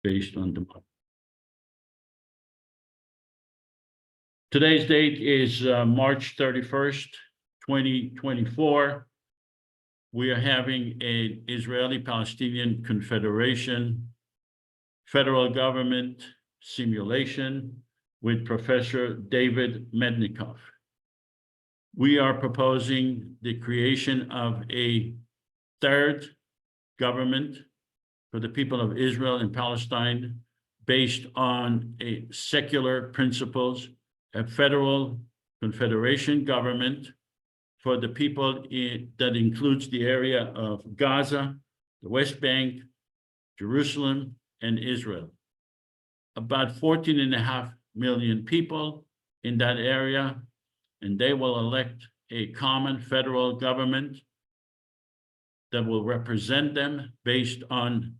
based on democracy. Today's date is March 31st, 2024. We are having an Israeli-Palestinian Confederation federal government simulation with Professor David Mednicoff. We are proposing the creation of a third government for the people of Israel and Palestine based on secular principles, a federal confederation government for the people that includes the area of Gaza, the West Bank, Jerusalem, and Israel. About 14.5 million people in that area, and they will elect a common federal government that will represent them based on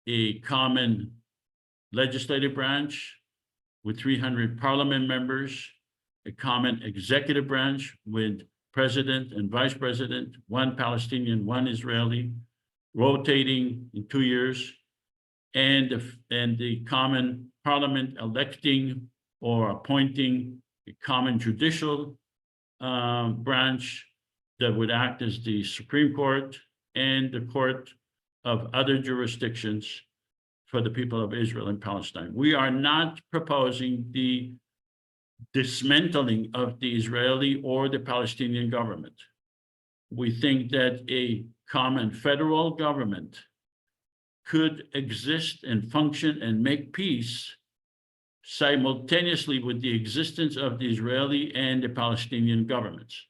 a common legislative branch with 300 parliament members, a common executive branch with president and vice president, one Palestinian, one Israeli, rotating in 2 years, and the common parliament electing or appointing a common judicial branch that would act as the Supreme Court and the court of other jurisdictions for the people of Israel and Palestine. We are not proposing the dismantling of the Israeli or the Palestinian government. We think that a common federal government could exist and function and make peace simultaneously with the existence of the Israeli and the Palestinian governments.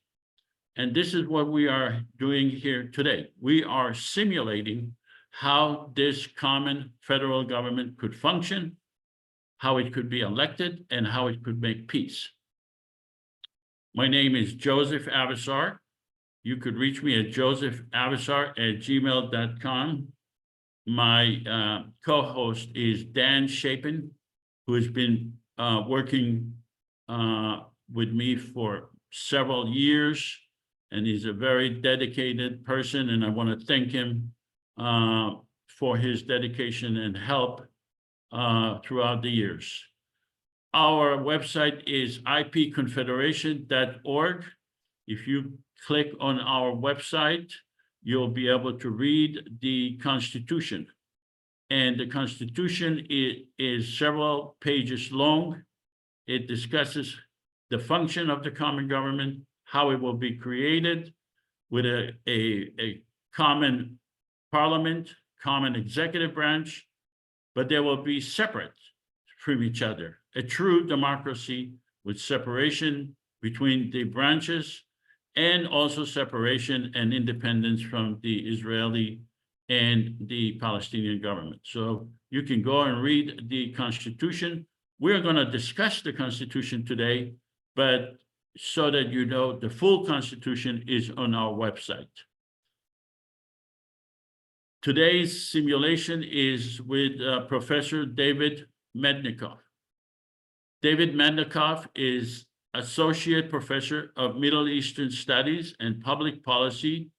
And this is what we are doing here today. We are simulating how this common federal government could function, how it could be elected, and how it could make peace. My name is Joseph Avasar. You could reach me at josephavassar@gmail.com. My co-host is Dan Chapin, who has been working with me for several years, and he's a very dedicated person, and I want to thank him for his dedication and help throughout the years. Our website is ipconfederation.org. If you click on our website, you'll be able to read the Constitution. And the Constitution is several pages long. It discusses the function of the common government, how it will be created with a common parliament, common executive branch, but they will be separate from each other. A true democracy with separation between the branches and also separation and independence from the Israeli and the Palestinian government. So you can go and read the Constitution. We're going to discuss the Constitution today, but so that you know, the full Constitution is on our website. Today's simulation is with Professor David Mednicoff. David Mednicoff is Associate Professor of Middle Eastern Studies and Public Policy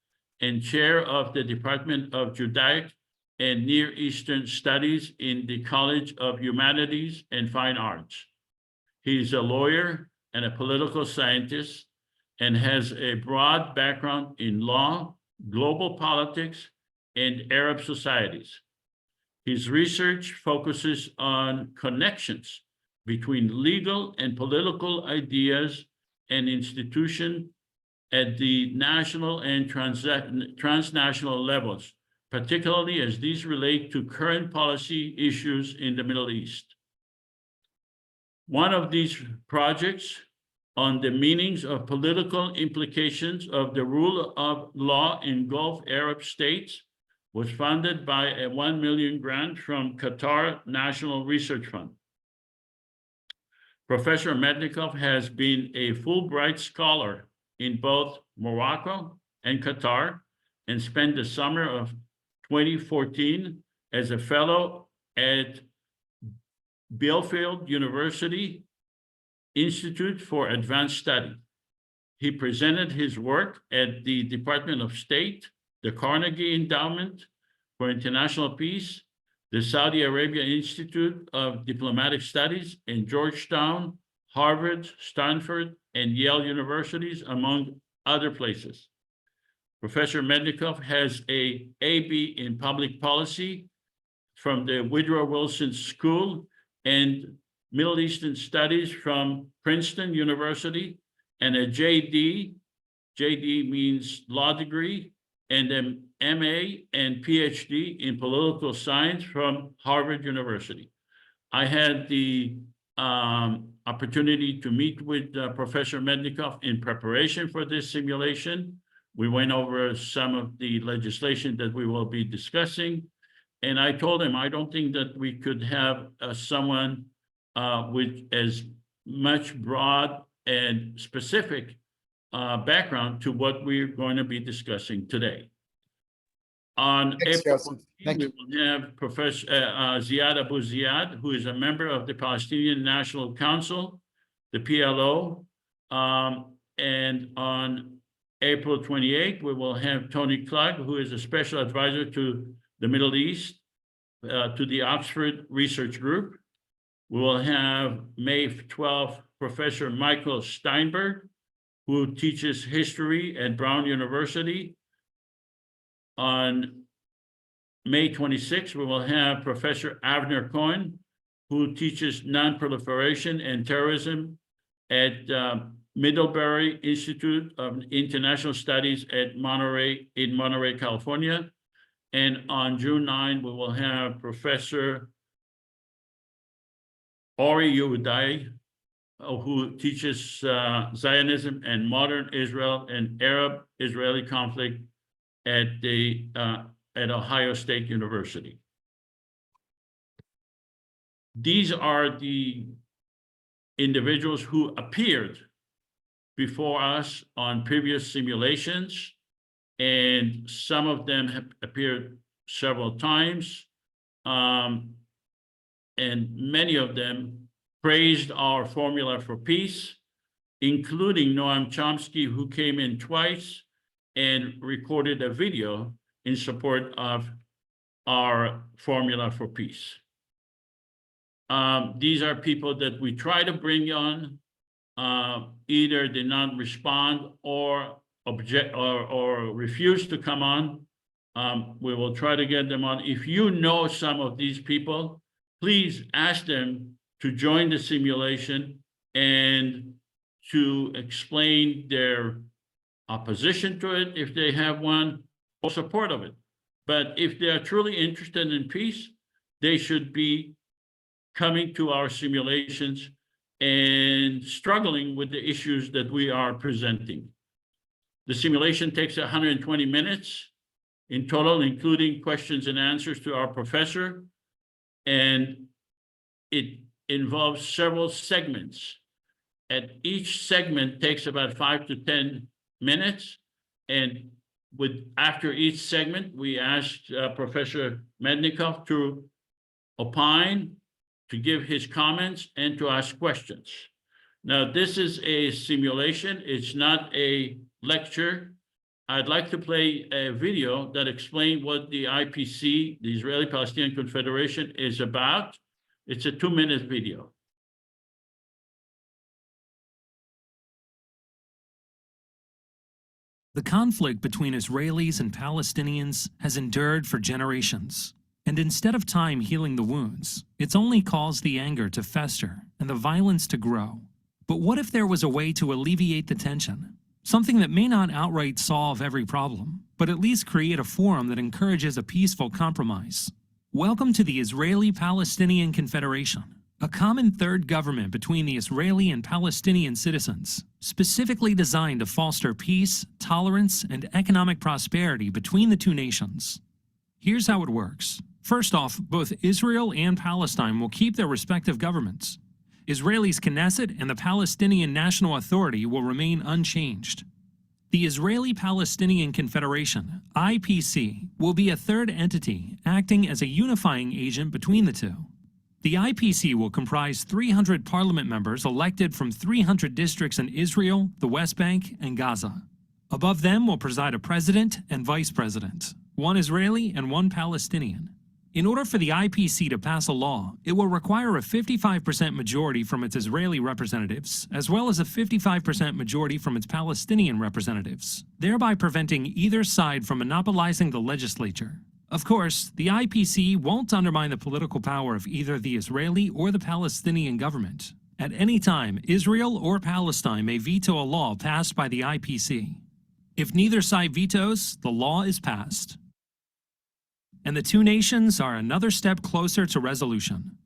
and Chair of the Department of Judaic and Near Eastern Studies in the College of Humanities and Fine Arts. He's a lawyer and a political scientist and has a broad background in law, global politics, and Arab societies. His research focuses on connections between legal and political ideas and institutions at the national and transnational levels, particularly as these relate to current policy issues in the Middle East. One of these projects on the meanings of political implications of the rule of law in Gulf Arab states was funded by a $1 million grant from Qatar National Research Fund. Professor Mednicoff has been a Fulbright scholar in both Morocco and Qatar and spent the summer of 2014 as a fellow at Bielefeld University Institute for Advanced Study. He presented his work at the Department of State, the Carnegie Endowment for International Peace, the Saudi Arabia Institute of Diplomatic Studies in Georgetown, Harvard, Stanford, and Yale universities, among other places. Professor Mednicoff has a AB in public policy from the Woodrow Wilson School and Middle Eastern Studies from Princeton University, and a JD means law degree, and an MA and PhD in political science from Harvard University. I had the opportunity to meet with Professor Mednicoff in preparation for this simulation. We went over some of the legislation that we will be discussing. And I told him, I don't think that we could have someone with as much broad and specific background to what we're going to be discussing today. On April 14th, we will have Professor Ziad Abu Ziad, who is a member of the Palestinian National Council, the PLO. And on April 28th, we will have Tony Klug, who is a special advisor to the Middle East, to the Oxford Research Group. We will have May 12th, Professor Michael Steinberg, who teaches history at Brown University. On May 26th, we will have Professor Avner Cohen, who teaches non-proliferation and terrorism at Middlebury Institute of International Studies in Monterey, California. And on June 9, we will have Professor Ori Yehudai, who teaches Zionism and modern Israel and Arab-Israeli conflict at Ohio State University. These are the individuals who appeared before us on previous simulations, and some of them have appeared several times, and many of them praised our formula for peace, including Noam Chomsky, who came in twice and recorded a video in support of our formula for peace. These are people that we try to bring on, either did not respond or object or refuse to come on. We will try to get them on. If you know some of these people, please ask them to join the simulation and to explain their opposition to it, if they have one, or support of it. But if they are truly interested in peace, they should be coming to our simulations and struggling with the issues that we are presenting. The simulation takes 120 minutes in total, including questions and answers to our professor, and it involves several segments. And each segment takes about 5 to 10 minutes, and after each segment, we asked Professor Mednicoff to opine, to give his comments, and to ask questions. Now, this is a simulation, it's not a lecture. I'd like to play a video that explains what the IPC, the Israeli Palestinian Confederation, is about. It's a 2-minute video. The conflict between Israelis and Palestinians has endured for generations. And instead of time healing the wounds, it's only caused the anger to fester and the violence to grow. But what if there was a way to alleviate the tension? Something that may not outright solve every problem, but at least create a forum that encourages a peaceful compromise. Welcome to the Israeli-Palestinian Confederation, a common third government between the Israeli and Palestinian citizens, specifically designed to foster peace, tolerance, and economic prosperity between the two nations. Here's how it works. First off, both Israel and Palestine will keep their respective governments. Israel's Knesset and the Palestinian National Authority will remain unchanged. The Israeli-Palestinian Confederation, IPC, will be a third entity acting as a unifying agent between the two. The IPC will comprise 300 parliament members elected from 300 districts in Israel, the West Bank, and Gaza. Above them will preside a president and vice president, one Israeli and one Palestinian. In order for the IPC to pass a law, it will require a 55% majority from its Israeli representatives, as well as a 55% majority from its Palestinian representatives, thereby preventing either side from monopolizing the legislature. Of course, the IPC won't undermine the political power of either the Israeli or the Palestinian government. At any time, Israel or Palestine may veto a law passed by the IPC. If neither side vetoes, the law is passed. And the two nations are another step closer to resolution.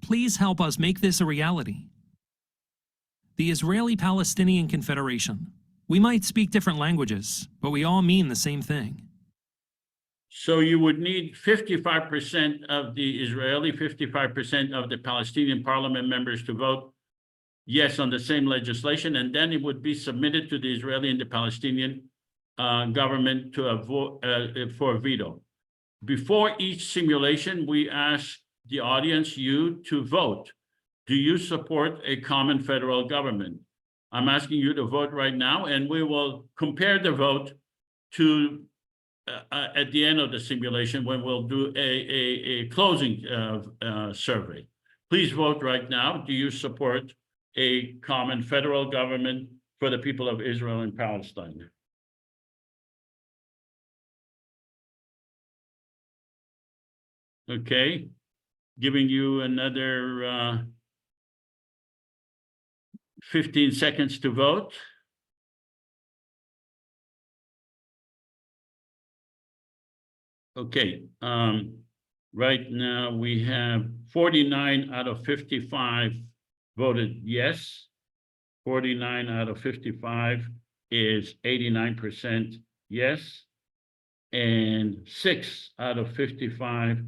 Please help us make this a reality. The Israeli-Palestinian Confederation. We might speak different languages, but we all mean the same thing. So you would need 55% of the Israeli, 55% of the Palestinian parliament members to vote yes on the same legislation, and then it would be submitted to the Israeli and the Palestinian government to a vote for a veto. Before each simulation, we ask the audience, you, to vote. Do you support a common federal government? I'm asking you to vote right now, and we will compare the vote to at the end of the simulation when we'll do a closing survey. Please vote right now. Do you support a common federal government for the people of Israel and Palestine? Okay, giving you another 15 seconds to vote. Okay, right now we have 49 out of 55 voted yes. 49 out of 55 is 89% yes. And 6 out of 55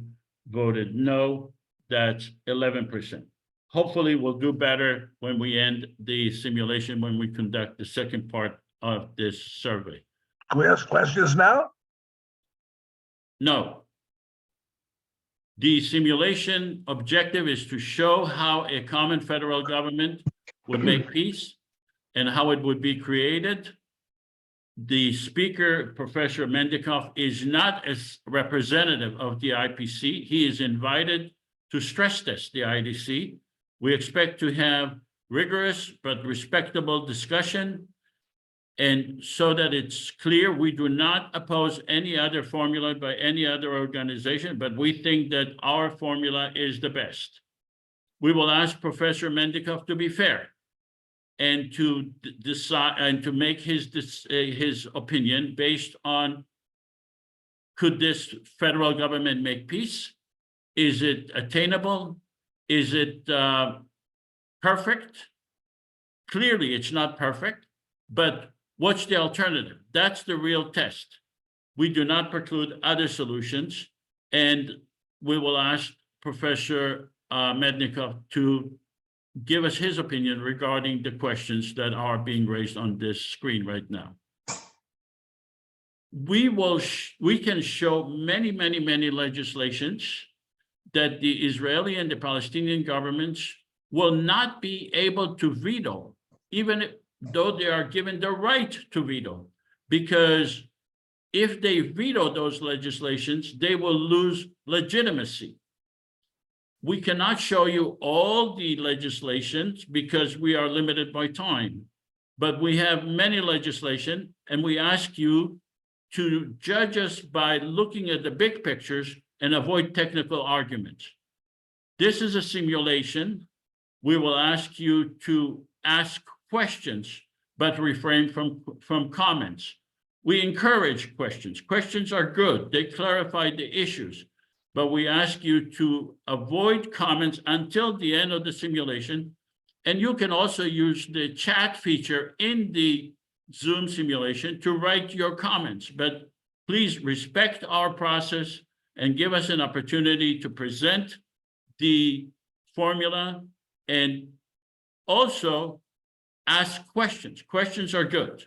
voted no. That's 11%. Hopefully we'll do better when we end the simulation, when we conduct the second part of this survey. Can we ask questions now? No. The simulation objective is to show how a common federal government would make peace and how it would be created. The speaker, Professor Mednicoff, is not a representative of the IPC. He is invited to stress test the IDC. We expect to have rigorous but respectable discussion. And so that it's clear, we do not oppose any other formula by any other organization, but we think that our formula is the best. We will ask Professor Mednicoff to be fair and to decide and to make his opinion based on, could this federal government make peace? Is it attainable? Is it perfect? Clearly, it's not perfect, but what's the alternative? That's the real test. We do not preclude other solutions, and we will ask Professor Mednicoff to give us his opinion regarding the questions that are being raised on this screen right now. We can show many legislations that the Israeli and the Palestinian governments will not be able to veto, even though they are given the right to veto, because if they veto those legislations, they will lose legitimacy. We cannot show you all the legislations because we are limited by time, but we have many legislation, and we ask you to judge us by looking at the big pictures and avoid technical arguments. This is a simulation. We will ask you to ask questions, but refrain from comments. We encourage questions. Questions are good. They clarify the issues, but we ask you to avoid comments until the end of the simulation. And you can also use the chat feature in the Zoom simulation to write your comments, but please respect our process and give us an opportunity to present the formula, and also ask questions. Questions are good.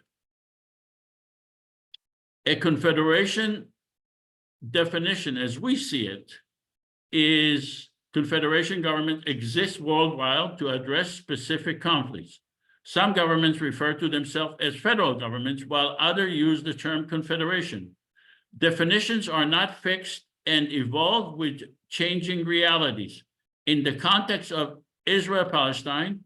A confederation definition, as we see it, is confederation government exists worldwide to address specific conflicts. Some governments refer to themselves as federal governments, while others use the term confederation. Definitions are not fixed and evolve with changing realities. In the context of Israel Palestine,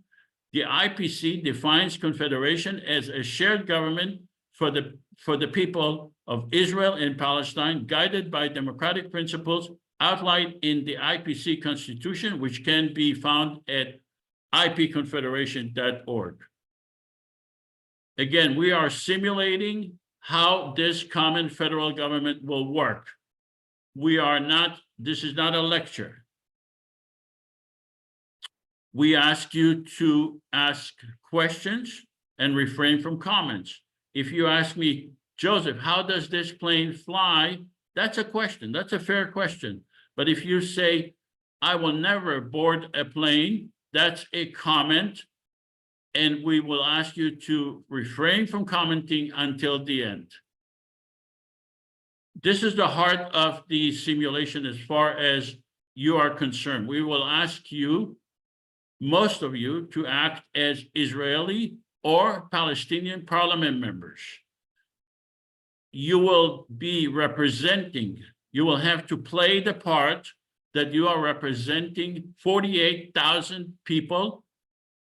the IPC defines confederation as a shared government for the people of Israel and Palestine, guided by democratic principles outlined in the IPC Constitution, which can be found at ipconfederation.org. Again, we are simulating how this common federal government will work. This is not a lecture. We ask you to ask questions and refrain from comments. If you ask me, Joseph, how does this plane fly? That's a question. That's a fair question. But if you say, I will never board a plane, that's a comment. And we will ask you to refrain from commenting until the end. This is the heart of the simulation as far as you are concerned. We will ask you, most of you, to act as Israeli or Palestinian parliament members. You will be representing, you will have to play the part that you are representing 48,000 people,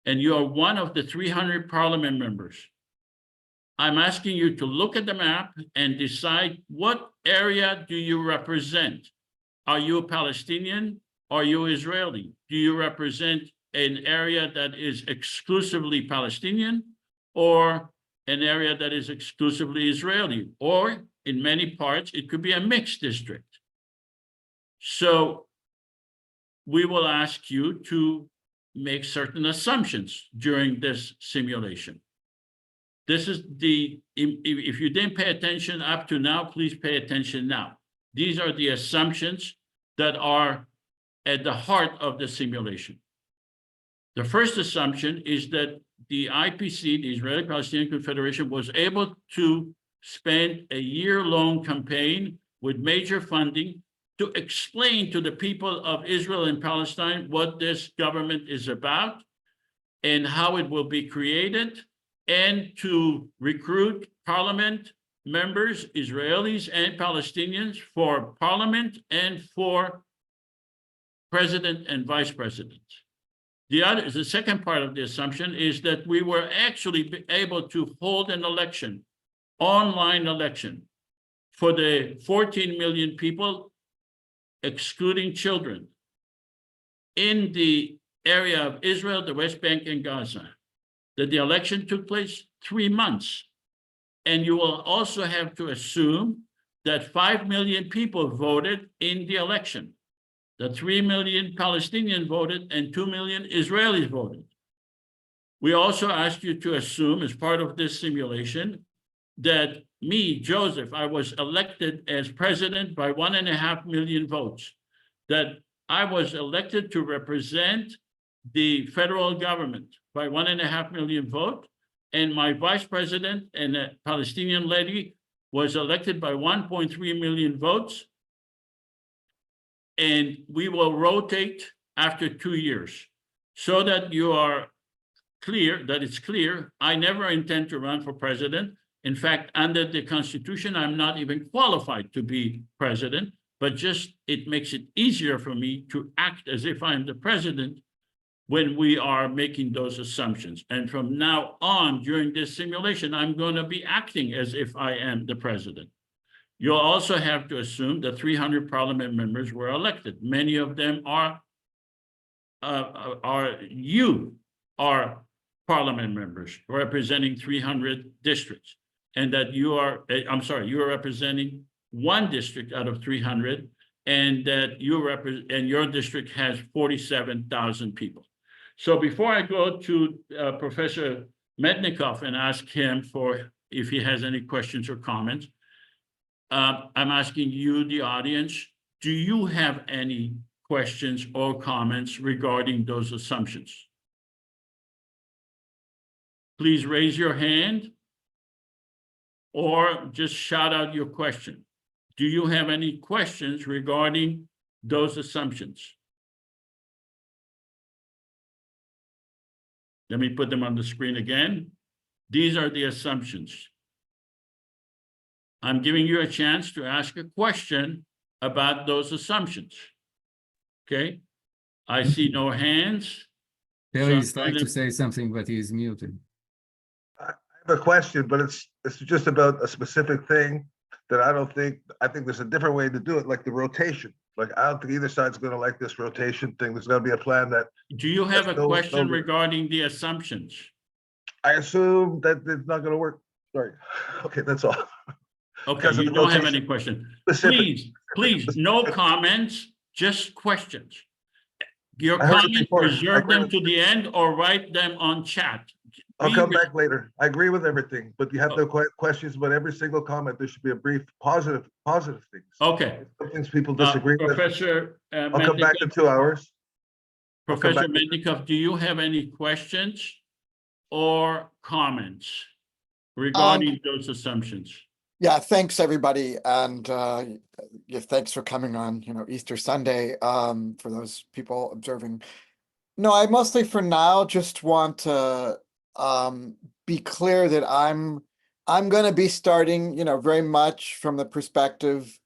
and you are one of the 300 parliament members. I'm asking you to look at the map and decide what area do you represent. Are you a Palestinian? Are you Israeli? Do you represent an area that is exclusively Palestinian or an area that is exclusively Israeli? Or in many parts, it could be a mixed district. So we will ask you to make certain assumptions during this simulation. This is if you didn't pay attention up to now, please pay attention now. These are the assumptions that are at the heart of the simulation. The first assumption is that the IPC, the Israeli Palestinian Confederation, was able to spend a year-long campaign with major funding to explain to the people of Israel and Palestine what this government is about and how it will be created, and to recruit parliament members, Israelis and Palestinians, for parliament and for president and vice president. The second part of the assumption is that we were actually able to hold an election, online election, for the 14 million people, excluding children, in the area of Israel, the West Bank, and Gaza. That the election took place 3 months. And you will also have to assume that 5 million people voted in the election. That 3 million Palestinians voted and 2 million Israelis voted. We also ask you to assume, as part of this simulation, that me, Joseph, I was elected as president by 1.5 million votes. That I was elected to represent the federal government by 1.5 million votes, and my vice president and a Palestinian lady was elected by 1.3 million votes. And we will rotate after 2 years, so that you are clear, that it's clear, I never intend to run for president. In fact, under the Constitution, I'm not even qualified to be president, but just it makes it easier for me to act as if I'm the president when we are making those assumptions. And from now on, during this simulation, I'm going to be acting as if I am the president. You'll also have to assume that 300 parliament members were elected. Many of them are parliament members representing 300 districts, and that you are representing one district out of 300, and that your district has 47,000 people. So before I go to Professor Mednicoff and ask him if he has any questions or comments, I'm asking you, the audience, do you have any questions or comments regarding those assumptions? Please raise your hand or just shout out your question. Do you have any questions regarding those assumptions? Let me put them on the screen again. These are the assumptions. I'm giving you a chance to ask a question about those assumptions? Okay, I see no hands. Terry's So I'm trying to gonna- say something, but he's muted. I have a question, but it's just about a specific thing that I think there's a different way to do it, like the rotation. Like, I don't think either side's gonna like this rotation thing. There's gotta be a plan that Do you have a There's no- question no- regarding the assumptions? I assume that it's not gonna work. Sorry. Okay, that's all. Okay, Because of you the don't have rotation. any question. Specific. Please, no comments, just questions. Your I heard it comments, before. I reserve agree them with- to the end or write them on chat. I'll Be come re- back later. I agree with everything, but you have to questions about every single comment. There should be a brief positive things. Okay. Some things people disagree with. Professor I'll come back in Mednicoff, 2 hours. I'll come Professor back. Mednicoff, do you have any questions or comments regarding those assumptions? Yeah, thanks, everybody. And yeah, thanks for coming on, Easter Sunday, for those people observing. No, I mostly for now just want to be clear that I'm going to be starting, very much from the perspective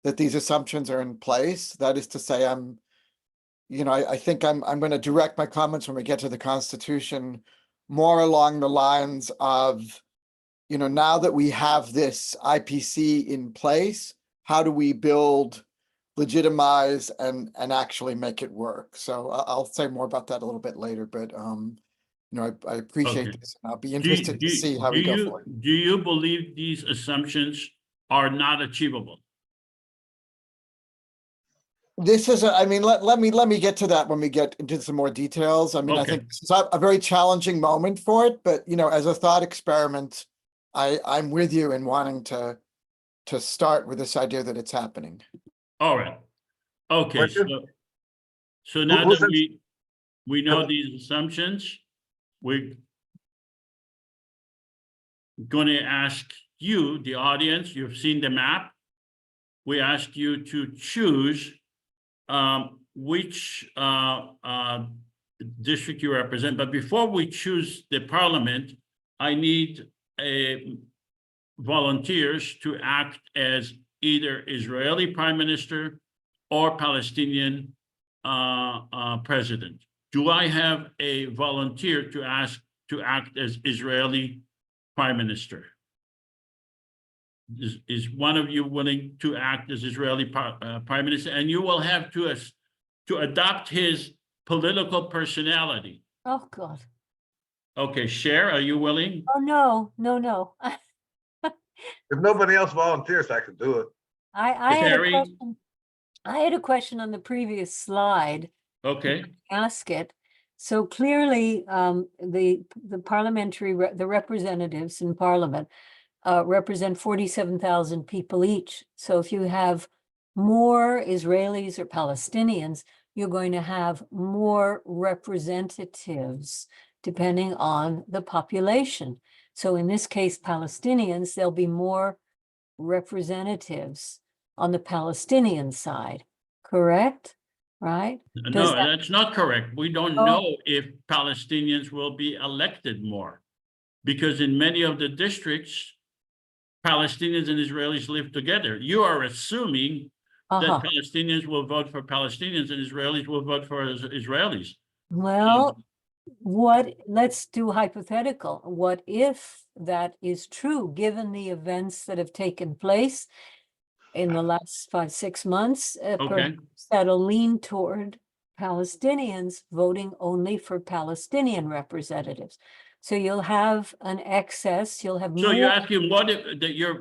that these assumptions are in place. That is to say, I think I'm going to direct my comments when we get to the Constitution more along the lines of, now that we have this IPC in place, how do we build, legitimize, and actually make it work? So I'll say more about that a little bit later, but I appreciate Okay. this. And I'll be interested to see how we go forward. Do you believe these assumptions are not achievable? This is, let me get to that when we get into some more details. I Okay. think this is a very challenging moment for it, but as a thought experiment, I'm with you in wanting to start with this idea that it's happening. All right. Okay, Question? so now who's that in- we know these assumptions, we're going to ask you, the audience, you've seen the map. We ask you to choose which district you represent. But before we choose the parliament, I need volunteers to act as either Israeli prime minister or Palestinian president. Do I have a volunteer to act as Israeli prime minister? Is one of you willing to act as Israeli prime minister? And you will have to adopt his political personality. Oh, God. Okay, Cher, are you willing? Oh, no. If nobody else volunteers, I can do it. I had a Terry? question. I had a question on the previous slide. Okay, Ask it. So clearly, the the representatives in Parliament represent 47,000 people each. So if you have more Israelis or Palestinians, you're going to have more representatives depending on the population. So in this case, Palestinians, there'll be more representatives on the Palestinian side, correct? Right? no, that's not correct. We don't Oh. know if Palestinians will be elected more. Because in many of the districts, Palestinians and Israelis live together. You are assuming that Uh-huh. Palestinians will vote for Palestinians and Israelis will vote for Israelis. Well, let's do hypothetical. What if that is true, given the events that have taken place in the last 5-6 months? Perhaps that'll lean toward Palestinians voting only for Palestinian representatives. So you'll have an excess, you'll have So more. you're asking what if,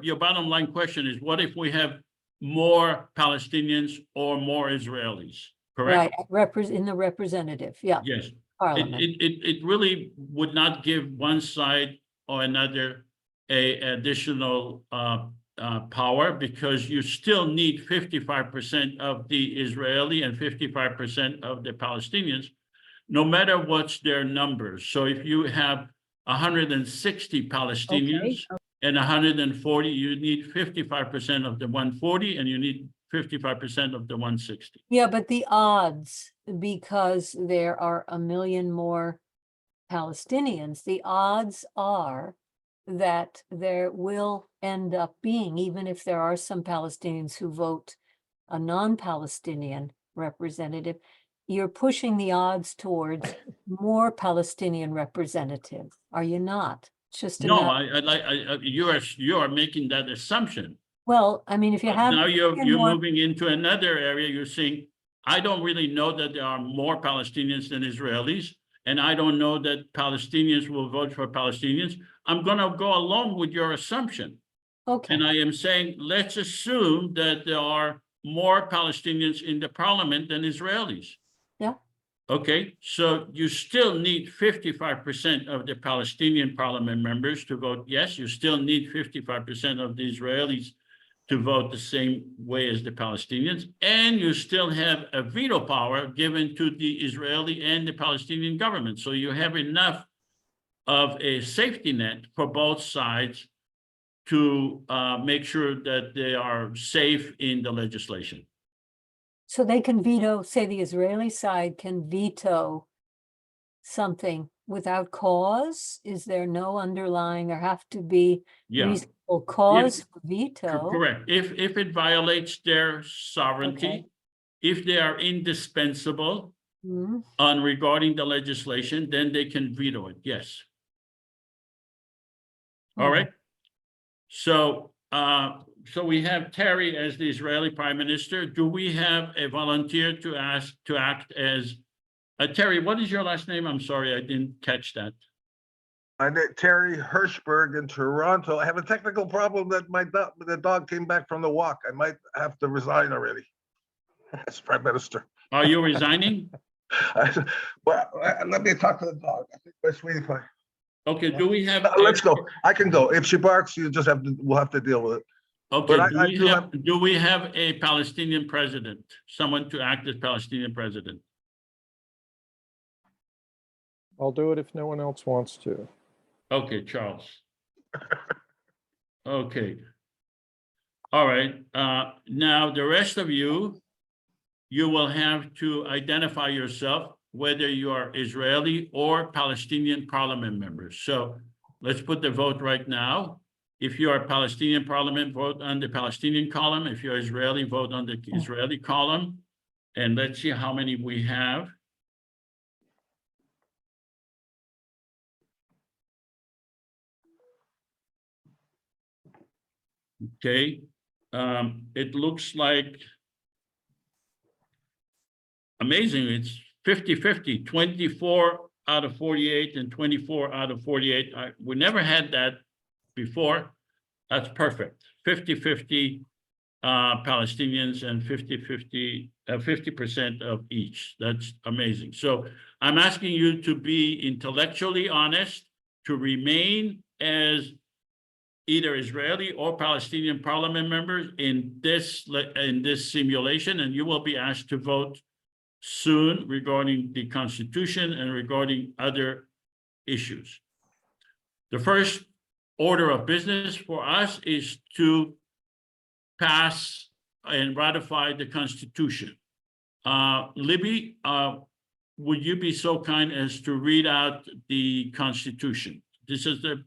your bottom line question is, what if we have more Palestinians or more Israelis, correct? Right, in the representative, yeah, Yes. parliament. It really would not give one side or another a additional power, because you still need 55% of the Israeli and 55% of the Palestinians, no matter what's their numbers. So if you have 160 Palestinians and 140, you need 55% of the 140 and you need 55% of the 160. Yeah, but the odds, because there are 1 million more Palestinians, the odds are that there will end up being, even if there are some Palestinians who vote a non-Palestinian representative, you're pushing the odds towards more Palestinian representatives, are you not? It's just a No, matter- you are making that assumption. Well, I mean, if you But have. now you're more- moving into another area. You're saying, I don't really know that there are more Palestinians than Israelis, and I don't know that Palestinians will vote for Palestinians. I'm gonna go along with your assumption. Okay, And I am saying, let's assume that there are more Palestinians in the parliament than Israelis. yeah, Okay, so you still need 55% of the Palestinian parliament members to vote yes. You still need 55% of the Israelis to vote the same way as the Palestinians. And you still have a veto power given to the Israeli and the Palestinian government. So you have enough of a safety net for both sides to make sure that they are safe in the legislation. so they can veto, say the Israeli side can veto something without cause? Is there no underlying, there have to be Yeah, reasonable cause for veto? correct. If it violates their sovereignty, Okay. if they are indispensable Hmm, on regarding the legislation, then they can veto it, yes. All right. So we have Terry as the Israeli Prime Minister. Do we have a volunteer to act as Terry? What is your last name? I'm sorry, I didn't catch that. My name Terry Hirschberg in Toronto. I have a technical problem that the dog came back from the walk. I might have to resign already as Prime Minister. Are you resigning? Well, let me talk to the dog. I think my sweetie pie. Okay, do we have? Let's go. I can go. If she barks, we'll have to deal with it. Okay, But do we have a Palestinian president, someone to act as Palestinian president? I'll do it if no one else wants to. Okay, Charles. Okay. All right, now the rest of you, you will have to identify yourself, whether you are Israeli or Palestinian parliament members. So let's put the vote right now. If you are Palestinian parliament, vote on the Palestinian column. If you're Israeli, vote on the Israeli column. And let's see how many we have. Okay, it looks like amazing. It's 50-50, 24 out of 48 and 24 out of 48. We never had that before. That's perfect. 50-50 Palestinians and 50% of each. That's amazing. So I'm asking you to be intellectually honest, to remain as either Israeli or Palestinian parliament members in this simulation, and you will be asked to vote soon regarding the Constitution and regarding other issues. The first order of business for us is to pass and ratify the Constitution. Libby, would you be so kind as to read out the Constitution? This is a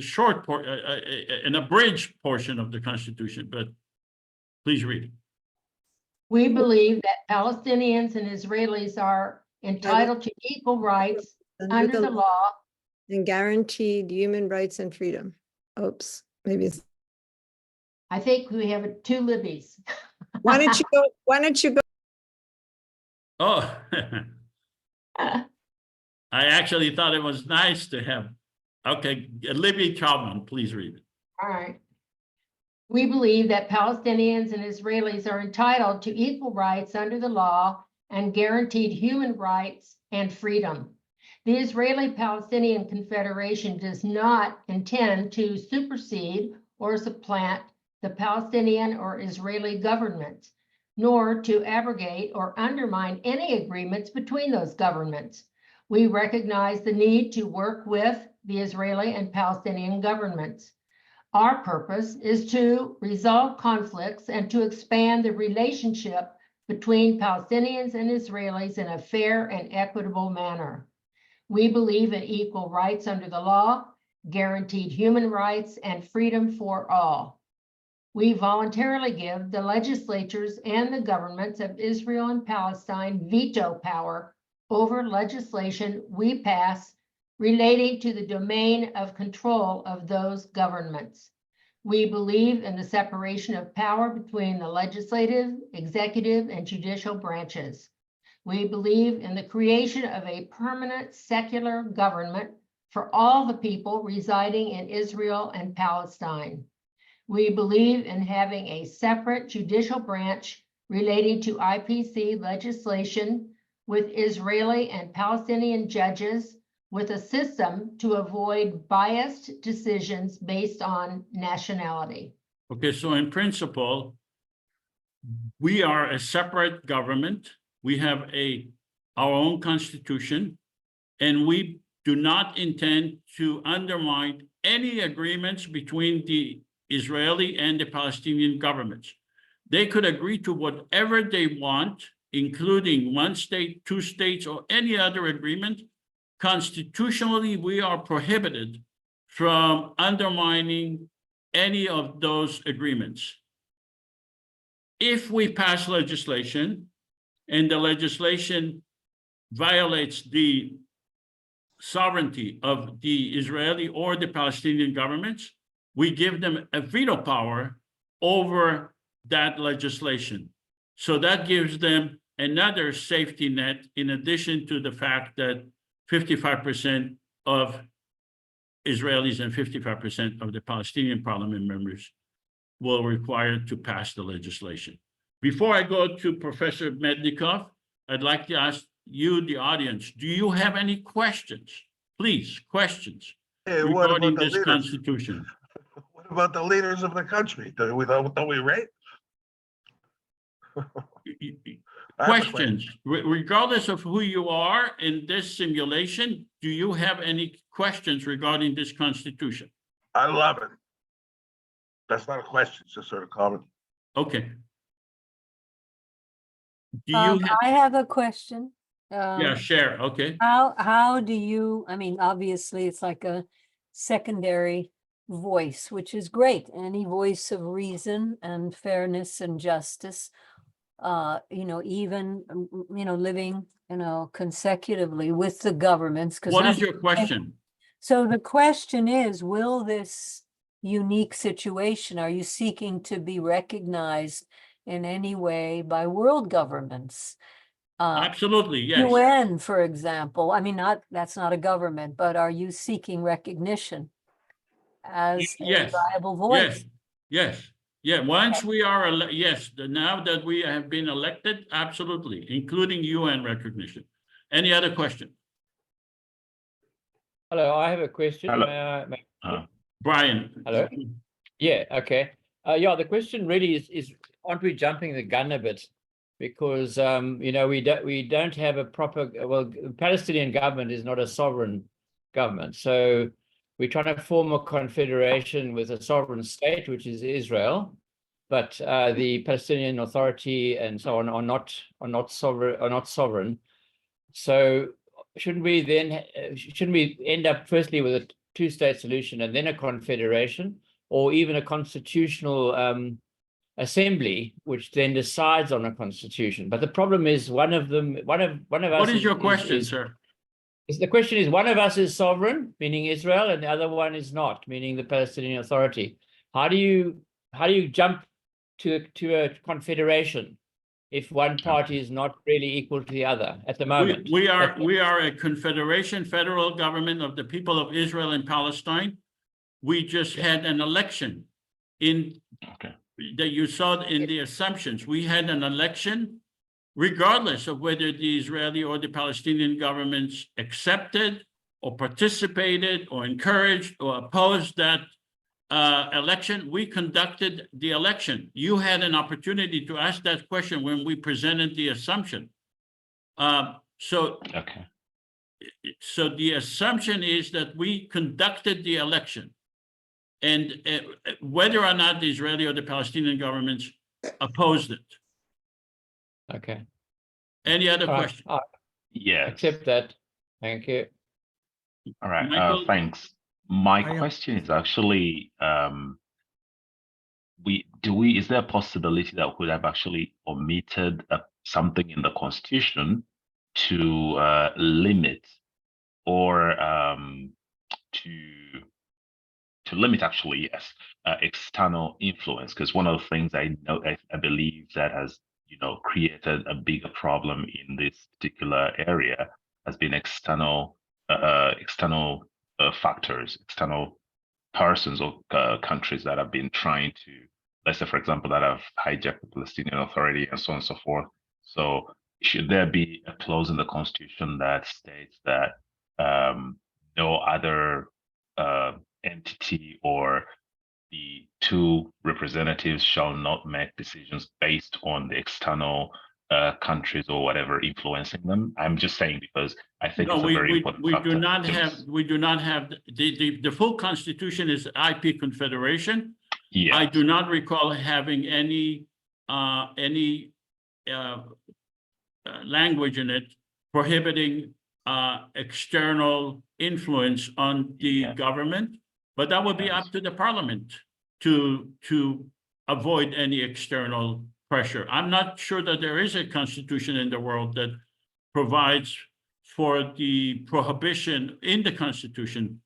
short, an abridged portion of the Constitution, but please read it. We believe that Palestinians and Israelis are entitled to equal rights under the law. And guaranteed human rights and freedom. Oops, maybe it's. I think we have two Libbies. Why don't you go? Oh, I actually thought it was nice to have. Okay, Libby Chalman, please read it. All right. We believe that Palestinians and Israelis are entitled to equal rights under the law and guaranteed human rights and freedom. The Israeli-Palestinian Confederation does not intend to supersede or supplant the Palestinian or Israeli governments, nor to abrogate or undermine any agreements between those governments. We recognize the need to work with the Israeli and Palestinian governments. Our purpose is to resolve conflicts and to expand the relationship between Palestinians and Israelis in a fair and equitable manner. We believe in equal rights under the law, guaranteed human rights, and freedom for all. We voluntarily give the legislatures and the governments of Israel and Palestine veto power over legislation we pass relating to the domain of control of those governments. We believe in the separation of power between the legislative, executive, and judicial branches. We believe in the creation of a permanent secular government for all the people residing in Israel and Palestine. We believe in having a separate judicial branch relating to IPC legislation with Israeli and Palestinian judges, with a system to avoid biased decisions based on nationality. Okay, so in principle, we are a separate government. We have our own constitution, and we do not intend to undermine any agreements between the Israeli and the Palestinian governments. They could agree to whatever they want, including one state, two states, or any other agreement. Constitutionally, we are prohibited from undermining any of those agreements. If we pass legislation and the legislation violates the sovereignty of the Israeli or the Palestinian governments, we give them a veto power over that legislation. So that gives them another safety net, in addition to the fact that 55% of Israelis and 55% of the Palestinian parliament members will require to pass the legislation. Before I go to Professor Mednicoff, I'd like to ask you, the audience, do you have any questions? Please, questions Hey, what regarding about the this leaders? constitution. What about the leaders of the country? Don't we rate? I have a question. Questions, regardless of who you are in this simulation, do you have any questions regarding this constitution? I love it. That's not a question, it's just sort of comment. Okay. Do you have, I have a question. yeah, share, okay. How do you, I mean, obviously, it's like a secondary voice, which is great. Any voice of reason and fairness and justice, even, living, consecutively with the governments. What is your question? So the question is, will this unique situation, are you seeking to be recognized in any way by world governments? Absolutely, yes. UN, for example, I mean, that's not a government, but are you seeking recognition as a Yes, viable voice? yes. Yeah, once we are, yes, now that we have been elected, absolutely, including UN recognition. Any other question? Hello, I have a question. Hello. Brian. Hello? Yeah, okay. Yeah, the question really is aren't we jumping the gun a bit? Because we don't have a proper, well, the Palestinian government is not a sovereign government. So we're trying to form a confederation with a sovereign state, which is Israel, but the Palestinian Authority and so on are not sovereign. So shouldn't we end up firstly with a two-state solution and then a confederation, or even a constitutional assembly, which then decides on a constitution? But the problem is one of us. What is your question, sir? The question is, one of us is sovereign, meaning Israel, and the other one is not, meaning the Palestinian Authority. How do you jump to a confederation if one party is not really equal to the other at the moment? We are a confederation, federal government of the people of Israel and Palestine. We just had an election that you saw in the assumptions. We had an election, regardless of whether the Israeli or the Palestinian governments accepted or participated or encouraged or opposed that election. We conducted the election. You had an opportunity to ask that question when we presented the assumption. So the assumption is that we conducted the election, and whether or not the Israeli or the Palestinian governments opposed it. Okay. Any other questions? Yes. Accept that. Thank you. All right. Michael? Thanks. My question is actually, is there a possibility that we could have actually omitted something in the Constitution to limit or to limit actually, yes, external influence? Because one of the things I believe that has created a bigger problem in this particular area has been external factors, external persons or countries that have been trying to, let's say, for example, that have hijacked the Palestinian Authority and so on and so forth. So should there be a clause in the Constitution that states that no other entity or the two representatives shall not make decisions based on the external countries or whatever influencing them? I'm just saying because I think it's a very important factor. We do not have the full Constitution is IP Confederation. Yes. I do not recall having any language in it prohibiting external influence on the government, but that would be up to the parliament to avoid any external pressure. I'm not sure that there is a constitution in the world that provides for the prohibition in the Constitution,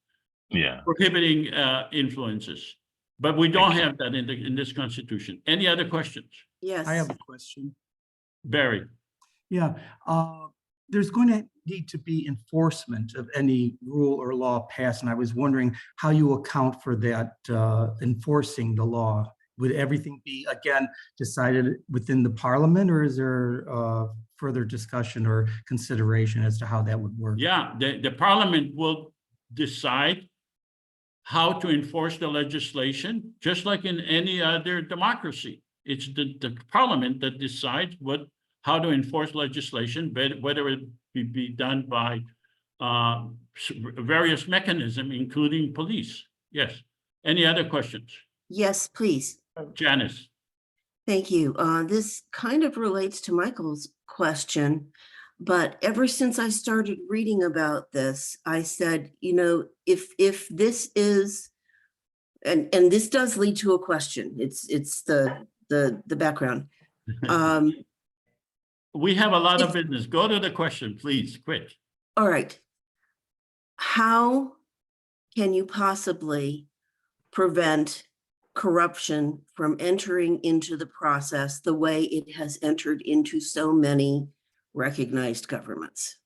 prohibiting influences. But we don't have that in this Constitution. Any other questions? Yes. I have a question. Barry. Yeah, there's going to need to be enforcement of any rule or law passed, and I was wondering how you account for that enforcing the law. Would everything be, again, decided within the parliament, or is there further discussion or consideration as to how that would work? Yeah, the parliament will decide how to enforce the legislation, just like in any other democracy. It's the parliament that decides how to enforce legislation, whether it be done by various mechanisms, including police. Yes. Any other questions? Yes, please. Janice. Thank you. This kind of relates to Michael's question, but ever since I started reading about this, I said, if this is, and this does lead to a question. It's the background. We have a lot of business. Go to the question, please, quick. All right. How can you possibly prevent corruption from entering into the process the way it has entered into so many recognized governments?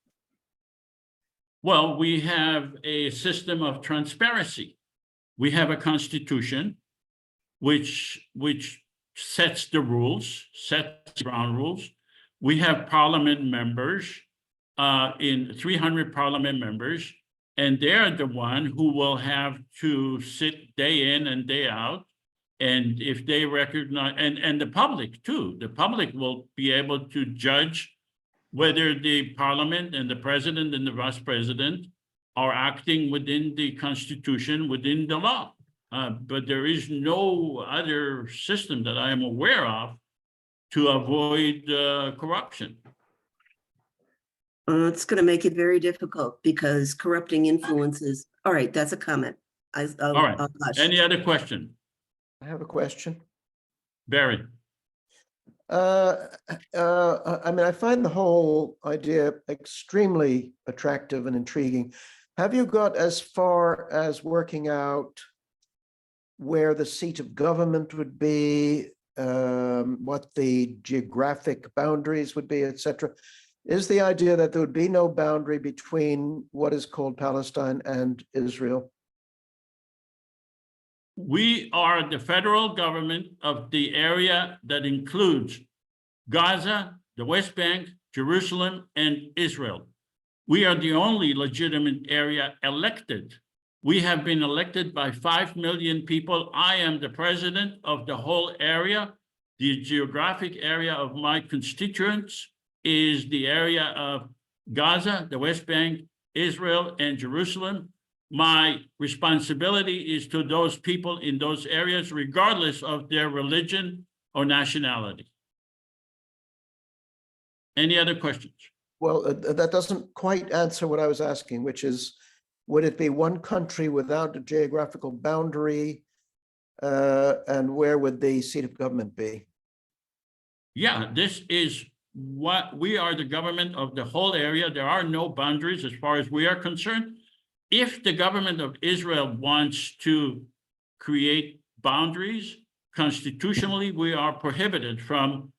Well, we have a system of transparency. We have a constitution which sets the rules, sets ground rules. We have parliament members, in 300 parliament members, and they're the one who will have to sit day in and day out. And if they recognize, and the public too, the public will be able to judge whether the parliament and the president and the vice president are acting within the Constitution, within the law. But there is no other system that I am aware of to avoid corruption. It's going to make it very difficult because corrupting influences. All right, that's a comment. All right. Any other question? I have a question. Barry. I mean, I find the whole idea extremely attractive and intriguing. Have you got as far as working out where the seat of government would be, what the geographic boundaries would be, etc.? Is the idea that there would be no boundary between what is called Palestine and Israel? We are the federal government of the area that includes Gaza, the West Bank, Jerusalem, and Israel. We are the only legitimate area elected. We have been elected by 5 million people. I am the president of the whole area. The geographic area of my constituents is the area of Gaza, the West Bank, Israel, and Jerusalem. My responsibility is to those people in those areas, regardless of their religion or nationality. Any other questions? Well, that doesn't quite answer what I was asking, which is, would it be one country without a geographical boundary And where would the seat of government be? Yeah, this is what we are, the government of the whole area. There are no boundaries as far as we are concerned. If the government of Israel wants to create boundaries, constitutionally, we are prohibited from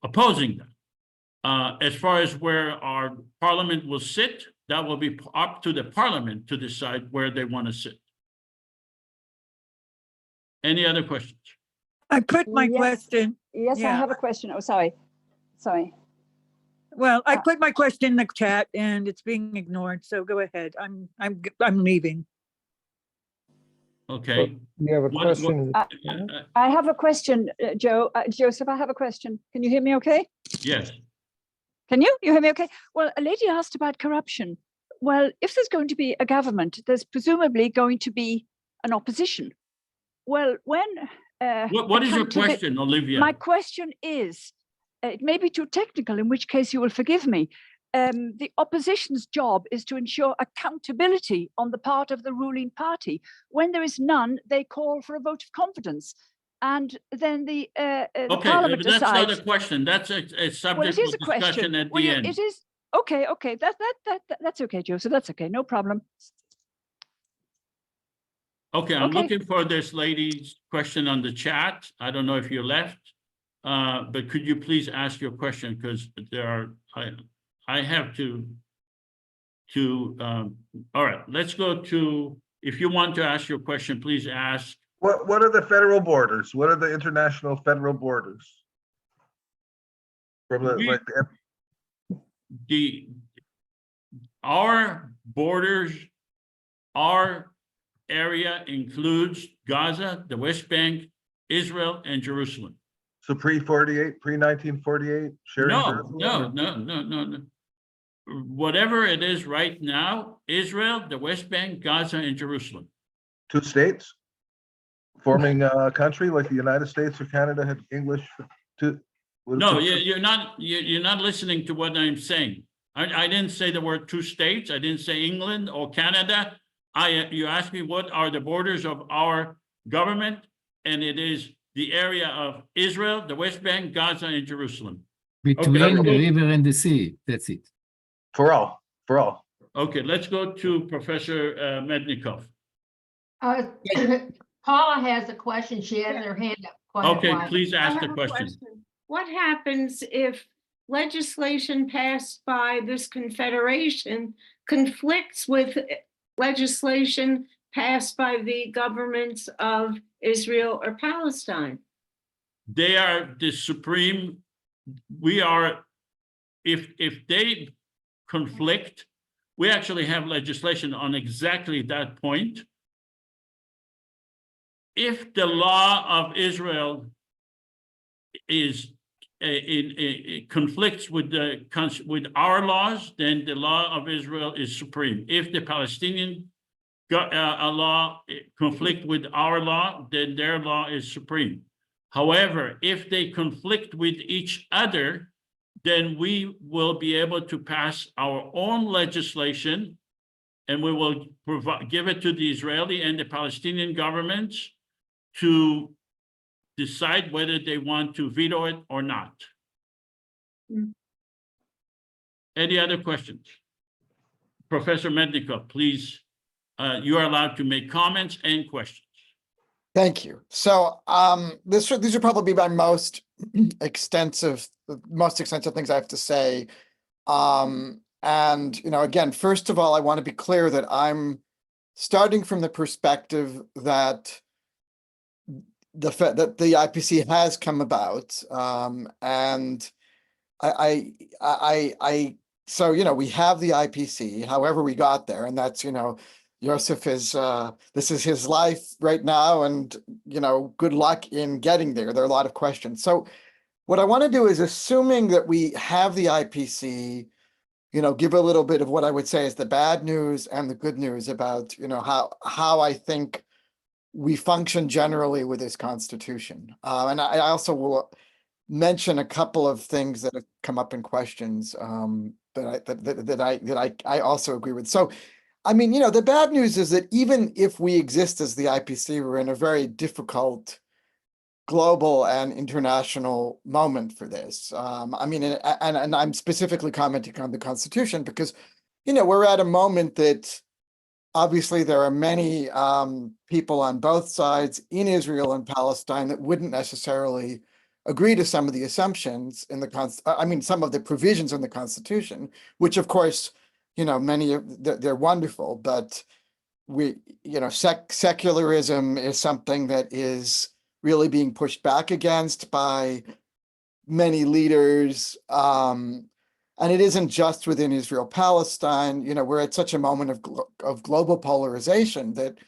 opposing them. As far as where our parliament will sit, that will be up to the parliament to decide where they want to sit. Any other questions? I put my Yes. question. Yes, I Yeah. have a question. Oh, sorry. Sorry. Well, I put my question in the chat and it's being ignored. So go ahead. I'm leaving. Okay. You have a What- question? I have a question, Joseph, I have a question. Can you hear me okay? Yes. Can you? You hear me okay? Well, a lady asked about corruption. Well, if there's going to be a government, there's presumably going to be an opposition. Well, when What is your question, Olivia? my question is, it may be too technical, in which case you will forgive me. The opposition's job is to ensure accountability on the part of the ruling party. When there is none, they call for a vote of confidence. And then the Okay, parliament that's decides. not a question. That's a Well, subject it is for a question. discussion at Well, the end. it is okay. Okay, that's okay, Joseph. That's okay. No problem. Okay, I'm Okay. looking for this lady's question on the chat. I don't know if you left, but could you please ask your question? Because there are, I have to, all right, let's go to, if you want to ask your question, please ask. What are the federal borders? What are the international federal borders? From the, We- like, Our borders, our area includes Gaza, the West Bank, Israel, and Jerusalem. so pre-48, pre-1948, sharing No, Jerusalem? no. Whatever it is right now, Israel, the West Bank, Gaza, and Jerusalem. Two states forming a country like the United States or Canada had English to. No, you're not listening to what I'm saying. I didn't say the word two states. I didn't say England or Canada. You asked me what are the borders of our government, and it is the area of Israel, the West Bank, Gaza, and Jerusalem. Between the river and the sea. That's it. For all. Okay, let's go to Professor Mednicoff. Paula has a question. She has her hand up. quite a Okay, while. please I ask have the a question. What happens if legislation passed by this confederation conflicts with legislation passed by the governments of Israel or Palestine? They are the supreme, we are, if they conflict, we actually have legislation on exactly that point. If the law of Israel is it conflicts with our laws, then the law of Israel is supreme. If the Palestinian law conflict with our law, then their law is supreme. However, if they conflict with each other, then we will be able to pass our own legislation, and we will give it to the Israeli and the Palestinian governments to decide whether they want to veto it or not. Any other questions? Professor Mednicoff, please, you are allowed to make comments and questions. Thank you. So these are probably my most extensive things I have to say. And again, first of all, I want to be clear that I'm starting from the perspective that the IPC has come about, and so we have the IPC. However, we got there, and that's Joseph is this is his life right now, and good luck in getting there. There are a lot of questions. So what I want to do is, assuming that we have the IPC, give a little bit of what I would say is the bad news and the good news about how I think we function generally with this constitution. And I also will mention a couple of things that have come up in questions that I also agree with. So I mean, you know, the bad news is that even if we exist as the IPC, we're in a very difficult global and international moment for this. I mean, and I'm specifically commenting on the Constitution because, you know, we're at a moment that obviously there are many people on both sides in Israel and Palestine that wouldn't necessarily agree to some of the assumptions in the some of the provisions in the Constitution, which of course, you know, many of they're wonderful, but secularism is something that is really being pushed back against by many leaders. And it isn't just within Israel Palestine. You know, we're at such a moment of global polarization that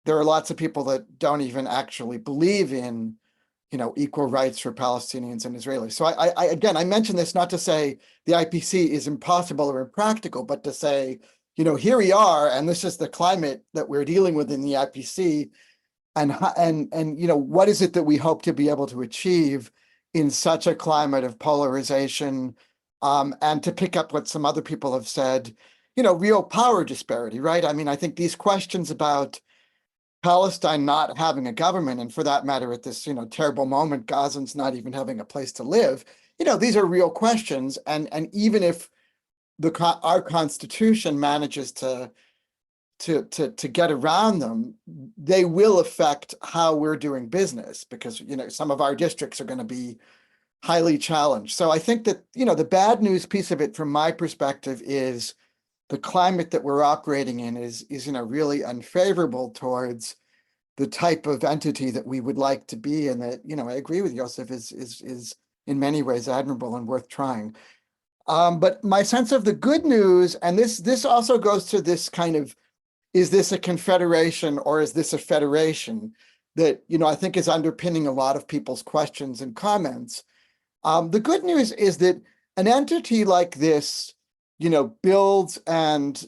there are lots of people that don't even actually believe in, you know, equal rights for Palestinians and Israelis. So I mention this not to say the IPC is impossible or impractical, but to say, you know, here we are, and this is the climate that we're dealing with in the IPC, and you know, what is it that we hope to be able to achieve in such a climate of polarization, and to pick up what some other people have said, you know, real power disparity, right? I mean, I think these questions about Palestine not having a government, and for that matter, at this, you know, terrible moment, Gazans not even having a place to live, you know, these are real questions, and even if our Constitution manages to get around them, they will affect how we're doing business because, you know, some of our districts are going to be highly challenged. So I think that, you know, the bad news piece of it from my perspective is the climate that we're operating in is, you know, really unfavorable towards the type of entity that we would like to be, and that, you know, I agree with Yosef, is in many ways admirable and worth trying. But my sense of the good news, and this also goes to this kind of, is this a confederation or is this a federation, that, you know, I think is underpinning a lot of people's questions and comments. The good news is that an entity like this, you know, builds and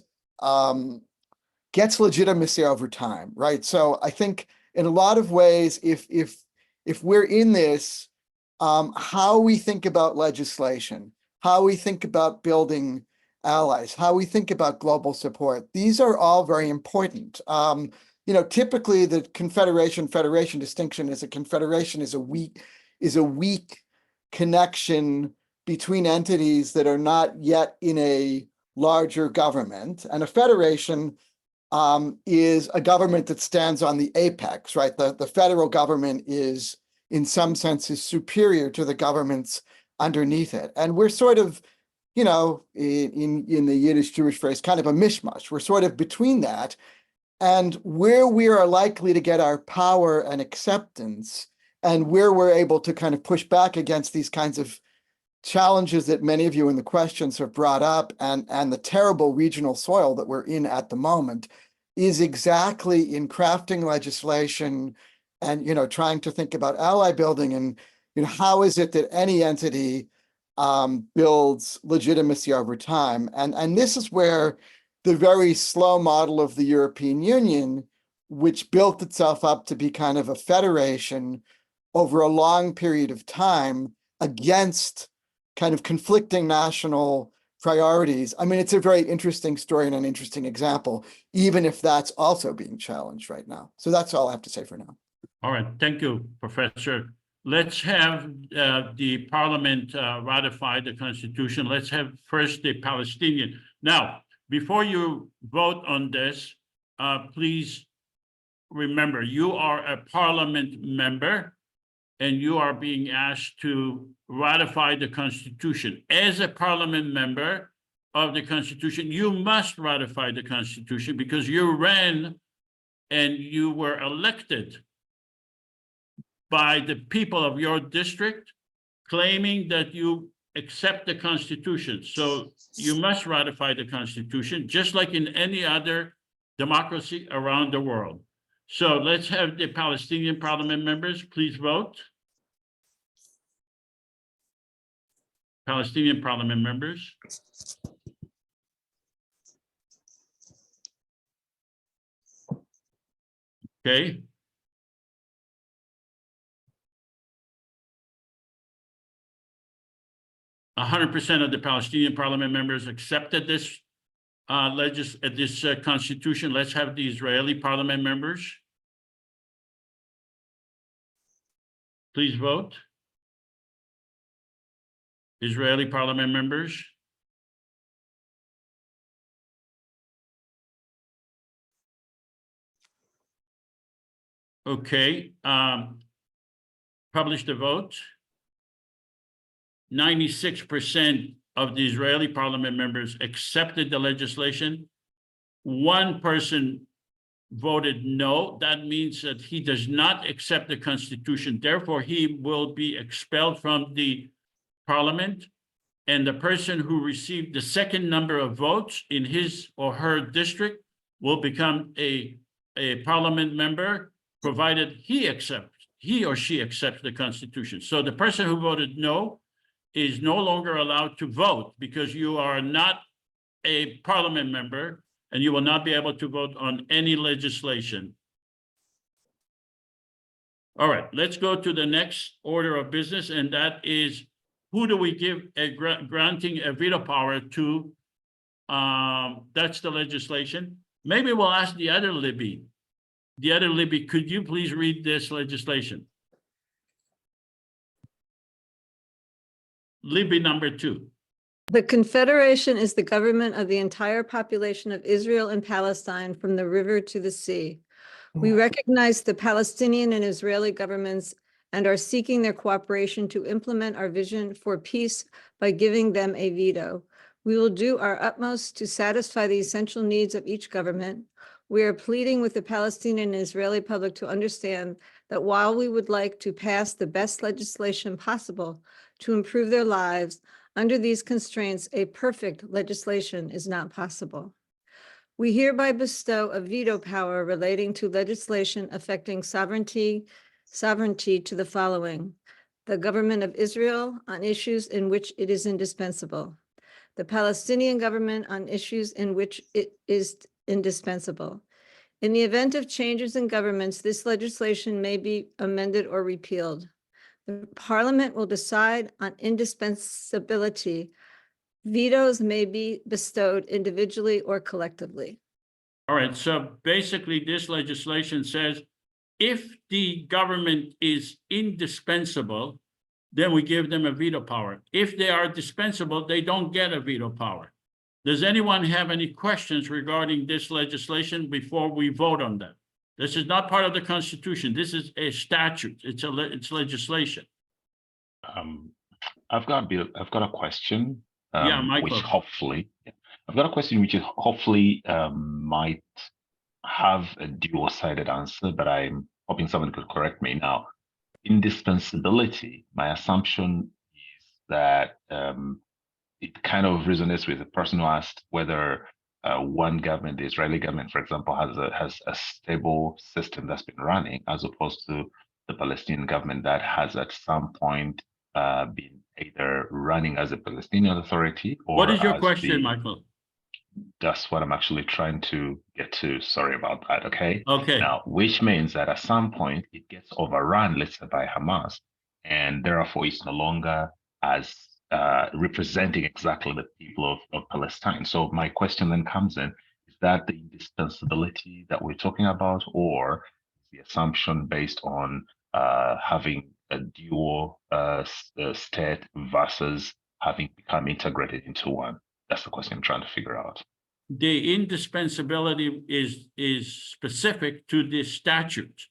gets legitimacy over time, right? So I think in a lot of ways, if we're in this, how we think about legislation, how we think about building allies, how we think about global support, these are all very important. You know, typically the confederation-federation distinction is a confederation is a weak connection between entities that are not yet in a larger government, and a federation is a government that stands on the apex, right? The federal government is, in some senses, superior to the governments underneath it. And we're sort of, you know, in the Yiddish Jewish phrase, kind of a mishmash. We're sort of between that. And where we are likely to get our power and acceptance, and where we're able to kind of push back against these kinds of challenges that many of you in the questions have brought up, and the terrible regional soil that we're in at the moment, is exactly in crafting legislation and, you know, trying to think about ally building, and, you know, how is it that any entity builds legitimacy over time. And this is where the very slow model of the European Union, which built itself up to be kind of a federation over a long period of time against kind of conflicting national priorities. I mean, it's a very interesting story and an interesting example, even if that's also being challenged right now. So that's all I have to say for now. All right, thank you, Professor. Let's have the parliament ratify the Constitution. Let's have first the Palestinian. Now, before you vote on this, please remember, you are a parliament member and you are being asked to ratify the Constitution. As a parliament member of the Constitution, you must ratify the Constitution because you ran and you were elected by the people of your district, claiming that you accept the Constitution. So you must ratify the Constitution, just like in any other democracy around the world. So let's have the Palestinian parliament members please vote. Palestinian parliament members. Okay. A 100% of the Palestinian parliament members accepted this constitution, let's have the Israeli parliament members. Please vote. Israeli parliament members. Okay, publish the vote. 96% of the Israeli parliament members accepted the legislation. One person voted no. That means that he does not accept the constitution. Therefore, he will be expelled from the parliament. And the person who received the second number of votes in his or her district will become a parliament member, provided he or she accepts the constitution. So the person who voted no is no longer allowed to vote because you are not a parliament member and you will not be able to vote on any legislation. All right, let's go to the next order of business, and that is, who do we give a granting a veto power to? That's the legislation. Maybe we'll ask the other Libby. The other Libby, could you please read this legislation? Libby number 2. The Confederation is the government of the entire population of Israel and Palestine from the river to the sea. We recognize the Palestinian and Israeli governments and are seeking their cooperation to implement our vision for peace by giving them a veto. We will do our utmost to satisfy the essential needs of each government. We are pleading with the Palestinian and Israeli public to understand that while we would like to pass the best legislation possible to improve their lives, under these constraints, a perfect legislation is not possible. We hereby bestow a veto power relating to legislation affecting sovereignty to the following: the government of Israel on issues in which it is indispensable, the Palestinian government on issues in which it is indispensable. In the event of changes in governments, this legislation may be amended or repealed. The Parliament will decide on indispensability. Vetoes may be bestowed individually or collectively. All right, so basically this legislation says if the government is indispensable, then we give them a veto power. If they are dispensable, they don't get a veto power. Does anyone have any questions regarding this legislation before we vote on that? This is not part of the Constitution. This is a statute. It's legislation. I've got a question. Yeah, Michael. I've got a question which hopefully might have a dual-sided answer, but I'm hoping someone could correct me now. Indispensability, my assumption is that it kind of resonates with the person who asked whether one government, the Israeli government, for example, has a stable system that's been running, as opposed to the Palestinian government that has at some point been either running as a Palestinian authority or what is your question, Michael? That's what I'm actually trying to get to. Sorry about that. Okay. Okay. Now, which means that at some point it gets overrun, let's say, by Hamas, and therefore it's no longer as representing exactly the people of Palestine. So my question then comes in: is that the indispensability that we're talking about, or is the assumption based on having a dual state versus having become integrated into one? That's the question I'm trying to figure out. The indispensability is specific to this statute.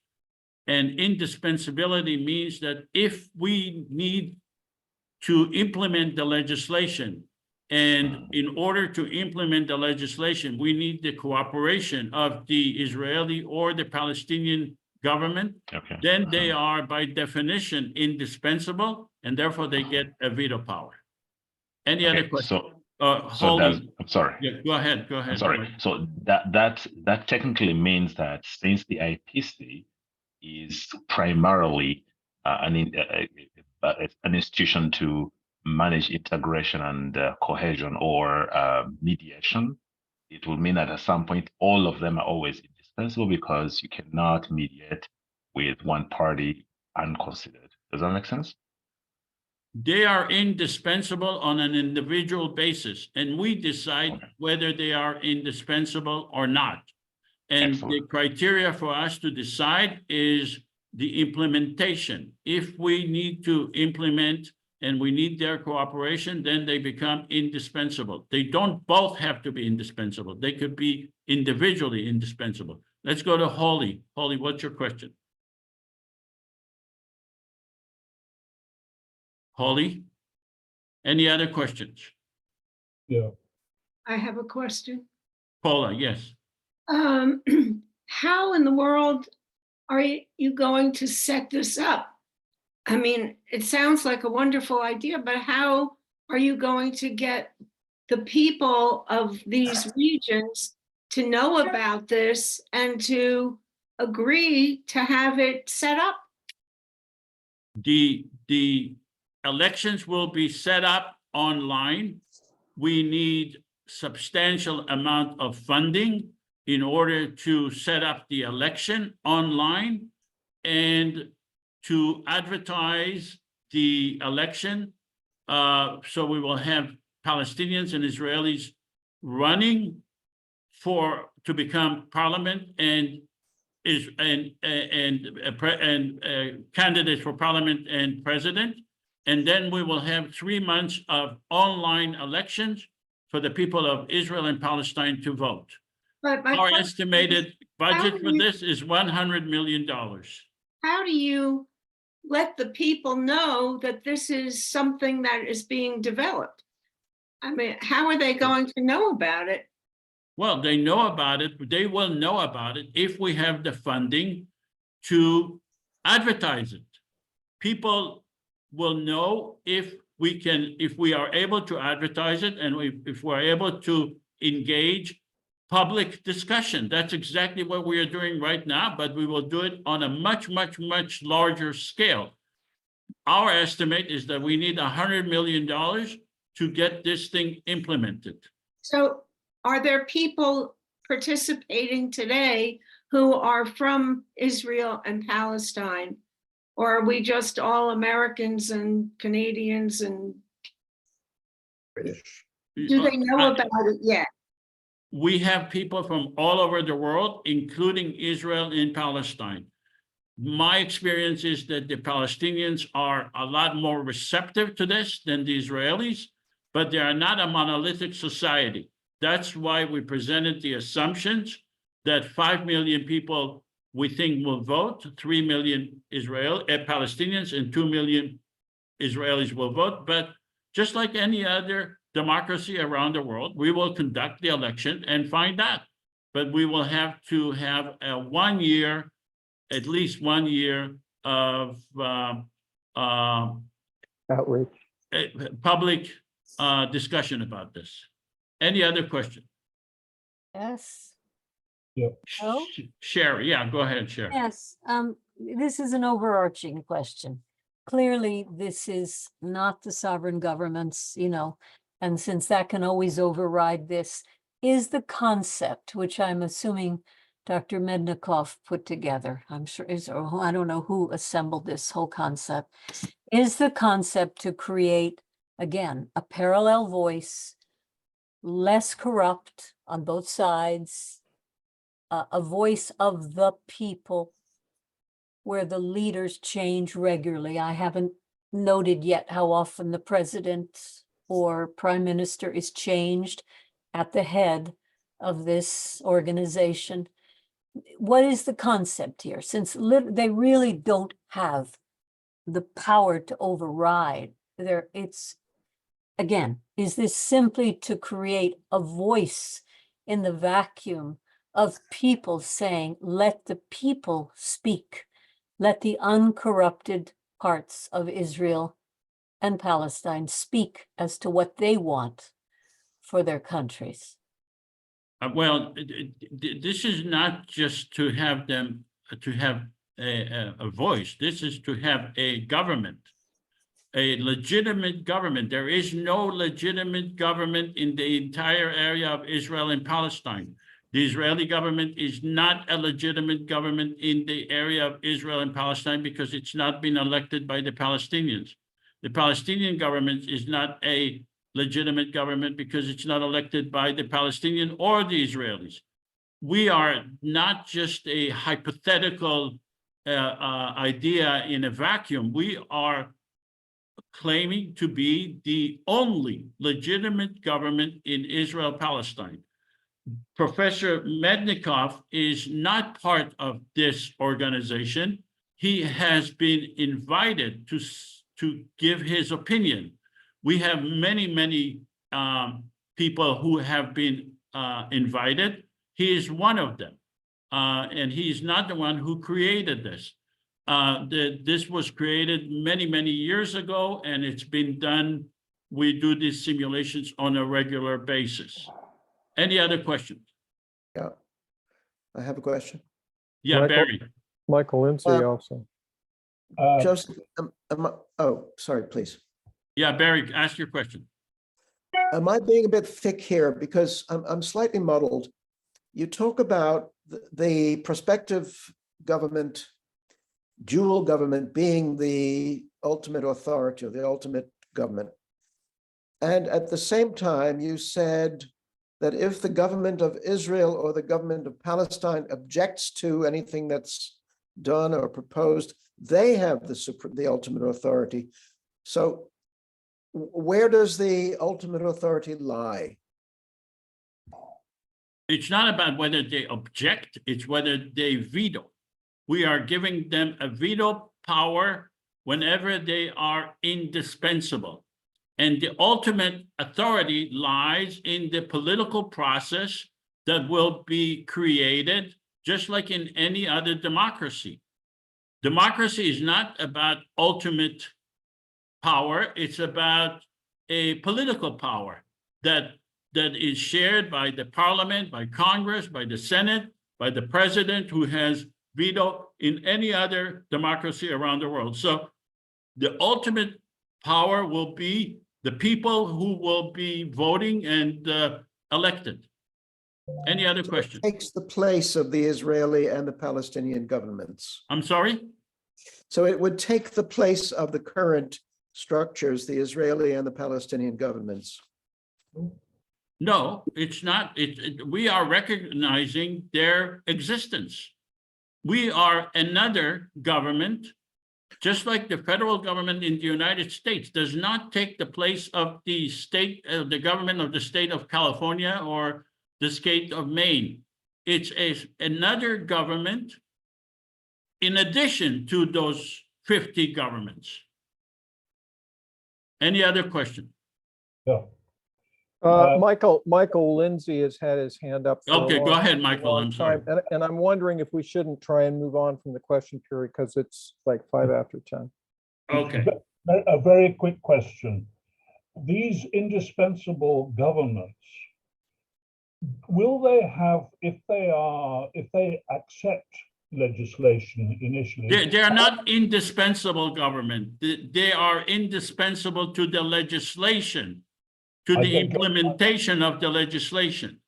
And indispensability means that if we need to implement the legislation, and in order to implement the legislation, we need the cooperation of the Israeli or the Palestinian government, okay, then they are by definition indispensable, and therefore they get a veto power. Any other questions? I'm sorry. Yeah, go ahead. I'm sorry. So that technically means that since the IPC is primarily an institution to manage integration and cohesion or mediation, it will mean that at some point all of them are always indispensable because you cannot mediate with one party unconsidered. Does that make sense? They are indispensable on an individual basis, and we decide whether they are indispensable or not. And the criteria for us to decide is the implementation. If we need to implement and we need their cooperation, then they become indispensable. They don't both have to be indispensable. They could be individually indispensable. Let's go to Holly. Holly, what's your question? Holly? Any other questions? I have a question. Paula, yes. How in the world are you going to set this up? I mean, it sounds like a wonderful idea, but how are you going to get the people of these regions to know about this and to agree to have it set up? The elections will be set up online. We need substantial amount of funding in order to set up the election online and to advertise the election. So we will have Palestinians and Israelis running to become parliament and candidates for parliament and president. And then we will have 3 months of online elections for the people of Israel and Palestine to vote. But my Our question estimated is, budget how for do you- this is $100 million. How do you let the people know that this is something that is being developed? I mean, how are they going to know about it? Well, they know about it. They will know about it if we have the funding to advertise it. People will know if we are able to advertise it and if we're able to engage public discussion. That's exactly what we are doing right now, but we will do it on a much, much, much larger scale. Our estimate is that we need $100 million to get this thing implemented. So are there people participating today who are from Israel and Palestine? Or are we just all Americans and Canadians and British. do they know about it yet? We have people from all over the world, including Israel and Palestine. My experience is that the Palestinians are a lot more receptive to this than the Israelis, but they are not a monolithic society. That's why we presented the assumptions that 5 million people we think will vote, 3 million Palestinians and 2 million Israelis will vote. But just like any other democracy around the world, we will conduct the election and find out. But we will have to have a 1 year, at least 1 year of Outreach. public discussion about this. Any other question? Yes. Oh? Sherry, yeah, go ahead, Sherry. Yes, this is an overarching question. Clearly, this is not the sovereign governments, and since that can always override this, is the concept, which I'm assuming Dr. Mednicoff put together. I'm sure I don't know who assembled this whole concept. Is the concept to create, again, a parallel voice, less corrupt on both sides, a voice of the people, where the leaders change regularly. I haven't noted yet how often the president or prime minister is changed at the head of this organization. What is the concept here? Since they really don't have the power to override again, is this simply to create a voice in the vacuum of people saying, let the people speak, let the uncorrupted parts of Israel and Palestine speak as to what they want for their countries? Well, this is not just to have them to have a voice. This is to have a government, a legitimate government. There is no legitimate government in the entire area of Israel and Palestine. The Israeli government is not a legitimate government in the area of Israel and Palestine because it's not been elected by the Palestinians. The Palestinian government is not a legitimate government because it's not elected by the Palestinian or the Israelis. We are not just a hypothetical idea in a vacuum. We are claiming to be the only legitimate government in Israel Palestine. Professor Mednicoff is not part of this organization. He has been invited to give his opinion. We have many people who have been invited. He is one of them, and he's not the one who created this. This was created many years ago, and it's been done. We do these simulations on a regular basis. Any other questions? Yeah, I have a question. Yeah, Michael- Barry. Michael Lindsay also. Joseph, oh, sorry, please. Yeah, Barry, ask your question. Am I being a bit thick here? Because I'm slightly muddled. You talk about the prospective government, dual government being the ultimate authority or the ultimate government. And at the same time, you said that if the government of Israel or the government of Palestine objects to anything that's done or proposed, they have the ultimate authority. So where does the ultimate authority lie? It's not about whether they object, it's whether they veto. We are giving them a veto power whenever they are indispensable. And the ultimate authority lies in the political process that will be created, just like in any other democracy. Democracy is not about ultimate power, it's about a political power that is shared by the parliament, by Congress, by the Senate, by the president, who has veto in any other democracy around the world. So the ultimate power will be the people who will be voting and elected. Any other questions? Takes the place of the Israeli and the Palestinian governments. I'm sorry? So it would take the place of the current structures, the Israeli and the Palestinian governments. No, it's not. We are recognizing their existence. We are another government, just like the federal government in the United States does not take the place of the state, the government of the state of California or the state of Maine. It's another government in addition to those 50 governments. Any other question? Yeah. Michael Lindsay has had his hand up. For Okay, go ahead, Michael. I'm sorry. And I'm wondering if we shouldn't try and move on from the question period because it's like 5 after 10. Okay. A very quick question. These indispensable governments, will they have, if they accept legislation initially? They are not indispensable government. They are indispensable to the legislation, to the implementation of the legislation.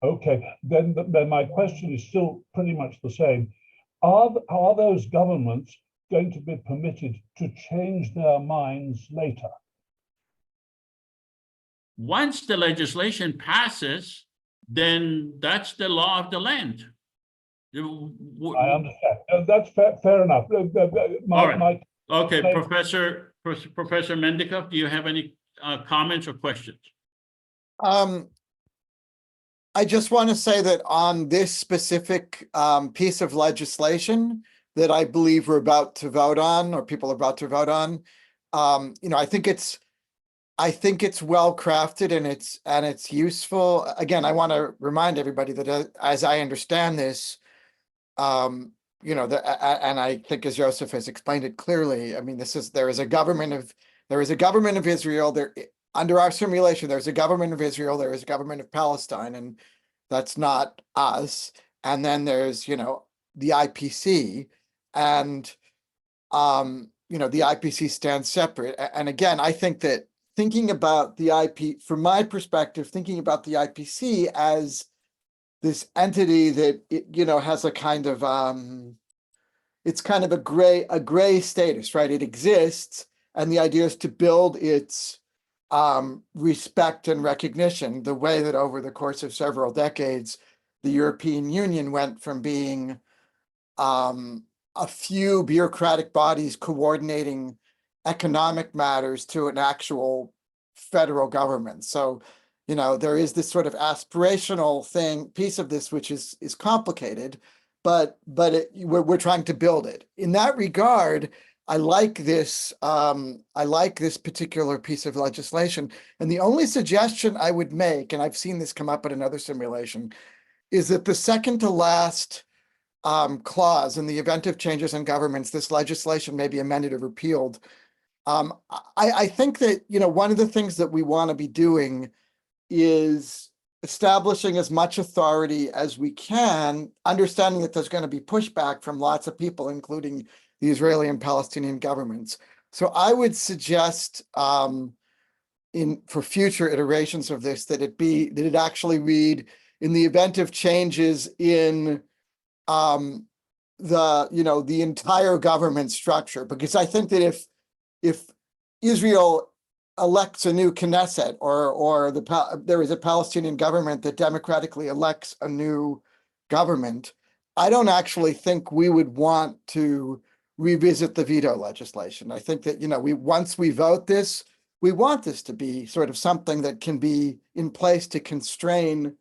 Okay, then my question is still pretty much the same. Are those governments going to be permitted to change their minds later? Once the legislation passes, then that's the law of the land. I understand. That's fair enough. All right. Okay, Professor Mednicoff, do you have any comments or questions? I just want to say that on this specific piece of legislation that I believe we're about to vote on, or people are about to vote on, I think it's well crafted and it's useful. Again, I want to remind everybody that as I understand this, and I think as Joseph has explained it clearly, I mean, there is a government of Israel. There, under our simulation, there's a government of Israel, there is a government of Palestine, and that's not us. And then there's, the IPC, and the IPC stands separate. And again, I think that thinking about the from my perspective, thinking about the IPC as this entity that has a kind of it's kind of a gray status, right? It exists, And the idea is to build its respect and recognition the way that over the course of several decades, the European Union went from being a few bureaucratic bodies coordinating economic matters to an actual federal government. So, you know, there is this sort of aspirational piece of this, which is complicated, but we're trying to build it. In that regard, I like this particular piece of legislation. And the only suggestion I would make, and I've seen this come up in another simulation, is that the second to last clause, in the event of changes in governments, this legislation may be amended or repealed. I think that, you know, one of the things that we want to be doing is establishing as much authority as we can, understanding that there's going to be pushback from lots of people, including the Israeli and Palestinian governments. So I would suggest for future iterations of this that it actually read, in the event of changes in the entire government structure, because I think that if Israel elects a new Knesset or there is a Palestinian government that democratically elects a new government, I don't actually think we would want to revisit the veto legislation. I think that, you know, once we vote this, we want this to be sort of something that can be in place to constrain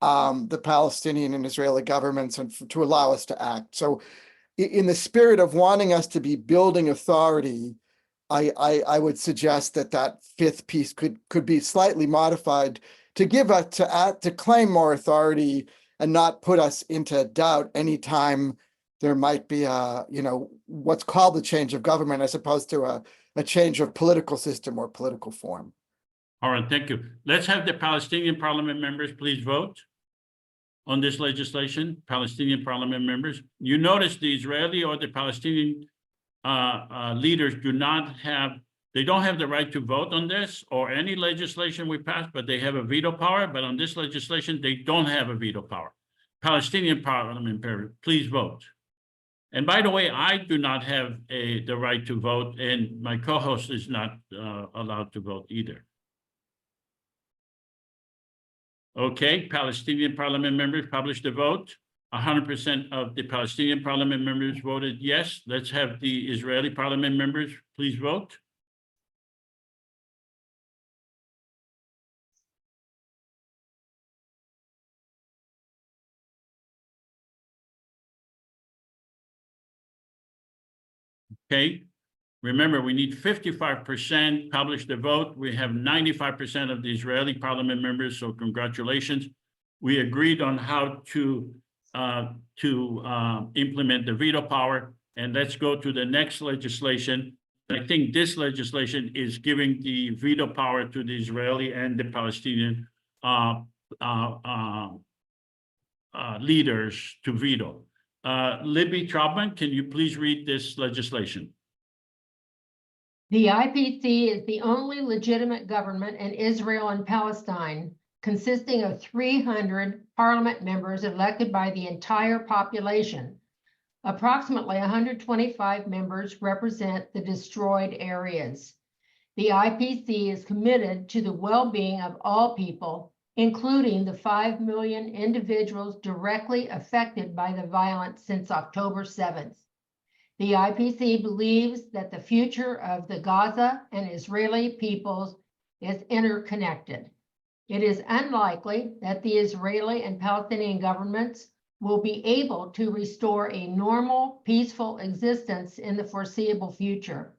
the Palestinian and Israeli governments and to allow us to act. So in the spirit of wanting us to be building authority, I would suggest that fifth piece could be slightly modified to give us to claim more authority and not put us into doubt anytime there might be what's called the change of government as opposed to a change of political system or political form. All right, thank you. Let's have the Palestinian parliament members please vote on this legislation. Palestinian parliament members. You notice the Israeli or the Palestinian leaders don't have the right to vote on this or any legislation we pass, but they have a veto power. But on this legislation, they don't have a veto power. Palestinian parliament, please vote. And by the way, I do not have the right to vote, and my co-host is not allowed to vote either. Okay, Palestinian parliament members published the vote. 100% of the Palestinian parliament members voted yes. Let's have the Israeli parliament members please vote. Okay, remember we need 55% publish the vote. We have 95% of the Israeli parliament members, so congratulations. We agreed on how to implement the veto power, and let's go to the next legislation. I think this legislation is giving the veto power to the Israeli and the Palestinian leaders to veto. Libby Traubman, can you please read this legislation? The IPC is the only legitimate government in Israel and Palestine, consisting of 300 parliament members elected by the entire population. Approximately 125 members represent the destroyed areas. The IPC is committed to the well-being of all people, including the 5 million individuals directly affected by the violence since October 7th. The IPC believes that the future of the Gaza and Israeli peoples is interconnected. It is unlikely that the Israeli and Palestinian governments will be able to restore a normal, peaceful existence in the foreseeable future.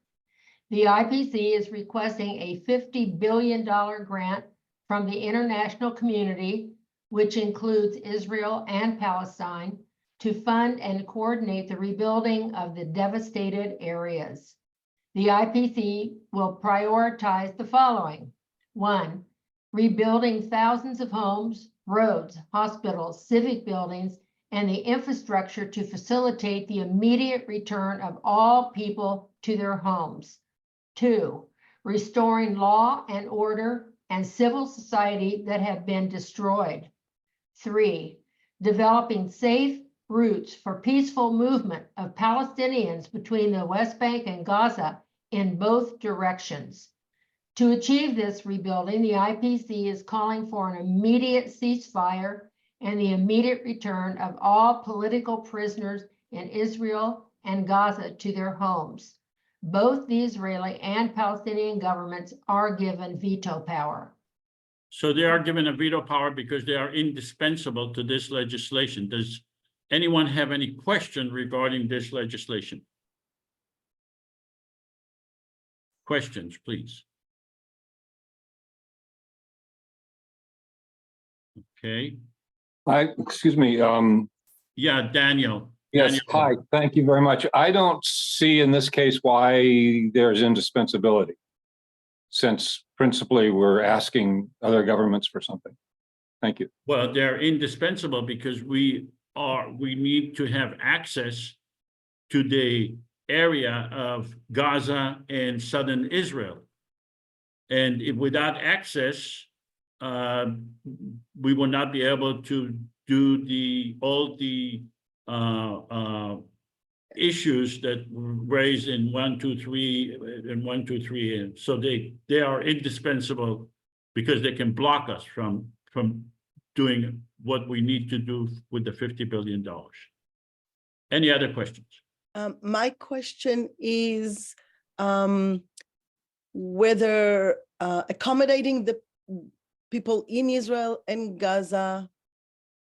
The IPC is requesting a $50 billion grant from the international community, which includes Israel and Palestine, to fund and coordinate the rebuilding of the devastated areas. The IPC will prioritize the following. 1, rebuilding thousands of homes, roads, hospitals, civic buildings, and the infrastructure to facilitate the immediate return of all people to their homes. 2, restoring law and order and civil society that have been destroyed. 3, developing safe routes for peaceful movement of Palestinians between the West Bank and Gaza in both directions. To achieve this rebuilding, the IPC is calling for an immediate ceasefire and the immediate return of all political prisoners in Israel and Gaza to their homes. Both the Israeli and Palestinian governments are given veto power. So they are given a veto power because they are indispensable to this legislation. Does anyone have any question regarding this legislation? Questions, please. Okay. Excuse me. Yeah, Daniel. Yes, Daniel. hi, thank you very much. I don't see in this case why there's indispensability, since principally we're asking other governments for something. Thank you. Well, they're indispensable because we need to have access to the area of Gaza and Southern Israel. And without access, we will not be able to do all the issues that were raised in 1, 2, 3 and 1, 2, 3. And so they are indispensable because they can block us from doing what we need to do with the $50 billion. Any other questions? My question is whether accommodating the people in Israel and Gaza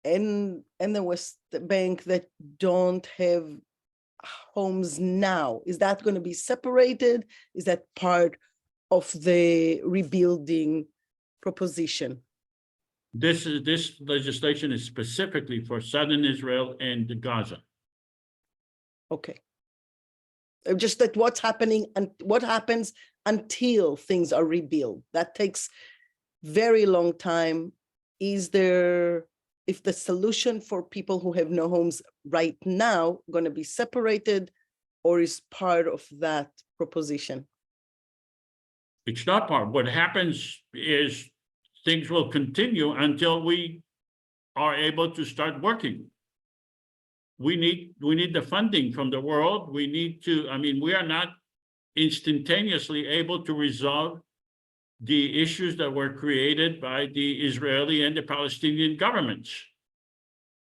and the West Bank that don't have homes now, is that going to be separated? Is that part of the rebuilding proposition? This legislation is specifically for Southern Israel and Gaza. Okay. Just that what's happening and what happens until things are rebuilt. That takes very long time. Is there, if the solution for people who have no homes right now going to be separated, or is part of that proposition? It's not part. What happens is things will continue until we are able to start working. We need the funding from the world. We need to, I mean, we are not instantaneously able to resolve the issues that were created by the Israeli and the Palestinian governments.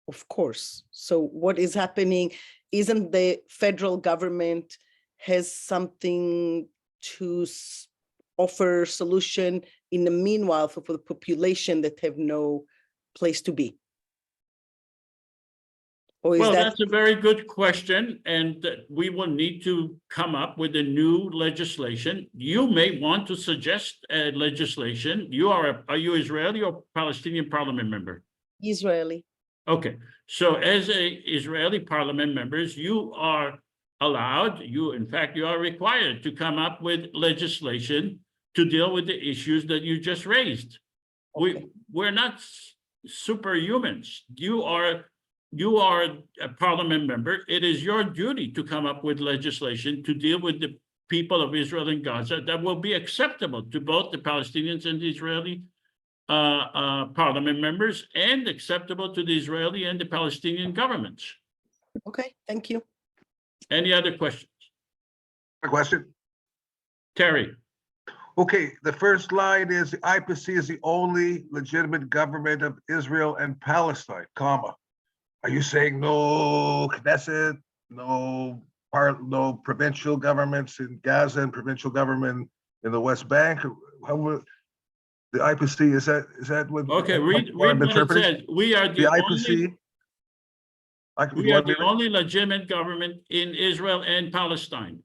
Of course. So what is happening? Isn't the federal government has something to offer solution in the meanwhile for the population that have no place to be? Well, that's a very good question, and we will need to come up with a new legislation. You may want to suggest a legislation. Are you Israeli or Palestinian parliament member? Israeli. Okay, so as a Israeli parliament members, you are allowed, in fact, you are required to come up with legislation to deal with the issues that you just raised. Okay. We're not superhumans. You are a parliament member. It is your duty to come up with legislation to deal with the people of Israel and Gaza that will be acceptable to both the Palestinians and the Israeli parliament members, and acceptable to the Israeli and the Palestinian governments. Okay, thank you. Any other questions? A question? Terry. Okay, the first line is the IPC is the only legitimate government of Israel and Palestine, comma. Are you saying no Knesset, no provincial governments in Gaza and provincial government in the West Bank? How would the IPC, is that what? Okay, read what it says. We are the only legitimate government in Israel and Palestine.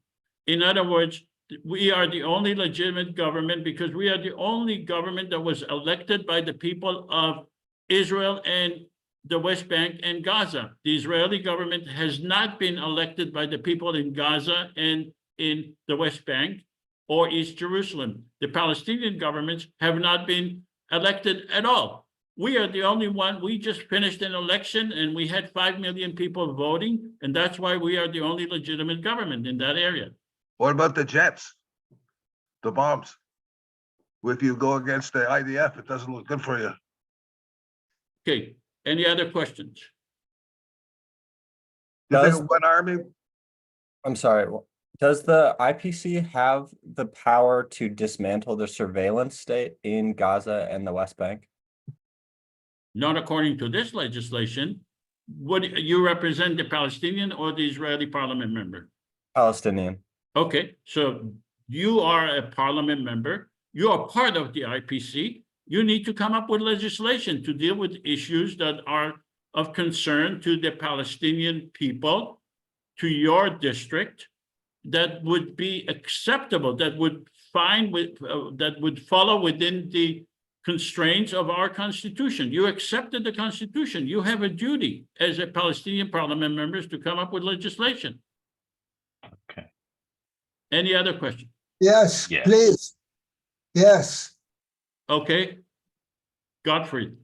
In other words, we are the only legitimate government because we are the only government that was elected by the people of Israel and the West Bank and Gaza. The Israeli government has not been elected by the people in Gaza and in the West Bank or East Jerusalem. The Palestinian governments have not been elected at all. We are the only one. We just finished an election and we had 5 million people voting, and that's why we are the only legitimate government in that area. What about the jets, the bombs? If you go against the IDF, it doesn't look good for you. Okay, any other questions? Is there one army? I'm sorry. Does the IPC have the power to dismantle the surveillance state in Gaza and the West Bank? Not according to this legislation. What, you represent the Palestinian or the Israeli parliament member? Palestinian. Okay, so you are a parliament member. You are part of the IPC. You need to come up with legislation to deal with issues that are of concern to the Palestinian people, to your district, that would be acceptable, that would that would follow within the constraints of our constitution. You accepted the constitution. You have a duty as a Palestinian parliament members to come up with legislation. Okay. Any other question? Yes, Yes. please. Yes. Okay. Gottfried.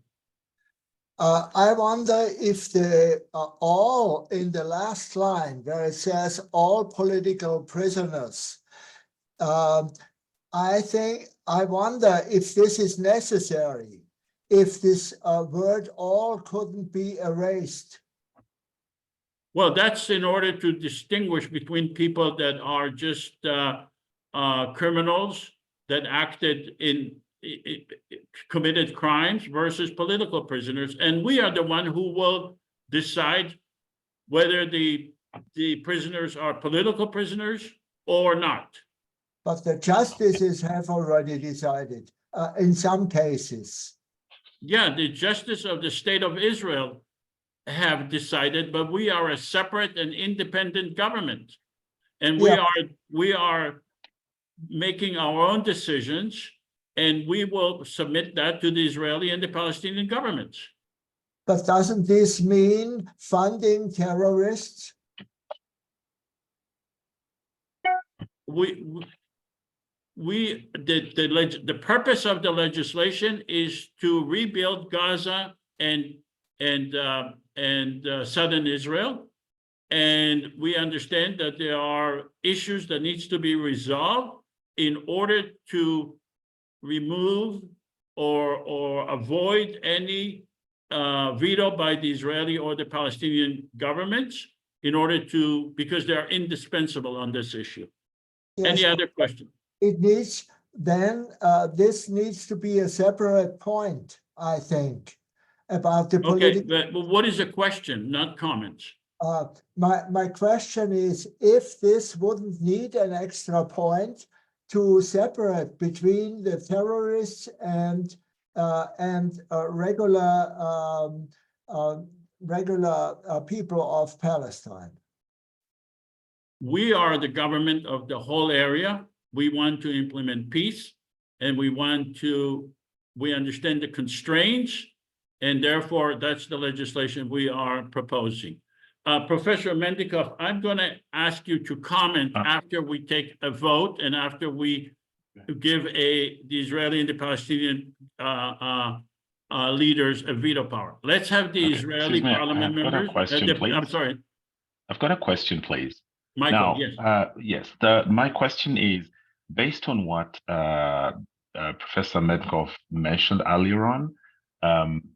I wonder if the all in the last line where it says all political prisoners, I wonder if this is necessary, if this word all couldn't be erased. Well, that's in order to distinguish between people that are just criminals that acted in committed crimes versus political prisoners. And we are the one who will decide whether the prisoners are political prisoners or not. But the justices have already decided in some cases. Yeah, the justice of the state of Israel have decided, but we are a separate and independent government. And we are making our own decisions, and we will submit that to the Israeli and the Palestinian governments. But doesn't this mean funding terrorists? The purpose of the legislation is to rebuild Gaza and Southern Israel. And we understand that there are issues that needs to be resolved in order to remove or avoid any veto by the Israeli or the Palestinian governments in order to, because they are indispensable on this issue. Yes. Any other question? It needs, then this needs to be a separate point, I think, about the Okay, political. but what is the question, not comments? My question is, if this wouldn't need an extra point to separate between the terrorists and regular people of Palestine. We are the government of the whole area. We want to implement peace, and we understand the constraints, and therefore that's the legislation we are proposing. Professor Mednicoff, I'm going to ask you to comment after we take a vote and after we give the Israeli and the Palestinian leaders a veto power. Let's have the Israeli parliament members. I'm sorry. I've got a question, please. Michael, now, yes. My question is based on what Professor Mednicoff mentioned earlier on.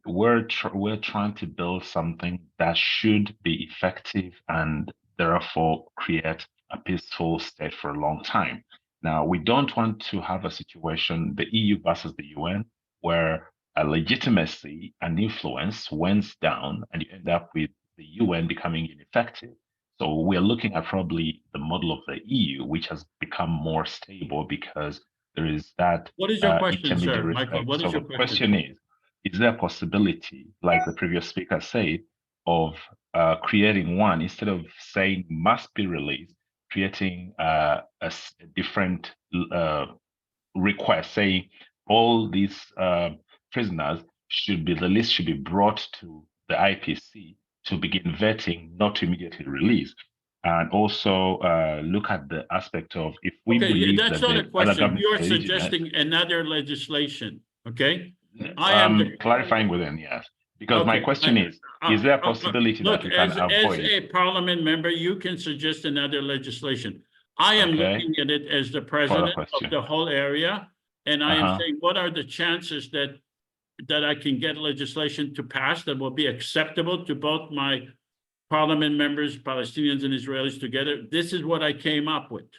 We're trying to build something that should be effective and therefore create a peaceful state for a long time. Now, we don't want to have a situation, the EU versus the UN, where a legitimacy and influence went down and you end up with the UN becoming ineffective. So we're looking at probably the model of the EU, which has become more stable because there is that. What is your question, sir? Michael, what is your question? Is there a possibility, like the previous speaker said, of creating one, instead of saying must be released, creating a different request, saying all these prisoners should be, the list should be brought to the IPC to begin vetting, not to immediately release. And also look at the aspect of if we believe that's that not a the question. You're suggesting another legislation, okay? I'm clarifying within, yes. Because my question is there a possibility that we can avoid? As a parliament member, you can suggest another legislation. I am looking at it as the president of the whole area, and I am saying, what are the chances that I can get legislation to pass that will be acceptable to both my parliament members, Palestinians and Israelis together. This is what I came up with.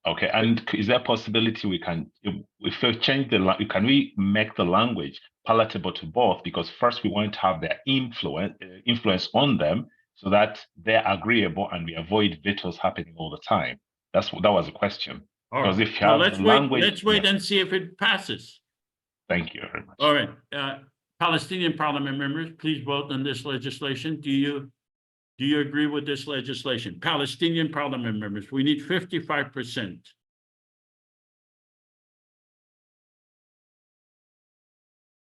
Okay, and is there a possibility we can, if we change can we make the language palatable to both? Because first we want to have their influence on them so that they're agreeable and we avoid vetoes happening all the time. That was a question. All Because right. if you Well, have language, let's wait and see if it passes. Thank you very much. All right, Palestinian parliament members, please vote on this legislation. Do you agree with this legislation? Palestinian parliament members, we need 55%.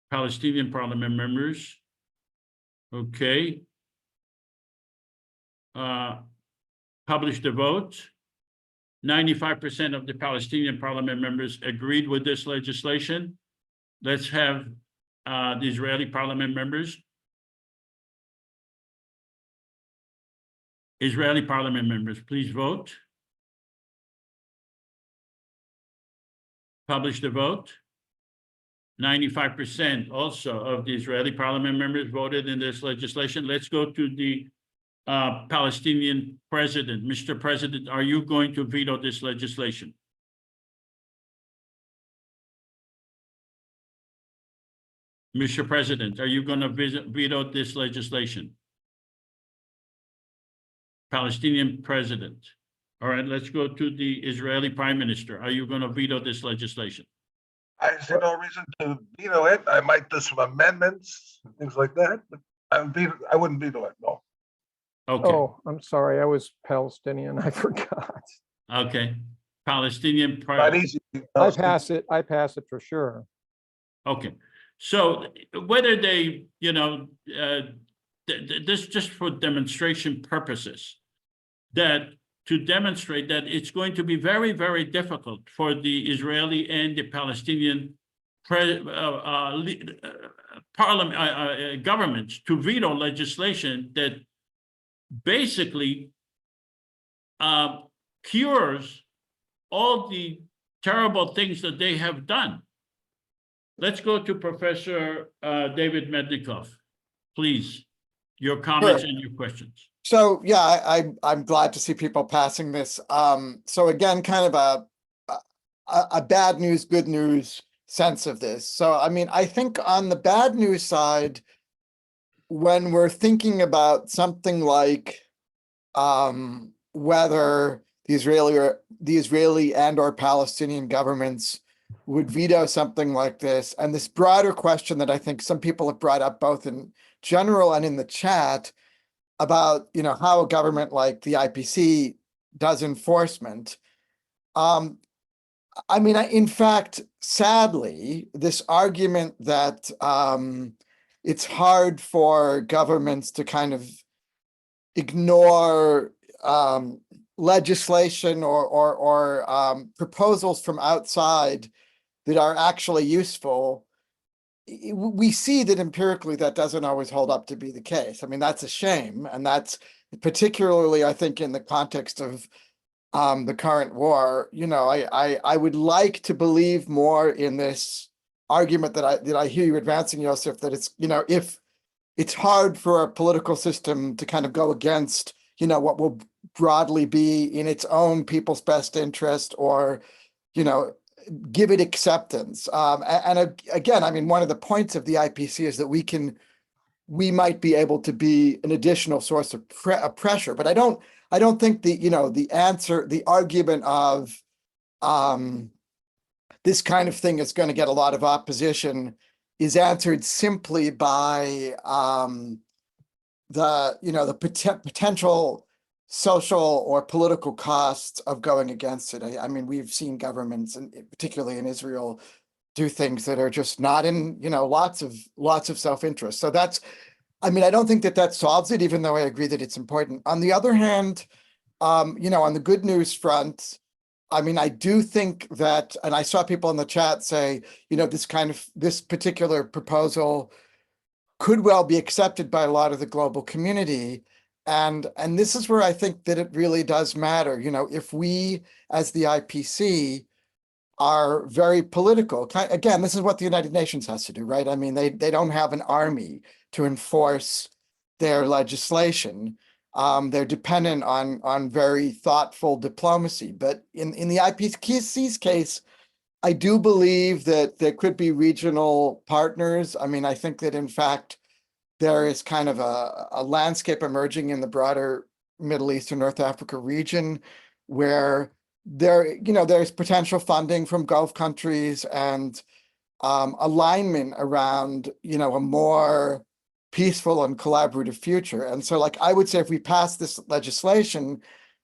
Palestinian parliament members. Okay. Publish the vote. 95% of the Palestinian parliament members agreed with this legislation. Let's have the Israeli parliament members. Israeli parliament members, please vote. Publish the vote. 95% also of the Israeli parliament members voted in this legislation. Let's go to the Palestinian president. Mr. President, are you going to veto this legislation? Mr. President, are you going to veto this legislation? Palestinian president. All right, let's go to the Israeli prime minister. Are you going to veto this legislation? I see no reason to veto it. I might do some amendments, things like that, but I wouldn't veto it, no. Okay. Oh, I'm sorry. I was Palestinian. I forgot. Okay. Palestinian Not easy. I pass it. I pass it for sure. Okay. So whether they, this just for demonstration purposes, that to demonstrate that it's going to be very, very difficult for the Israeli and the Palestinian governments to veto legislation that basically cures all the terrible things that they have done. Let's go to Professor David Mednicoff. Please, your comments and your questions. So yeah, I'm glad to see people passing this. So again, kind of a bad news, good news sense of this. So I mean, I think on the bad news side, when we're thinking about something like whether the Israeli and or Palestinian governments would veto something like this, and this broader question that I think some people have brought up both in general and in the chat about, how a government like the IPC does enforcement. I mean, in fact, sadly, this argument that it's hard for governments to kind of ignore legislation or proposals from outside that are actually useful, we see that empirically that doesn't always hold up to be the case. I mean, that's a shame. And that's particularly, I think, in the context of the current war. I would like to believe more in this argument that I hear you advancing, Yosef, that it's, if it's hard for a political system to kind of go against, what will broadly be in its own people's best interest, or, give it acceptance. And again, I mean, one of the points of the IPC is that we might be able to be an additional source of pressure, but I don't think the argument of this kind of thing is going to get a lot of opposition is answered simply by the potential social or political costs of going against it. I mean, we've seen governments, and particularly in Israel, do things that are just not in, lots of self-interest. So I don't think that solves it, even though I agree that it's important. On the other hand, on the good news front, I mean, I do think that, and I saw people in the chat say, this particular proposal could well be accepted by a lot of the global community. And this is where I think that it really does matter. If we, as the IPC, are very political, again, this is what the United Nations has to do, right? I mean, they don't have an army to enforce their legislation. They're dependent on very thoughtful diplomacy. But in the IPCC's case, I do believe that there could be regional partners. I mean, I think that in fact, there is kind of a landscape emerging in the broader Middle East and North Africa region where there's potential funding from Gulf countries and alignment around, a more peaceful and collaborative future. And so like, I would say if we pass this legislation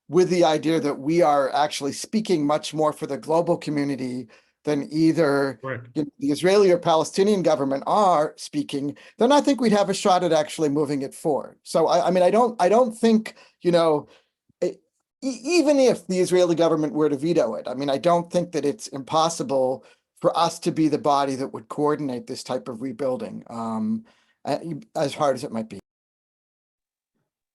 with the idea that we are actually speaking much more for the global community than either the Israeli or Palestinian government are speaking, then I think we'd have a shot at actually moving it forward. So I mean, I don't think, even if the Israeli government were to veto it, I mean, I don't think that it's impossible for us to be the body that would coordinate this type of rebuilding, as hard as it might be.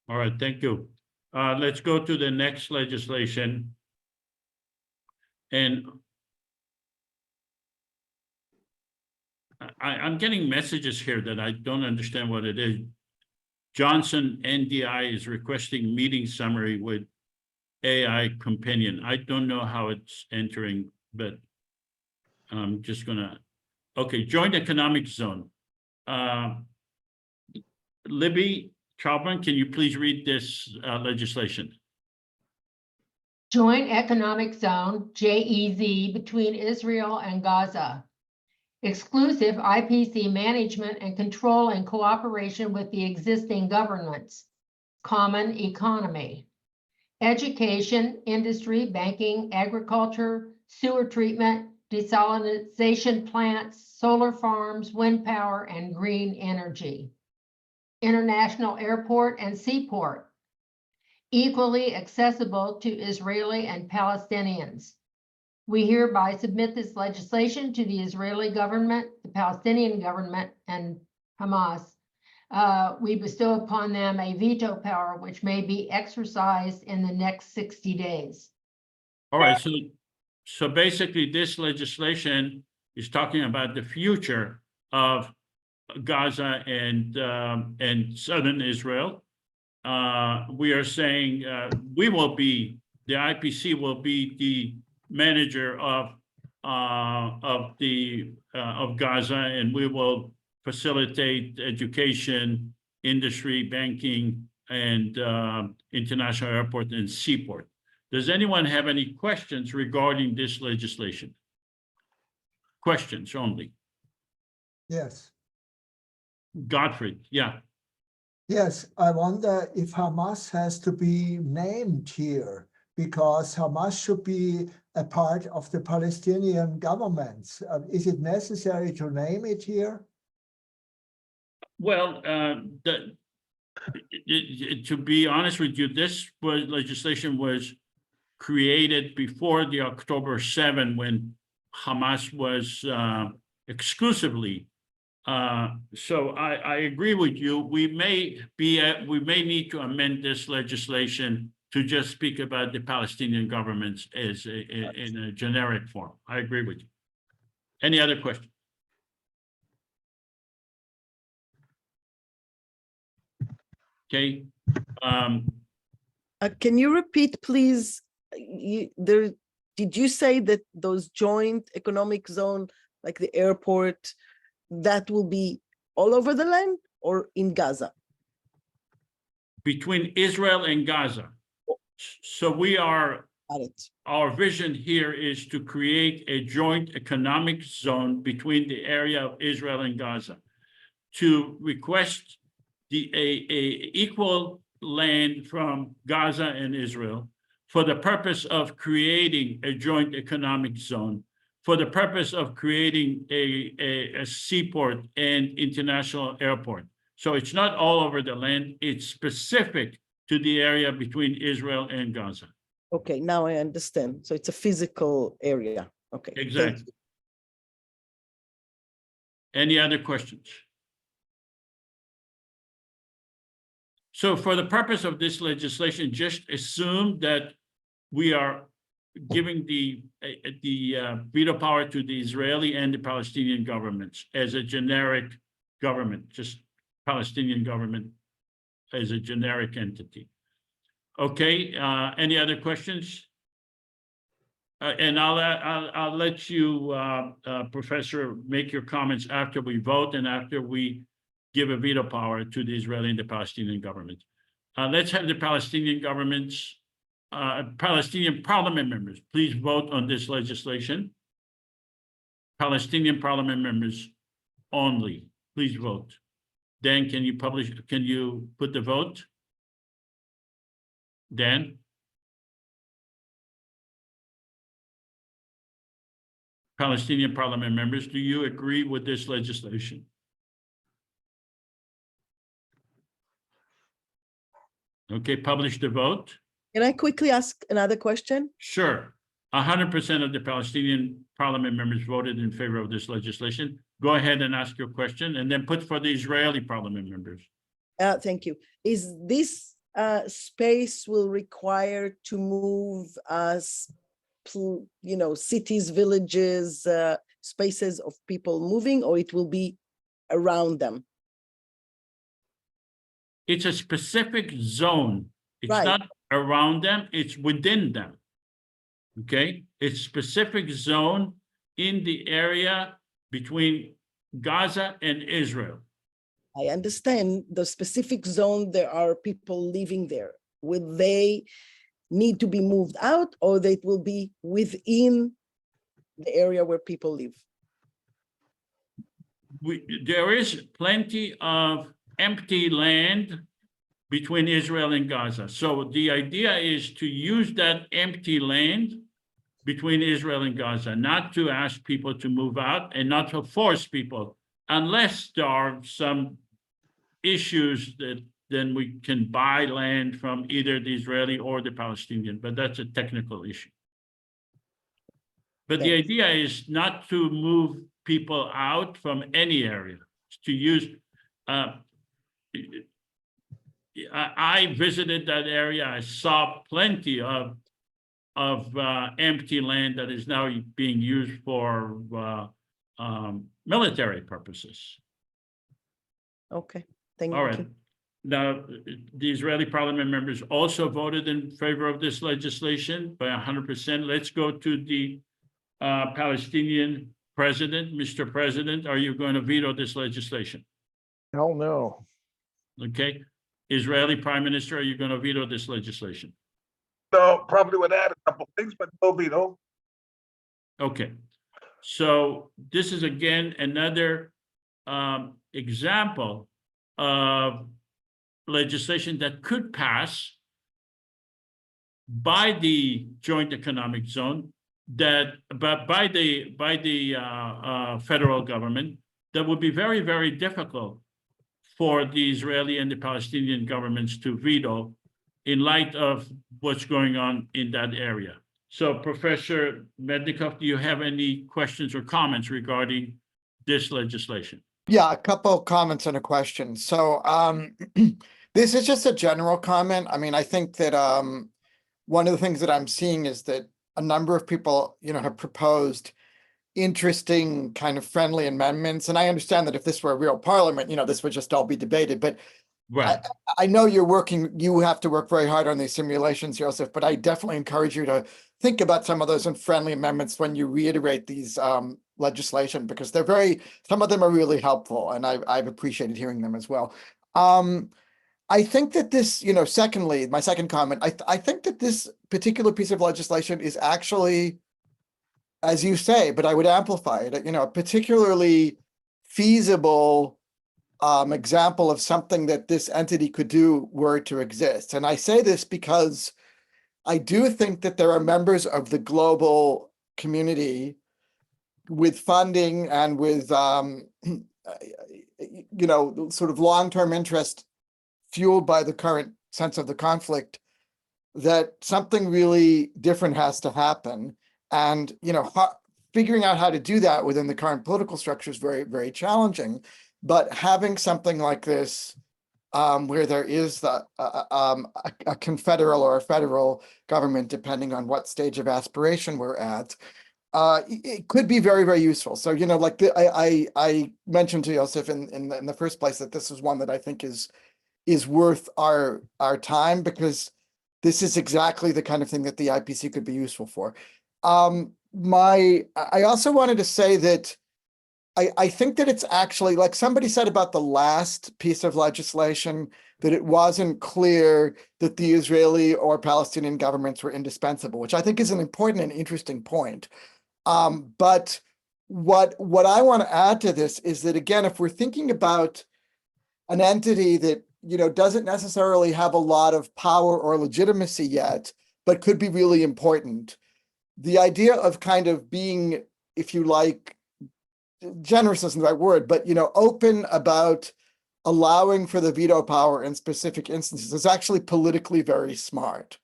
All right, thank you. Let's go to the next legislation. And I'm getting messages here that I don't understand what it is. Johnson NDI is requesting meeting summary with AI companion. I don't know how it's entering, but I'm just gonna, okay, joint economic zone. Libby Chauban, can you please read this legislation? Joint Economic Zone, JEZ, between Israel and Gaza. Exclusive IPC management and control and cooperation with the existing governments. Common economy. Education, industry, banking, agriculture, sewer treatment, desalination plants, solar farms, wind power, and green energy. International airport and seaport. Equally accessible to Israeli and Palestinians. We hereby submit this legislation to the Israeli government, the Palestinian government, and Hamas. We bestow upon them a veto power which may be exercised in the next 60 days. All right, so basically this legislation is talking about the future of Gaza and Southern Israel. We are saying the IPC will be the manager of Gaza, and we will facilitate education, industry, banking, and international airport and seaport. Does anyone have any questions regarding this legislation? Questions only. Yes. Gottfried, yeah. Yes, I wonder if Hamas has to be named here, because Hamas should be a part of the Palestinian government. Is it necessary to name it here? Well, to be honest with you, this legislation was created before the October 7 when Hamas was exclusively. So I agree with you. We may need to amend this legislation to just speak about the Palestinian governments as in a generic form. I agree with you. Any other questions? Okay. Can you repeat, please? Did you say that those joint economic zone, like the airport, that will be all over the land or in Gaza? Between Israel and Gaza. So our vision here is to create a joint economic zone between the area of Israel and Gaza to request equal land from Gaza and Israel for the purpose of creating a joint economic zone, for the purpose of creating a seaport and international airport. So it's not all over the land, it's specific to the area between Israel and Gaza. Okay, now I understand. So it's a physical area. Okay. Exactly. Any other questions? So for the purpose of this legislation, just assume that we are giving the veto power to the Israeli and the Palestinian governments as a generic government, just Palestinian government. as a generic entity. Okay, any other questions? And I'll let you, Professor, make your comments after we vote and after we give a veto power to the Israeli and the Palestinian government. Let's have the Palestinian government's, Palestinian parliament members, please vote on this legislation. Palestinian parliament members only, please vote. Dan, can you put the vote? Dan? Palestinian parliament members, do you agree with this legislation? Okay, publish the vote. Can I quickly ask another question? Sure. 100% of the Palestinian parliament members voted in favor of this legislation. Go ahead and ask your question and then put for the Israeli parliament members. Thank you. Is this space will require to move us, cities, villages, spaces of people moving, or it will be around them? It's a specific zone. It's Right. not around them, it's within them. Okay, it's specific zone in the area between Gaza and Israel. I understand the specific zone, there are people living there. Will they need to be moved out, or they will be within the area where people live? There is plenty of empty land between Israel and Gaza. So the idea is to use that empty land between Israel and Gaza, not to ask people to move out and not to force people, unless there are some issues that then we can buy land from either the Israeli or the Palestinian, but that's a technical issue. But the idea is not to move people out from any area, to use, I visited that area. I saw plenty of empty land that is now being used for military purposes. Okay, thank All right. you. Now, the Israeli parliament members also voted in favor of this legislation by 100%. Let's go to the Palestinian president. Mr. President, are you going to veto this legislation? Hell no. Okay. Israeli Prime Minister, are you going to veto this legislation? No, probably would add a couple things, but no veto. Okay. So this is again another example of legislation that could pass by the joint economic zone, that but by the federal government, that would be very, very difficult for the Israeli and the Palestinian governments to veto in light of what's going on in that area. So Professor Mednicoff, do you have any questions or comments regarding this legislation? Yeah, a couple of comments and a question. So this is just a general comment. I mean, I think that one of the things that I'm seeing is that a number of people, have proposed interesting kind of friendly amendments. And I understand that if this were a real parliament, this would just all be debated. But right. I know you have to work very hard on these simulations, Joseph, but I definitely encourage you to think about some of those friendly amendments when you reiterate these legislation, because some of them are really helpful, and I've appreciated hearing them as well. I think that this, secondly, my second comment, I think that this particular piece of legislation is actually, as you say, but I would amplify it, a particularly feasible example of something that this entity could do were it to exist. And I say this because I do think that there are members of the global community with funding and with, sort of long-term interest fueled by the current sense of the conflict, that something really different has to happen. And, figuring out how to do that within the current political structure is very, very challenging. But having something like this, where there is a confederal or a federal government, depending on what stage of aspiration we're at, it could be very, very useful. So, I mentioned to Joseph in the first place that this is one that I think is is worth our time, because this is exactly the kind of thing that the IPC could be useful for. I also wanted to say that I think that it's actually, like somebody said about the last piece of legislation, that it wasn't clear that the Israeli or Palestinian governments were indispensable, which I think is an important and interesting point. But what I want to add to this is that, again, if we're thinking about an entity that, you know, doesn't necessarily have a lot of power or legitimacy yet, but could be really important, the idea of kind of being, if you like, generous isn't the right word, but, you know, open about allowing for the veto power in specific instances is actually politically very smart.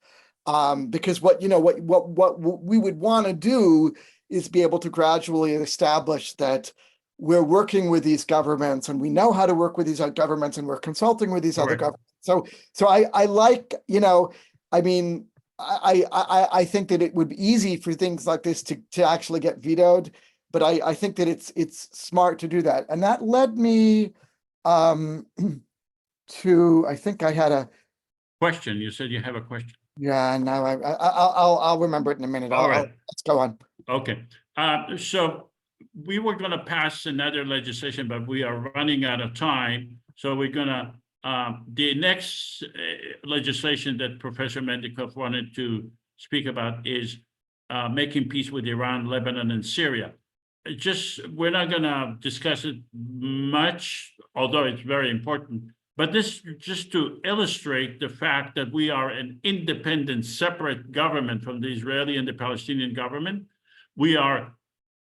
Because what we would want to do is be able to gradually establish that we're working with these governments and we know how to work with these governments and we're consulting with these other governments. So I like, you know, I mean, I think that it would be easy for things like this to actually get vetoed, but I think that it's smart to do that. And that led me to, I think I had a question. You said you have a question. Yeah, no, I'll remember it in a minute. All right. Let's go on. Okay. So we were going to pass another legislation, but we are running out of time. So we're going to, the next legislation that Professor Mednicoff wanted to speak about is making peace with Iran, Lebanon, and Syria. We're not going to discuss it much, although it's very important. But this just to illustrate the fact that we are an independent, separate government from the Israeli and the Palestinian government. We are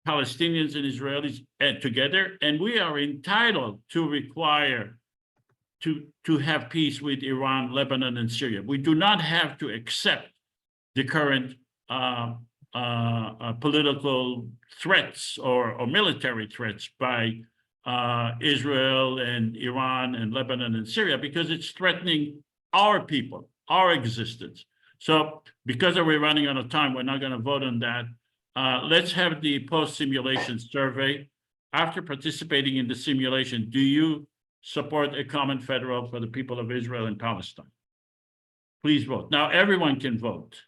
Palestinians and Israelis together, and we are entitled to require to have peace with Iran, Lebanon, and Syria. We do not have to accept the current political threats or military threats by Israel and Iran and Lebanon and Syria, because it's threatening our people, our existence. So because we're running out of time, we're not going to vote on that. Let's have the post-simulation survey. After participating in the simulation, do you support a common federal for the people of Israel and Palestine? Please vote. Now everyone can vote,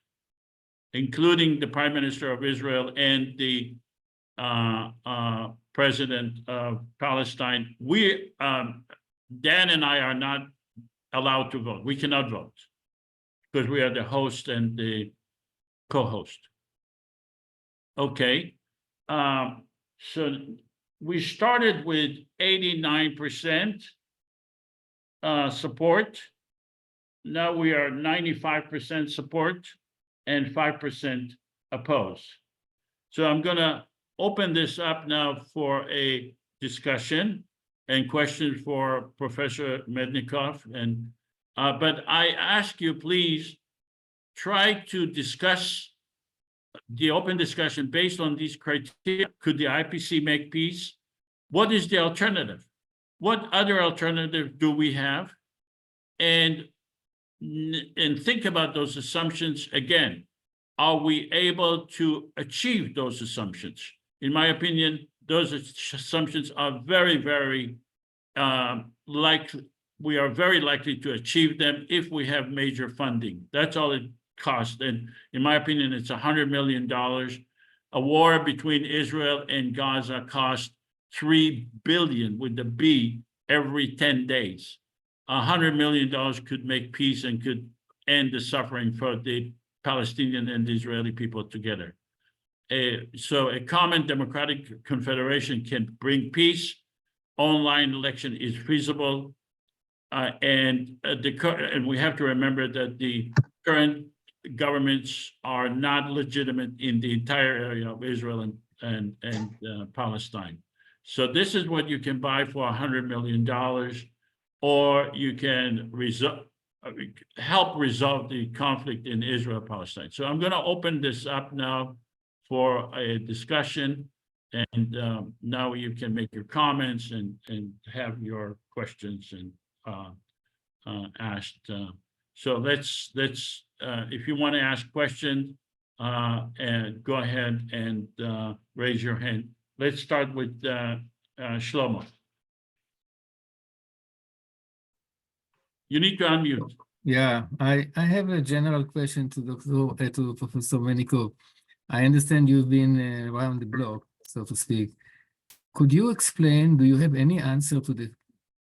including the Prime Minister of Israel and the President of Palestine. Dan and I are not allowed to vote. We cannot vote because we are the host and the co-host. Okay. So we started with 89% support. Now we are 95% support and 5% opposed. So I'm going to open this up now for a discussion and questions for Professor Mednicoff. But I ask you, please try to discuss the open discussion based on these criteria. Could the IPC make peace? What is the alternative? What other alternative do we have? And think about those assumptions again. Are we able to achieve those assumptions? In my opinion, those assumptions are very, very likely. We are very likely to achieve them if we have major funding. That's all it costs. And in my opinion, it's $100 million. A war between Israel and Gaza costs $3 billion with the B every 10 days. $100 million could make peace and could end the suffering for the Palestinian and the Israeli people together. So a common democratic confederation can bring peace. Online election is feasible. And we have to remember that the current governments are not legitimate in the entire area of Israel and Palestine. So this is what you can buy for $100 million, or you can help resolve the conflict in Israel, Palestine. So I'm going to open this up now for a discussion, and now you can make your comments and have your questions and asked. So let's if you want to ask questions, and go ahead and raise your hand. Let's start with Shlomo. You need to unmute. Yeah, I have a general question to to Professor Mednicoff. I understand you've been around the block, so to speak. Could you explain, do you have any answer to the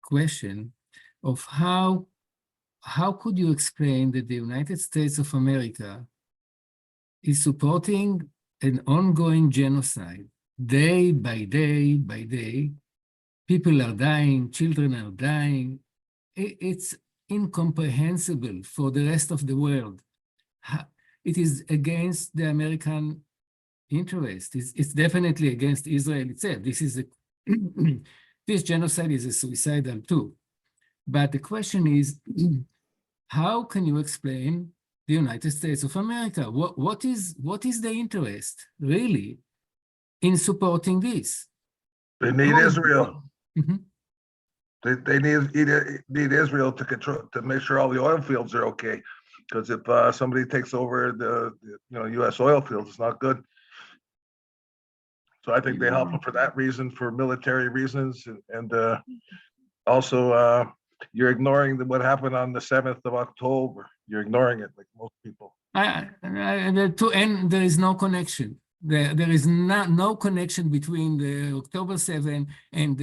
question of how could you explain that the United States of America is supporting an ongoing genocide day by day by day? People are dying, children are dying. It's incomprehensible for the rest of the world. It is against the American interest. It's definitely against Israel itself. This genocide is a suicidal too. But the question is, how can you explain the United States of America? What is the interest really in supporting this? They need Israel. Mhm. They need Israel to control, to make sure all the oil fields are okay. Because if somebody takes over the U.S. oil fields, it's not good. So I think they help them for that reason, for military reasons, and also you're ignoring what happened on the 7th of October. You're ignoring it like most people. And there is no connection. There is no connection between the October 7 and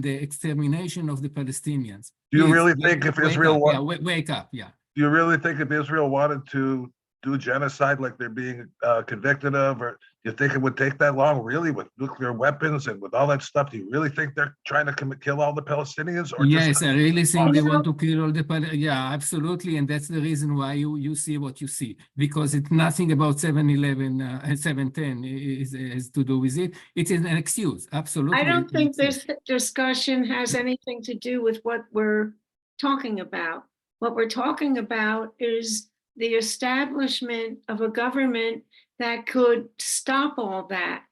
the extermination of the Palestinians. Do you really think if Israel wake up, yeah. Do you really think if Israel wanted to do genocide like they're being convicted of, or do you think it would take that long, really, with nuclear weapons and with all that stuff? Do you really think they're trying to kill all the Palestinians? Or yes, I really think they want to kill all the Palestinians. Yeah, absolutely, and that's the reason why you see what you see, because it's nothing about 7/11 and 7/10 is to do with it. It is an excuse, absolutely. I don't think this discussion has anything to do with what we're talking about. What we're talking about is the establishment of a government that could stop all that.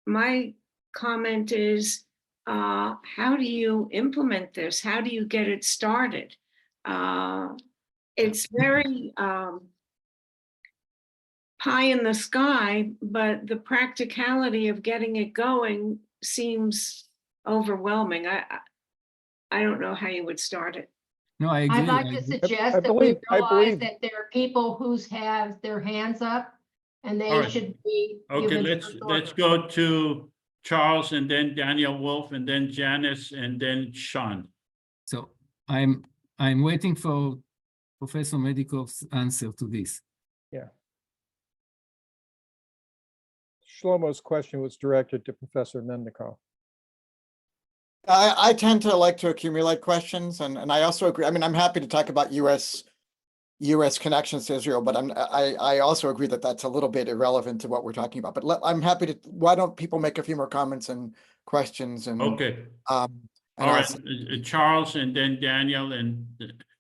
My comment is, how do you implement this? How do you get it started? It's very pie in the sky, but the practicality of getting it going seems overwhelming. I don't know how you would start it. No, I agree. I'd like to suggest that we realize that there are people who have their hands up and they should be. Okay, let's go to Charles and then Daniel Wolf and then Janice and then Sean. So I'm waiting for Professor Mednicoff's answer to this. Yeah. Shlomo's question was directed to Professor Mednicoff. I tend to like to accumulate questions, and I also agree. I mean, I'm happy to talk about U.S. connections to Israel, but I also agree that that's a little bit irrelevant to what we're talking about. But I'm happy to. Why don't people make a few more comments and questions? And okay. All right, Charles, and then Daniel, and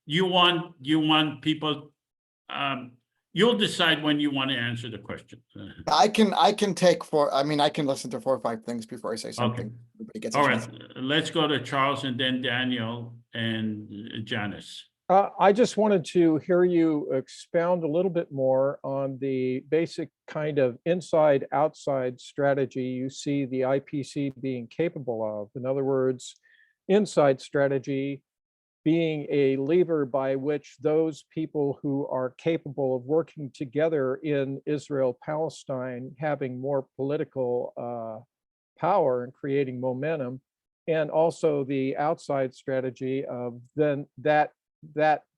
you want people. You'll decide when you want to answer the question. I can take I can listen to 4 or 5 things before I say something. Okay. Everybody gets All right, let's go to Charles and then Daniel and Janice. I just wanted to hear you expound a little bit more on the basic kind of inside-outside strategy you see the IPC being capable of. In other words, inside strategy being a lever by which those people who are capable of working together in Israel Palestine having more political power and creating momentum, and also the outside strategy of then that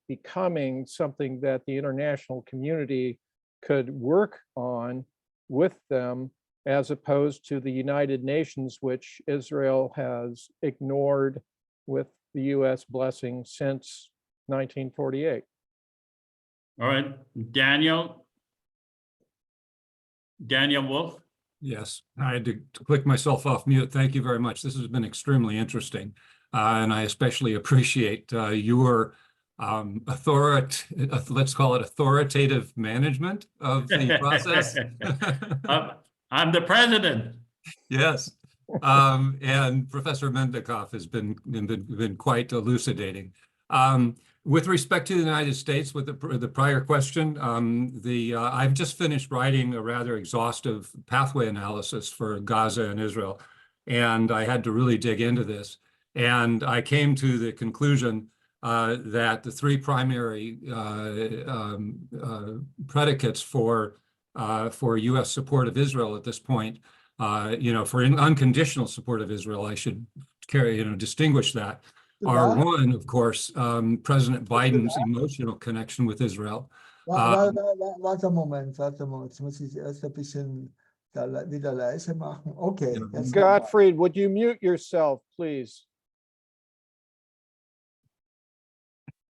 becoming something that the international community could work on with them, as opposed to the United Nations, which Israel has ignored with the U.S. blessing since 1948. All right, Daniel Wolf. Yes, I had to click myself off mute. Thank you very much. This has been extremely interesting. And I especially appreciate your let's call it authoritative management of the process. I'm the president. Yes. And Professor Mednicoff has been quite elucidating. With respect to the United States, with the prior question, I've just finished writing a rather exhaustive pathway analysis for Gaza and Israel, and I had to really dig into this. And I came to the conclusion that the three primary predicates for U.S. support of Israel at this point, for unconditional support of Israel, I should distinguish that, are one, of course, President Biden's emotional connection with Israel. Warte Moment, jetzt muss ich erst ein bisschen wieder leise machen. Okay. Gottfried, would you mute yourself, please?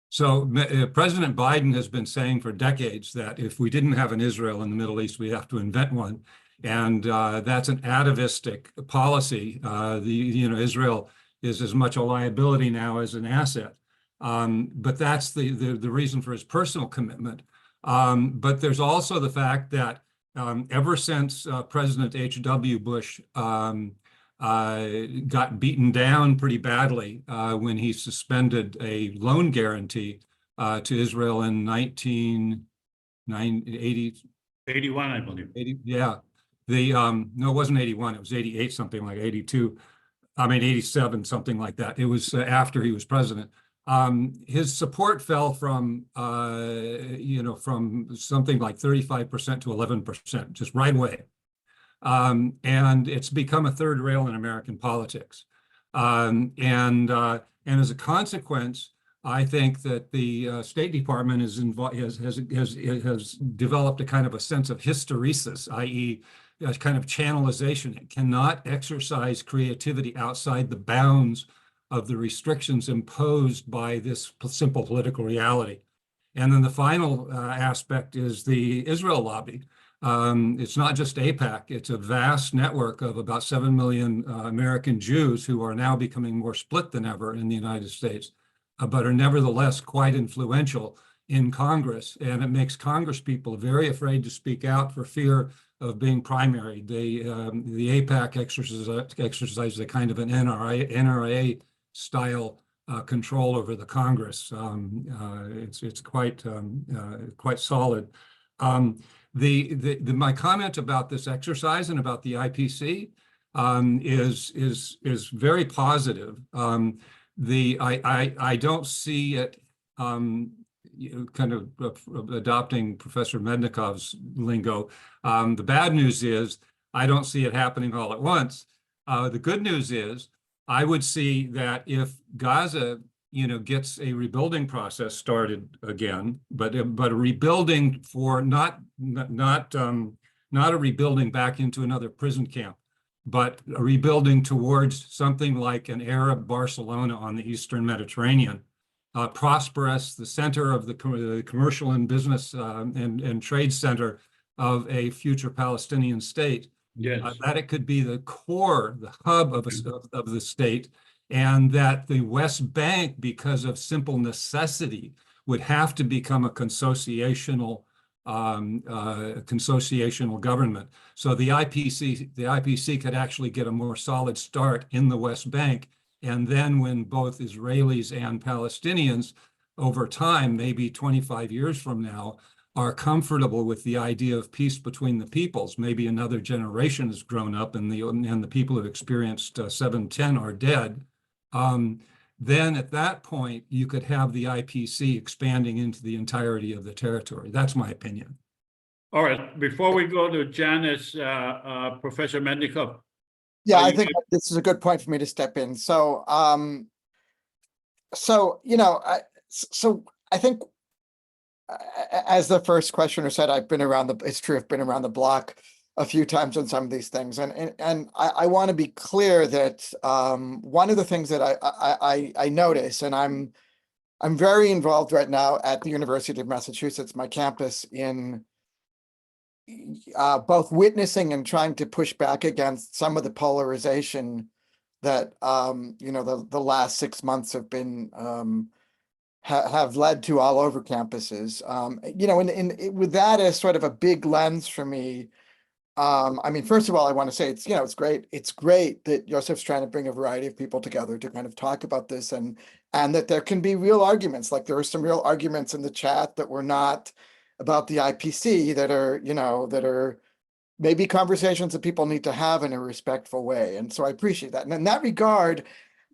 So President Biden has been saying for decades that if we didn't have an Israel in the Middle East, we have to invent one. And that's an atavistic policy. Israel is as much a liability now as an asset. But that's the reason for his personal commitment. But there's also the fact that ever since President H.W. Bush got beaten down pretty badly when he suspended a loan guarantee to Israel in 81, I believe. 80, yeah. No, it wasn't 81. It was 88, something like 82. I mean, 87, something like that. It was after he was president. His support fell from, from something like 35% to 11%, just right away. And it's become a third rail in American politics. And as a consequence, I think that the State Department has developed a kind of a sense of hysteresis, i.e., a kind of channelization. It cannot exercise creativity outside the bounds of the restrictions imposed by this simple political reality. And then the final aspect is the Israel lobby. It's not just AIPAC, it's a vast network of about 7 million American Jews who are now becoming more split than ever in the United States, but are nevertheless quite influential in Congress. And it makes Congress people very afraid to speak out for fear of being primary. The AIPAC exercises a kind of an NRA style control over the Congress. It's quite solid. My comment about this exercise and about the IPC is very positive. I don't see it kind of adopting Professor Mednicoff's lingo. The bad news is I don't see it happening all at once. The good news is I would see that if Gaza gets a rebuilding process started again, but a rebuilding for not a rebuilding back into another prison camp, but a rebuilding towards something like an Arab Barcelona on the Eastern Mediterranean, prosperous, the center of the commercial and business and trade center of a future Palestinian state. Yes. That it could be the core, the hub of the state, and that the West Bank, because of simple necessity, would have to become a consociational government. So the IPC could actually get a more solid start in the West Bank. And then when both Israelis and Palestinians over time, maybe 25 years from now, are comfortable with the idea of peace between the peoples, maybe another generation has grown up and the people who experienced 7/10 are dead, then at that point, you could have the IPC expanding into the entirety of the territory. That's my opinion. All right, before we go to Janice, Professor Mednicoff. Yeah, I think this is a good point for me to step in. So, I think as the first questioner said, I've been around the block a few times on some of these things. And I want to be clear that one of the things that I notice, and I'm very involved right now at the University of Massachusetts, my campus, in both witnessing and trying to push back against some of the polarization that the last 6 months have been have led to all over campuses. With that as sort of a big lens for me, I mean, first of all, I want to say it's great. It's great that Yosef's trying to bring a variety of people together to kind of talk about this, and that there can be real arguments. Like there are some real arguments in the chat that were not about the IPC that are maybe conversations that people need to have in a respectful way. And so I appreciate that. And in that regard,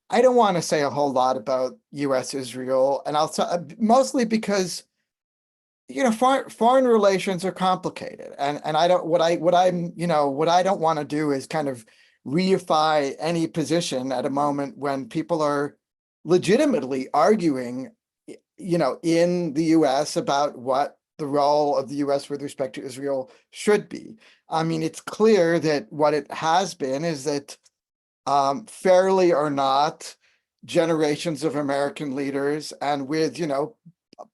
I don't want to say a whole lot about U.S. Israel, and I'll mostly because foreign relations are complicated, and I don't what I don't want to do is kind of reify any position at a moment when people are legitimately arguing, in the U.S. about what the role of the U.S. with respect to Israel should be. I mean, it's clear that what it has been is that, fairly or not, generations of American leaders and with,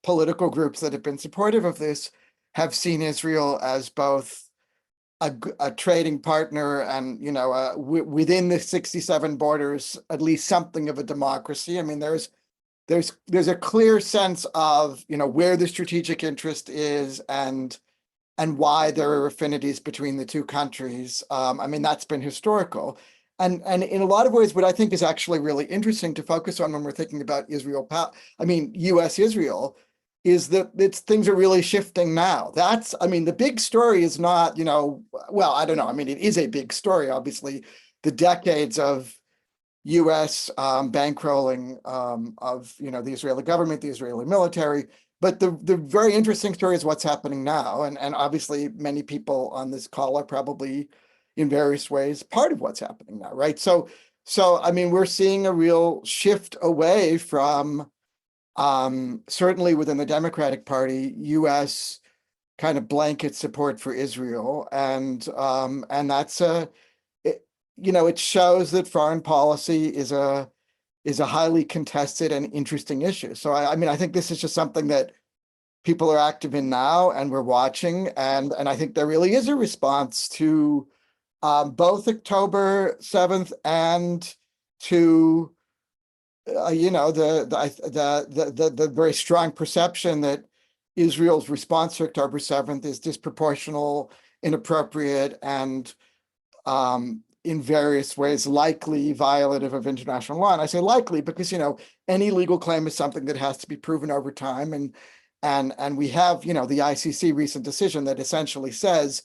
political groups that have been supportive of this have seen Israel as both a trading partner and, within the 67 borders, at least something of a democracy. I mean, there's a clear sense of, where the strategic interest is and why there are affinities between the two countries. I mean, that's been historical. And in a lot of ways, what I think is actually really interesting to focus on when we're thinking about U.S. Israel, is that things are really shifting now. The big story is not, well, I don't know. I mean, it is a big story, obviously, the decades of U.S. bankrolling of, the Israeli government, the Israeli military. But the very interesting story is what's happening now. And obviously, many people on this call are probably in various ways part of what's happening now, right? So I mean, we're seeing a real shift away from, certainly within the Democratic Party, U.S. kind of blanket support for Israel, and that's it shows that foreign policy is a highly contested and interesting issue. So I mean, I think this is just something that people are active in now, and we're watching, and I think there really is a response to both October 7th and to the very strong perception that Israel's response to October 7th is disproportional, inappropriate, and in various ways likely violative of international law. And I say likely because any legal claim is something that has to be proven over time, and we have the ICC recent decision that essentially says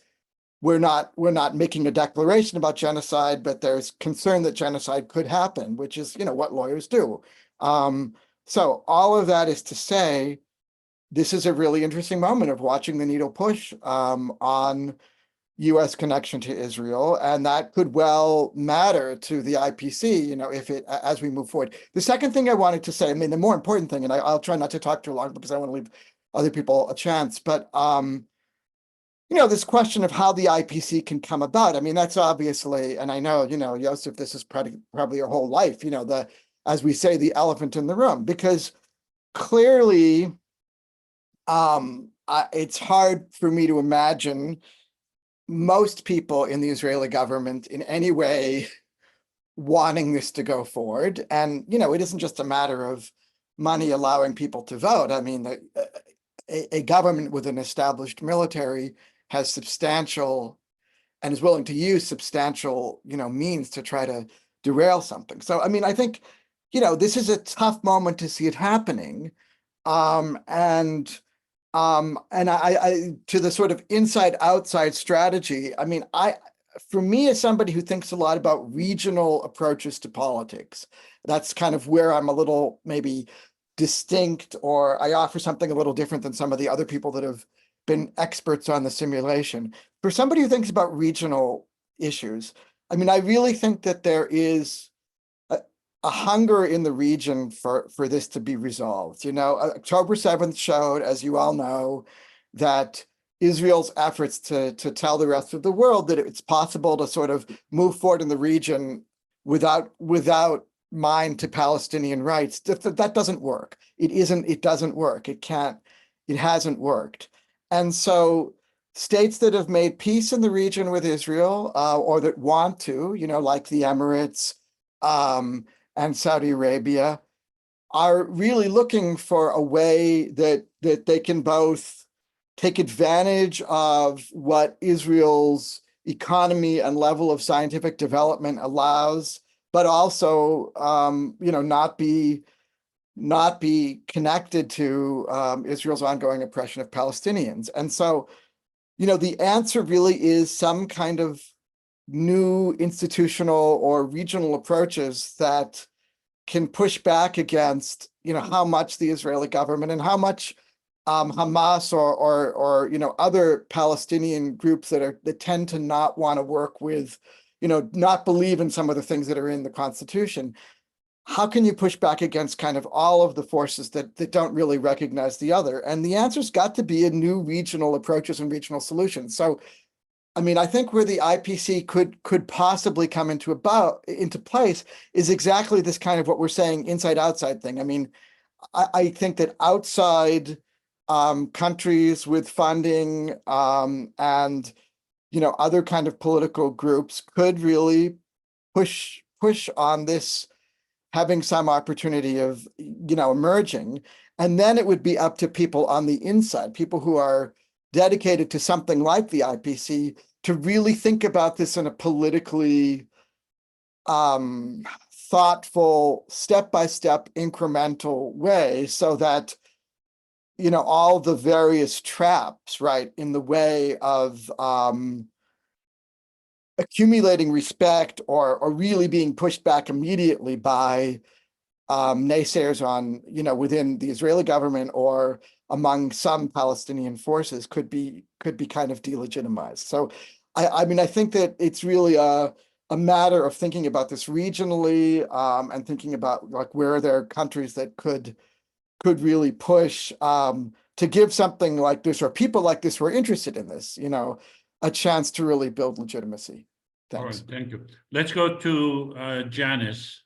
we're not making a declaration about genocide, but there's concern that genocide could happen, which is what lawyers do. So all of that is to say, this is a really interesting moment of watching the needle push on U.S. connection to Israel, and that could well matter to the IPC, if it as we move forward. The second thing I wanted to say, I mean, the more important thing, and I'll try not to talk too long because I want to leave other people a chance, but this question of how the IPC can come about. I mean, that's obviously, and I know, Yosef, this is probably your whole life, as we say, the elephant in the room, because clearly it's hard for me to imagine most people in the Israeli government in any way wanting this to go forward. And, it isn't just a matter of money allowing people to vote. I mean, a government with an established military has substantial and is willing to use substantial, means to try to derail something. So, I mean, I think, this is a tough moment to see it happening. And I to the sort of inside-outside strategy, I mean, for me, as somebody who thinks a lot about regional approaches to politics, that's kind of where I'm a little maybe distinct, or I offer something a little different than some of the other people that have been experts on the simulation. For somebody who thinks about regional issues, I mean, I really think that there is a hunger in the region for this to be resolved. October 7th showed, as you all know, that Israel's efforts to tell the rest of the world that it's possible to sort of move forward in the region without mind to Palestinian rights, that doesn't work. It doesn't work. It hasn't worked. And so states that have made peace in the region with Israel, or that want to, like the Emirates, and Saudi Arabia, are really looking for a way that they can both take advantage of what Israel's economy and level of scientific development allows, but also, not be connected to Israel's ongoing oppression of Palestinians. And so, the answer really is some kind of new institutional or regional approaches that can push back against, how much the Israeli government and how much Hamas or other Palestinian groups that tend to not want to work with, not believe in some of the things that are in the Constitution. How can you push back against kind of all of the forces that don't really recognize the other? And the answer's got to be a new regional approaches and regional solutions. So, I mean, I think where the IPC could possibly come into place is exactly this kind of what we're saying inside outside thing. I mean, I think that outside countries with funding and other kind of political groups could really push on this, having some opportunity of emerging, and then it would be up to people on the inside, people who are dedicated to something like the IPC, to really think about this in a politically thoughtful, step-by-step, incremental way, so that all the various traps, right, in the way of accumulating respect or really being pushed back immediately by naysayers on, within the Israeli government or among some Palestinian forces could be kind of delegitimized. So I mean, I think that it's really a matter of thinking about this regionally and thinking about like where there are countries that could really push to give something like this, or people like this who are interested in this, a chance to really build legitimacy. Thanks. All right, thank you. Let's go to Janice.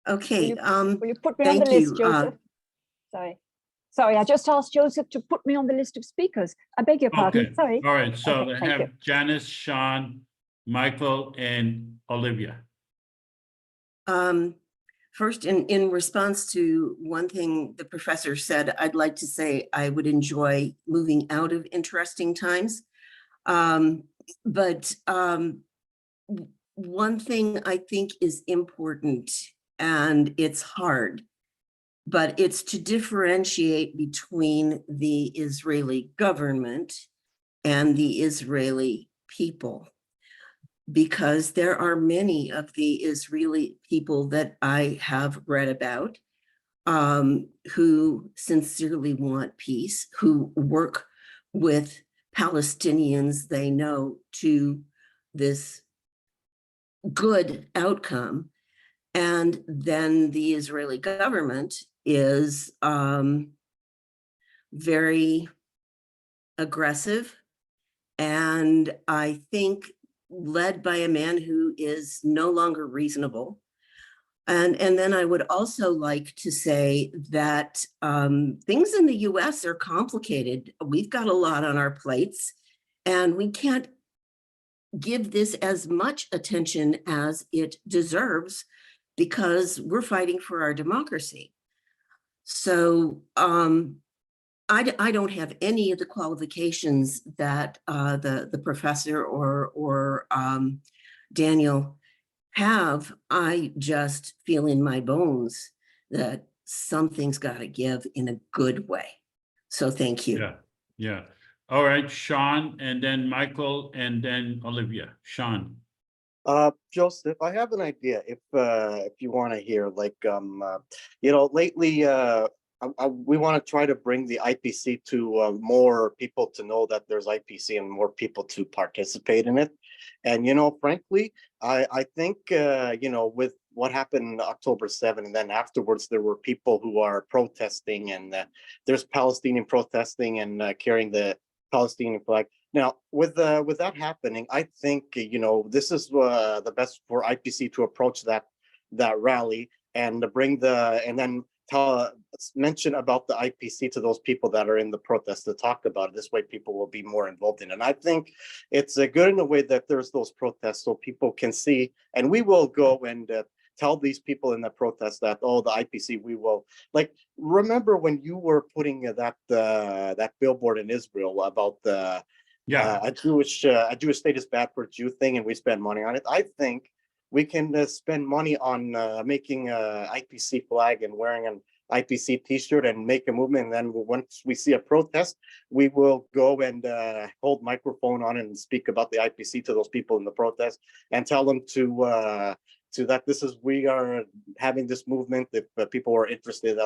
Okay. Will you put me on the list, Joseph? Sorry, I just asked Joseph to put me on the list of speakers. I beg your pardon. Okay. Sorry. All right, so Okay, I thank have you. Janice, Sean, Michael, and Olivia. First, in response to one thing the professor said, I'd like to say I would enjoy moving out of interesting times. But one thing I think is important, and it's hard, but it's to differentiate between the Israeli government and the Israeli people, because there are many of the Israeli people that I have read about who sincerely want peace, who work with Palestinians they know to this good outcome. And then the Israeli government is very aggressive, and I think led by a man who is no longer reasonable. And then I would also like to say that things in the US are complicated. We've got a lot on our plates, and we can't give this as much attention as it deserves because we're fighting for our democracy. So I don't have any of the qualifications that the professor or Daniel have. I just feel in my bones that something's got to give in a good way. So thank you. Yeah. All right, Sean, and then Michael, and then Olivia. Sean. Joseph, I have an idea if you want to hear, like, lately, we want to try to bring the IPC to more people to know that there's IPC and more people to participate in it. And, frankly, I think, with what happened October 7, and then afterwards, there were people who are protesting, and there's Palestinian protesting and carrying the Palestinian flag. Now, with that happening, I think, this is the best for IPC to approach that rally and bring and then mention about the IPC to those people that are in the protest to talk about it. This way people will be more involved in it. And I think it's good in a way that there's those protests so people can see, and we will go and tell these people in the protest that, oh, the IPC, we will, like, remember when you were putting that billboard in Israel about the a Jewish state is bad for a Jew thing, and we spend money on it. I think we can spend money on making a IPC flag and wearing an IPC t-shirt and make a movement. And then once we see a protest, we will go and hold microphone on and speak about the IPC to those people in the protest and tell them to to that we are having this movement. If people are interested,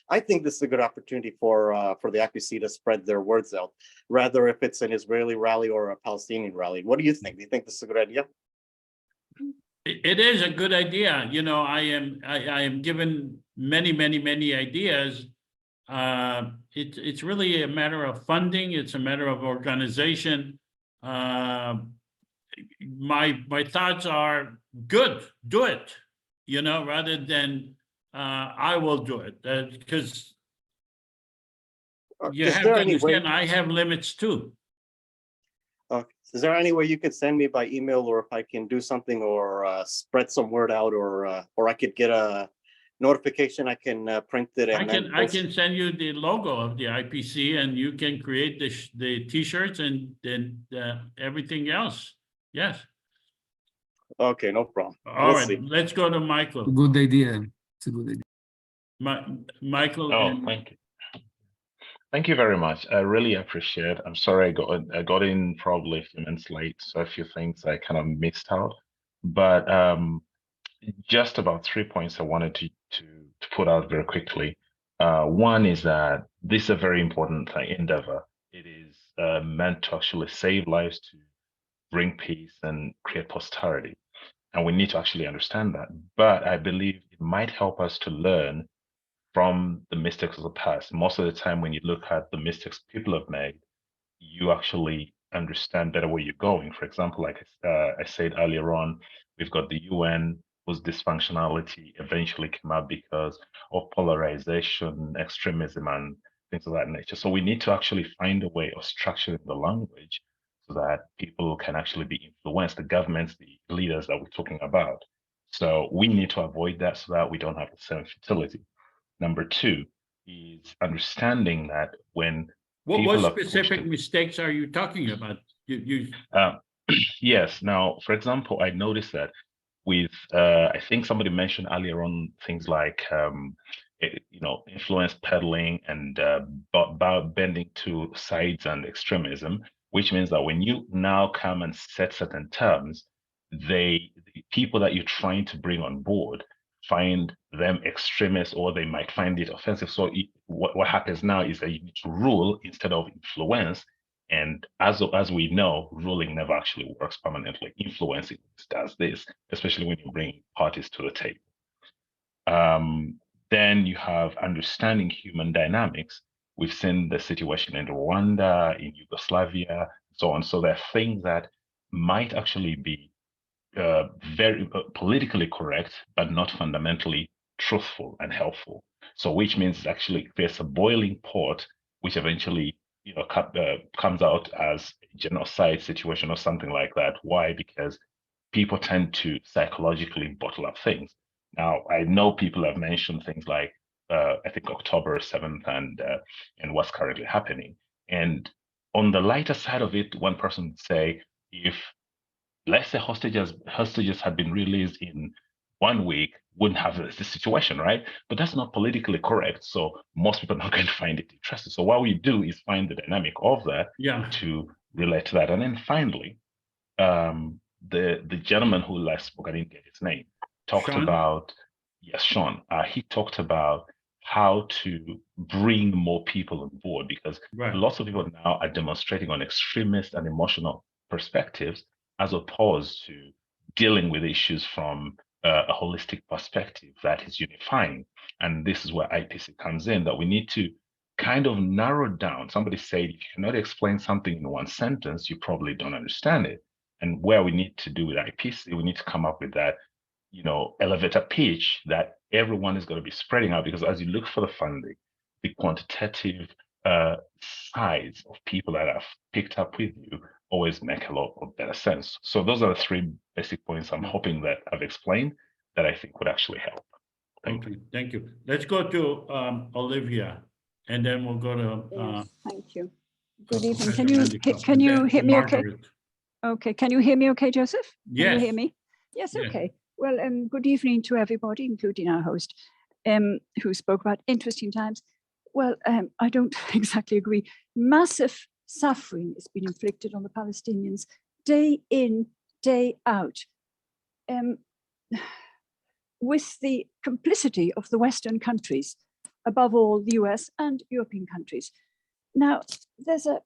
I think this is a good opportunity for the IPC to spread their words out, rather if it's an Israeli rally or a Palestinian rally. What do you think? Do you think this is a good idea? It is a good idea. You know, I am given many ideas. It's really a matter of funding. It's a matter of organization. My thoughts are good. Do it. You know, rather than I will do it, because you have to understand I have limits too. Is there any way you could send me by email, or if I can do something, or spread some word out, or I could get a notification, I can print it and I can send you the logo of the IPC, and you can create the t-shirts and then everything else. Yes. Okay, no problem. All right, let's go to Michael. Good idea. It's a good idea. Michael. Thank you. Thank you very much. I really appreciate it. I'm sorry I got in probably a few minutes late, so a few things I kind of missed out. But just about 3 points I wanted to put out very quickly. One is that this is a very important endeavor. It is meant to actually save lives, to bring peace and create posterity. And we need to actually understand that. But I believe it might help us to learn from the mistakes of the past. Most of the time, when you look at the mistakes people have made, you actually understand better where you're going. For example, like I said earlier on, we've got the UN, whose dysfunctionality eventually came out because of polarization, extremism, and things of that nature. So we need to actually find a way of structuring the language so that people can actually be influenced, the governments, the leaders that we're talking about. So we need to avoid that so that we don't have the same futility. Number two is understanding that when what specific mistakes are you talking about? Yes. Now, for example, I noticed that with I think somebody mentioned earlier on things like influence peddling and bending to sides and extremism, which means that when you now come and set certain terms, the people that you're trying to bring on board find them extremists, or they might find it offensive. So what happens now is that you need to rule instead of influence. And as we know, ruling never actually works permanently. Influencing does this, especially when you bring parties to the table. Then you have understanding human dynamics. We've seen the situation in Rwanda, in Yugoslavia, so on. So there are things that might actually be very politically correct, but not fundamentally truthful and helpful. So which means actually there's a boiling pot, which eventually comes out as a genocide situation or something like that. Why? Because people tend to psychologically bottle up things. Now, I know people have mentioned things like I think October 7th and what's currently happening. And on the lighter side of it, one person would say, if let's say hostages had been released in 1 week, wouldn't have this situation, right? But that's not politically correct. So most people are not going to find it interesting. So what we do is find the dynamic of that to relate to that. And then finally, the gentleman who last spoke, I didn't get his name, talked about, Sean, he talked about how to bring more people on board, because lots of people now are demonstrating on extremist and emotional perspectives, as opposed to dealing with issues from a holistic perspective that is unifying. And this is where IPC comes in, that we need to kind of narrow down. Somebody said, if you cannot explain something in one sentence, you probably don't understand it. And where we need to do with IPC, we need to come up with that, elevator pitch that everyone is going to be spreading out, because as you look for the funding, the quantitative size of people that have picked up with you always make a lot of better sense. So those are the 3 basic points I'm hoping that I've explained that I think would actually help. Thank you. Let's go to Olivia, and then we'll go to. Thank you. Good evening. Can you hear me okay? Okay. Can you hear me okay, Joseph? Yes. Can you hear me? Yes. Okay. Well, good evening to everybody, including our host, who spoke about interesting times. Well, I don't exactly agree. Massive suffering has been inflicted on the Palestinians day in, day out. with the complicity of the Western countries, above all the US and European countries. Now, there's a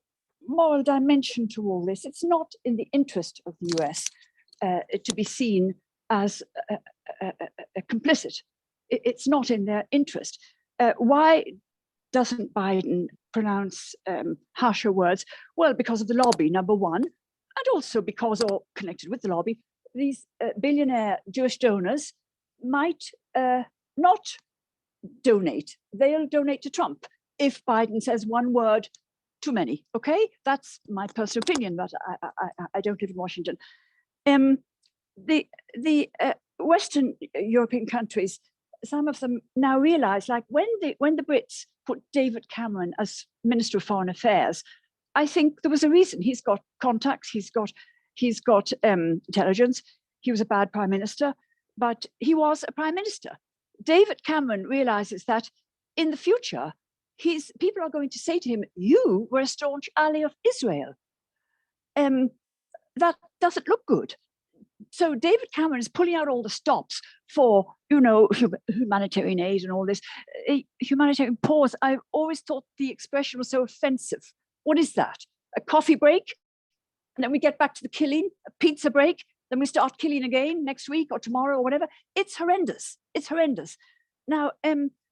moral dimension to all this. It's not in the interest of the US to be seen as complicit. It's not in their interest. Why doesn't Biden pronounce harsher words? Well, because of the lobby, number one, and also because, or connected with the lobby, these billionaire Jewish donors might not donate. They'll donate to Trump if Biden says one word too many. Okay, that's my personal opinion, but I don't live in Washington. The Western European countries, some of them now realize, like when the Brits put David Cameron as Minister of Foreign Affairs, I think there was a reason. He's got contacts, he's got intelligence. He was a bad prime minister, but he was a prime minister. David Cameron realizes that in the future, people are going to say to him, "You were a staunch ally of Israel." That doesn't look good. So David Cameron is pulling out all the stops for, humanitarian aid and all this. Humanitarian pause. I've always thought the expression was so offensive. What is that? A coffee break? And then we get back to the killing, a pizza break, then we start killing again next week or tomorrow or whatever. It's horrendous. It's horrendous. Now,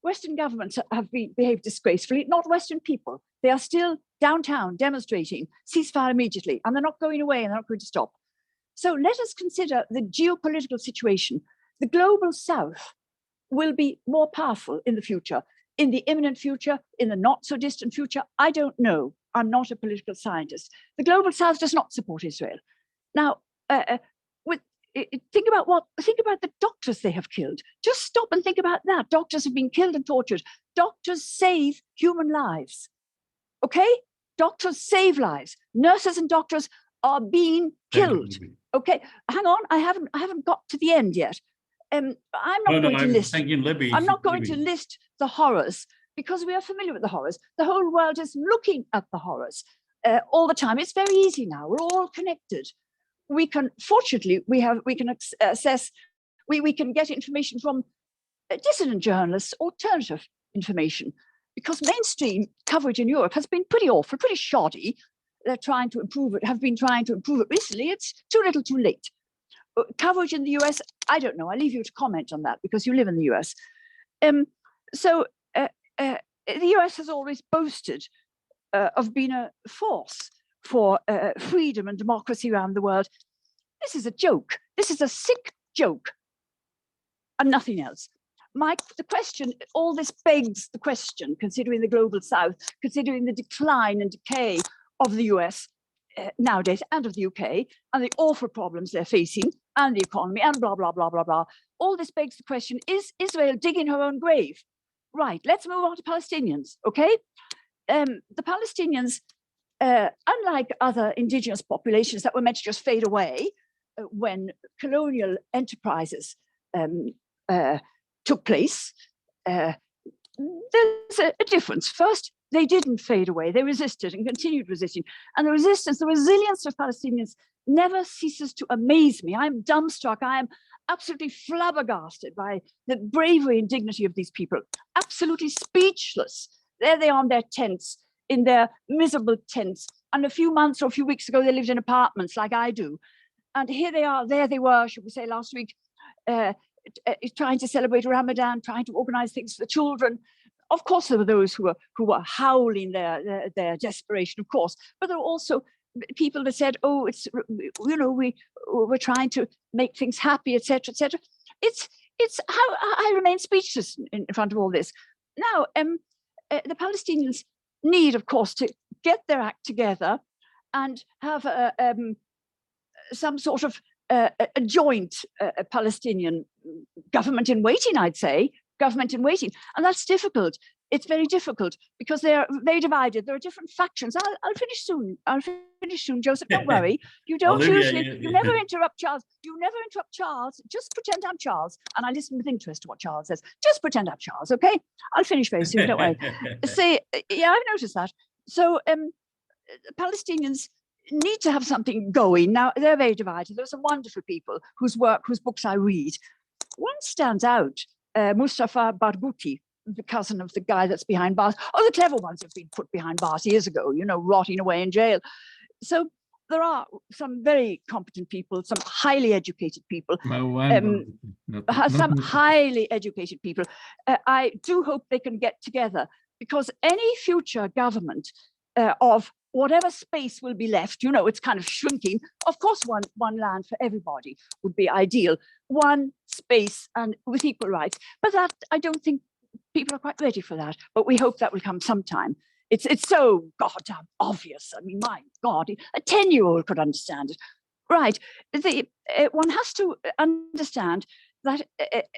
Western governments have behaved disgracefully, not Western people. They are still downtown demonstrating, ceasefire immediately, and they're not going away and they're not going to stop. So let us consider the geopolitical situation. The global South will be more powerful in the future, in the imminent future, in the not so distant future. I don't know. I'm not a political scientist. The global South does not support Israel. Now, think about the doctors they have killed. Just stop and think about that. Doctors have been killed and tortured. Doctors save human lives. Okay? Doctors save lives. Nurses and doctors are being killed. Okay, hang on. I haven't got to the end yet. I'm not going to list the horrors, because we are familiar with the horrors. The whole world is looking at the horrors all the time. It's very easy now. We're all connected. We can, fortunately, we can assess, we can get information from dissident journalists, alternative information, because mainstream coverage in Europe has been pretty awful, pretty shoddy. They're trying to improve it, have been trying to improve it recently. It's too little too late. Coverage in the US, I don't know. I leave you to comment on that because you live in the US. The US has always boasted of being a force for freedom and democracy around the world. This is a joke. This is a sick joke and nothing else. Mike, all this begs the question, considering the global South, considering the decline and decay of the US nowadays and of the UK and the awful problems they're facing and the economy and blah, blah, blah, blah, blah. All this begs the question, is Israel digging her own grave? Right, let's move on to Palestinians, okay? The Palestinians, unlike other indigenous populations that were meant to just fade away when colonial enterprises took place, there's a difference. First, they didn't fade away. They resisted and continued resisting. And the resilience of Palestinians never ceases to amaze me. I'm dumbstruck. I am absolutely flabbergasted by the bravery and dignity of these people. Absolutely speechless. There they are in their tents, in their miserable tents. And a few months or a few weeks ago, they lived in apartments like I do. And here they are, there they were, should we say, last week, trying to celebrate Ramadan, trying to organize things for the children. Of course, there were those who were howling their desperation, of course, but there were also people that said, "Oh, it's we're trying to make things happy, etc., etc." It's how I remain speechless in front of all this. Now, the Palestinians need, of course, to get their act together and have some sort of a joint Palestinian government in waiting, I'd say. Government in waiting, and that's difficult. It's very difficult because they're very divided. There are different factions. I'll finish soon. I'll finish soon, Joseph. Don't worry. You don't you never interrupt Charles. You never interrupt Charles. Just pretend I'm Charles, and I listen with interest to what Charles says. Just pretend I'm Charles, okay? I'll finish very soon. Don't worry. Yeah, I've noticed that. So, Palestinians need to have something going. Now they're very divided. There are some wonderful people whose books I read. One stands out, Mustafa Barghouti, the cousin of the guy that's behind bars. Oh, the clever ones have been put behind bars years ago, you know, rotting away in jail. So there are some very competent people, some highly educated people, some highly educated people. I do hope they can get together, because any future government of whatever space will be left, you know, it's kind of shrinking. Of course, one land for everybody would be ideal, one space and with equal rights. But that, I don't think people are quite ready for that. But we hope that will come sometime. It's so goddamn obvious. I mean, my God, a 10-year-old could understand it. Right. One has to understand that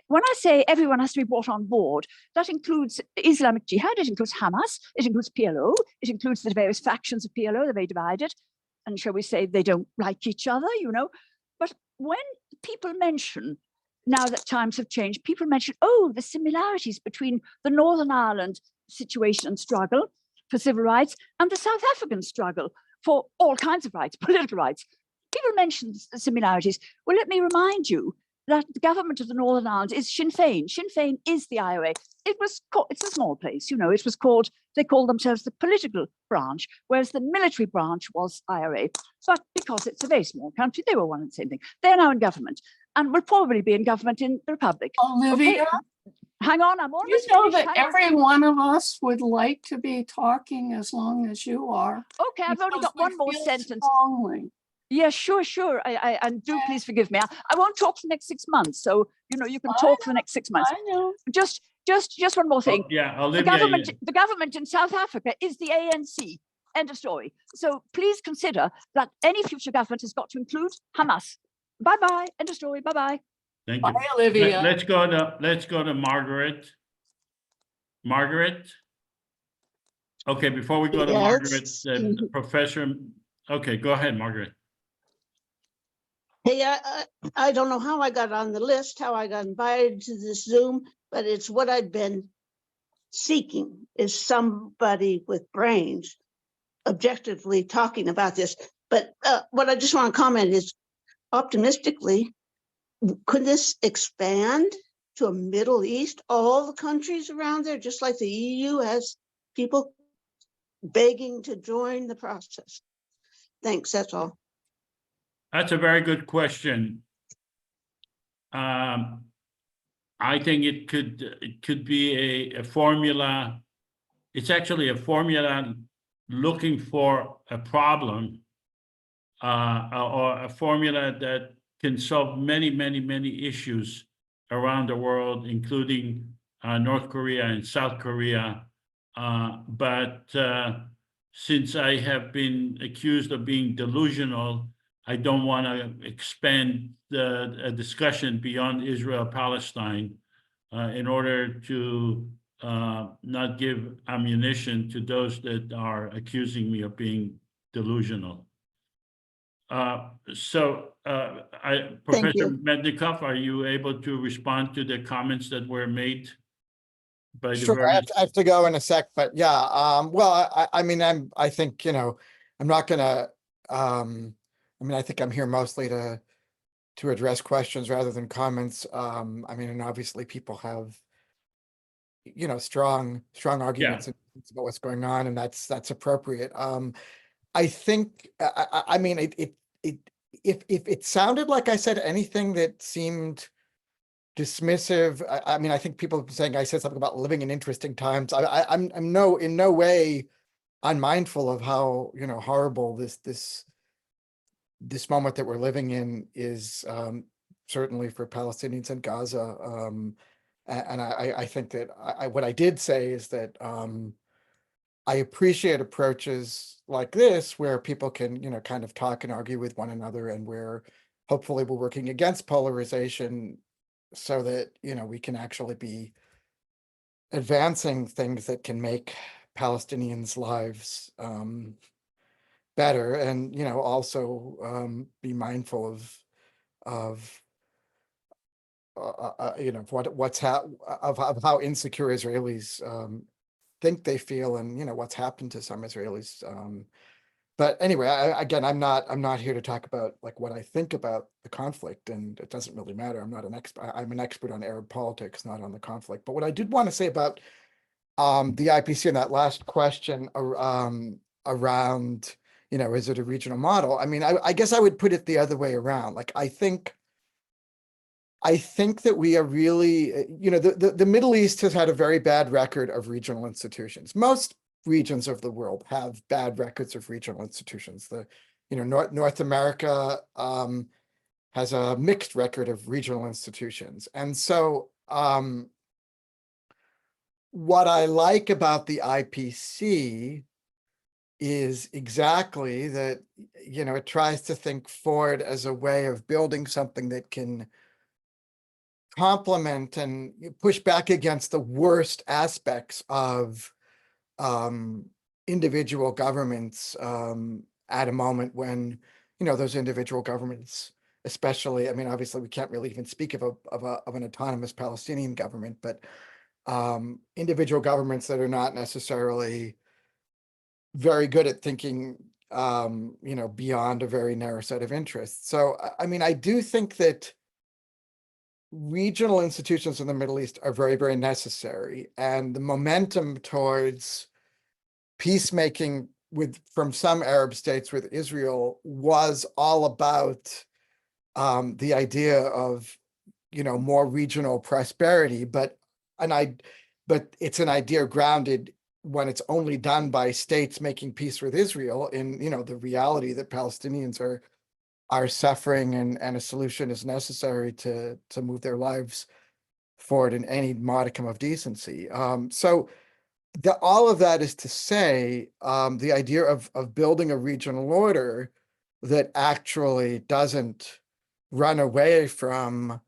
when I say everyone has to be brought on board, that includes Islamic Jihad, it includes Hamas, it includes PLO, it includes the various factions of PLO. They're very divided, and shall we say they don't like each other, you know. But when people mention, now that times have changed, people mention, oh, the similarities between the Northern Ireland situation and struggle for civil rights and the South African struggle for all kinds of rights, political rights. People mention the similarities. Well, let me remind you that the government of the Northern Ireland is Sinn Féin. Sinn Féin is the IRA. It was called, it's a small place, you know, it was called, they called themselves the political branch, whereas the military branch was IRA. But because it's a very small country, they were one and the same thing. They're now in government and will probably be in government in the Republic. Olivia? Okay. Hang on, I'm almost You know finished. that Hang on. every one of us would like to be talking as long as you are. Okay, I've only got one more sentence. Strongly. Yeah, sure. And do please forgive me. I won't talk for the next 6 months. So, you know, you can talk for the next 6 months. I know. Just one more thing. Yeah, The Olivia. government in South Africa is the ANC. End of story. So please consider that any future government has got to include Hamas. Bye-bye. End of story. Bye-bye. Thank you. Bye, Olivia. Let's go to Margaret. Margaret? Okay, before we go to Margaret, the professor, okay, go ahead, Margaret. Hey, I don't know how I got on the list, how I got invited to this Zoom, but it's what I've been seeking, is somebody with brains objectively talking about this. But what I just want to comment is, optimistically, could this expand to a Middle East, all the countries around there, just like the EU has people begging to join the process? Thanks, that's all. That's a very good question. I think it could be a formula. It's actually a formula looking for a problem, or a formula that can solve many issues around the world, including North Korea and South Korea. But since I have been accused of being delusional, I don't want to expand the discussion beyond Israel Palestine in order to not give ammunition to those that are accusing me of being delusional. Professor Mednicoff, are you able to respond to the comments that were made by the Sure, various... I have to go in a sec, but yeah, well, I mean, I think, you know, I'm not gonna, I mean, I think I'm here mostly to address questions rather than comments. I mean, and obviously people have, you know, strong arguments about what's going on, and that's appropriate. I think, I mean, if it sounded like I said anything that seemed dismissive, I mean, I think people have been saying I said something about living in interesting times. I'm in no way unmindful of how, you know, horrible this moment that we're living in is, certainly for Palestinians in Gaza. And I think that what I did say is that I appreciate approaches like this where people can, you know, kind of talk and argue with one another, and where hopefully we're working against polarization so that, you know, we can actually be advancing things that can make Palestinians' lives better, and, you know, also be mindful of you know, of how insecure Israelis think they feel, and, you know, what's happened to some Israelis But anyway, again, I'm not here to talk about like what I think about the conflict, and it doesn't really matter. I'm not an expert. I'm an expert on Arab politics, not on the conflict. But what I did want to say about the IPC and that last question around, you know, is it a regional model? I mean, I guess I would put it the other way around. Like, I think that we are really, you know, the Middle East has had a very bad record of regional institutions. Most regions of the world have bad records of regional institutions. North America has a mixed record of regional institutions. And so what I like about the IPC is exactly that, you know, it tries to think forward as a way of building something that can complement and push back against the worst aspects of individual governments at a moment when, you know, those individual governments, especially, I mean, obviously we can't really even speak of an autonomous Palestinian government, but individual governments that are not necessarily very good at thinking, you know, beyond a very narrow set of interests. So, I mean, I do think that regional institutions in the Middle East are very, very necessary, and the momentum towards peacemaking from some Arab states with Israel was all about the idea of, you know, more regional prosperity, but it's an idea grounded when it's only done by states making peace with Israel in, you know, the reality that Palestinians are suffering, and a solution is necessary to move their lives forward in any modicum of decency. So all of that is to say, the idea of building a regional order that actually doesn't run away from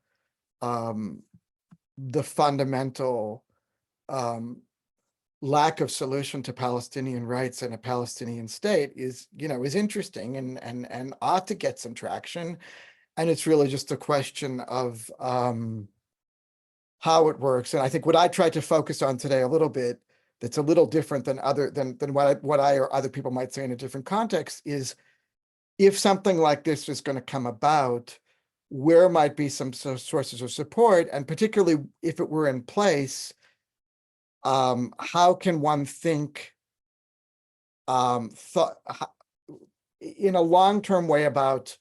the fundamental lack of solution to Palestinian rights and a Palestinian state is interesting and ought to get some traction. And it's really just a question of how it works. And I think what I tried to focus on today a little bit, that's a little different than what I or other people might say in a different context, is if something like this is going to come about, where might be some sources of support, and particularly if it were in place, how can one think in a long-term way about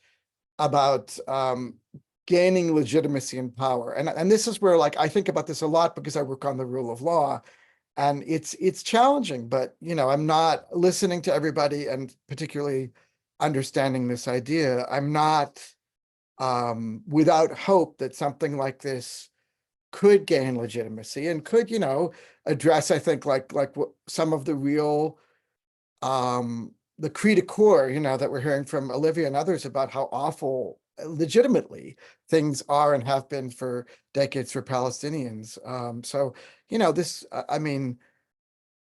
gaining legitimacy and power? And this is where, like, I think about this a lot because I work on the rule of law, and it's challenging, but, you know, I'm not listening to everybody and particularly understanding this idea. I'm not without hope that something like this could gain legitimacy and could, you know, address, I think, like what some of the real the cri de coeur, you know, that we're hearing from Olivia and others about how awful legitimately things are and have been for decades for Palestinians. So, you know, this, I mean,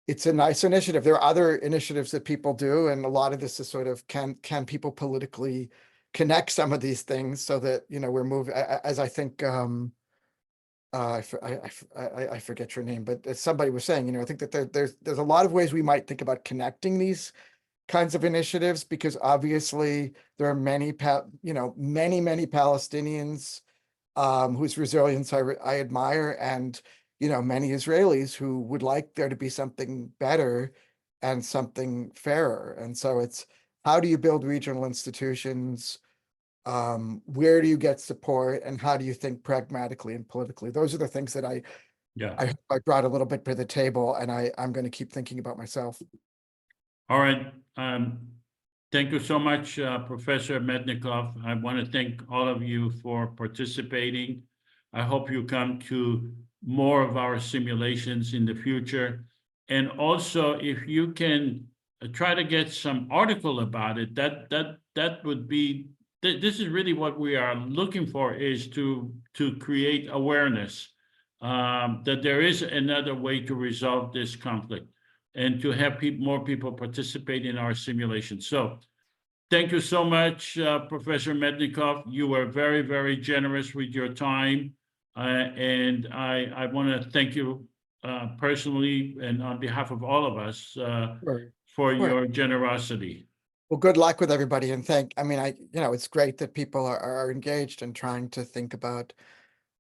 it's a nice initiative. There are other initiatives that people do, and a lot of this is sort of, can people politically connect some of these things so that, you know, we're moving, as I think, I forget your name, but as somebody was saying, you know, I think that there's a lot of ways we might think about connecting these kinds of initiatives, because obviously there are many Palestinians whose resilience I admire, and, you know, many Israelis who would like there to be something better and something fairer. And so it's, how do you build regional institutions? Where do you get support, and how do you think pragmatically and politically? Those are the things that I brought a little bit to the table, and I'm going to keep thinking about myself. All right. Thank you so much, Professor Mednicoff. I want to thank all of you for participating. I hope you come to more of our simulations in the future. And also, if you can try to get some article about it, that would be, this is really what we are looking for, is to create awareness that there is another way to resolve this conflict, and to have more people participate in our simulation. So thank you so much, Professor Mednicoff. You were very, very generous with your time. And I want to thank you personally and on behalf of all of us for your generosity. Well, good luck with everybody and it's great that people are engaged and trying to think about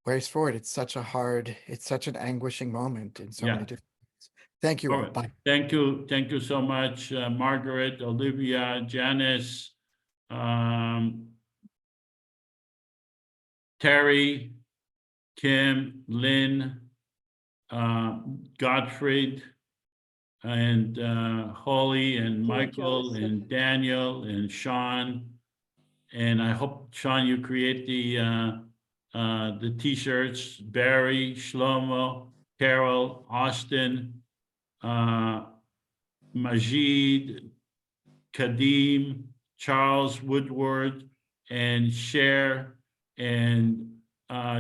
ways forward. It's such an anguishing moment in so Yeah. many different ways. Thank you All all. right. Bye. Thank you so much, Margaret, Olivia, Janice, Terry, Kim, Lynn, Gottfried, and Holly, and Michael, and Daniel, and Sean. And I hope, Sean, you create the T-shirts. Barry, Shlomo, Carol, Austin, Majid, Kadim, Charles Woodward, and Cher, and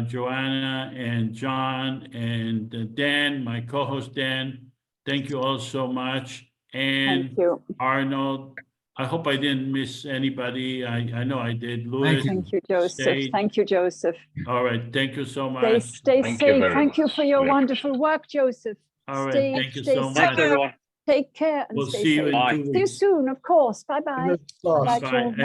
Joanna, and John, and Dan, my co-host Dan. Thank you all so much. And Thank you. Arnold, I hope I didn't miss anybody. I know I did. Louis. Thank you, Joseph. Sage. Thank you, Joseph. All right. Thank you so Stay, much. stay Thank you safe. very Thank you much. for your We wonderful work, Joseph. All right. Stay, Thank you stay so safe. much. Thanks, everyone. Take care and We'll stay see you safe. in 2 See you weeks. soon, of course. Bye-bye. Fingers crossed. Bye-bye, Bye. Joe. And Bye.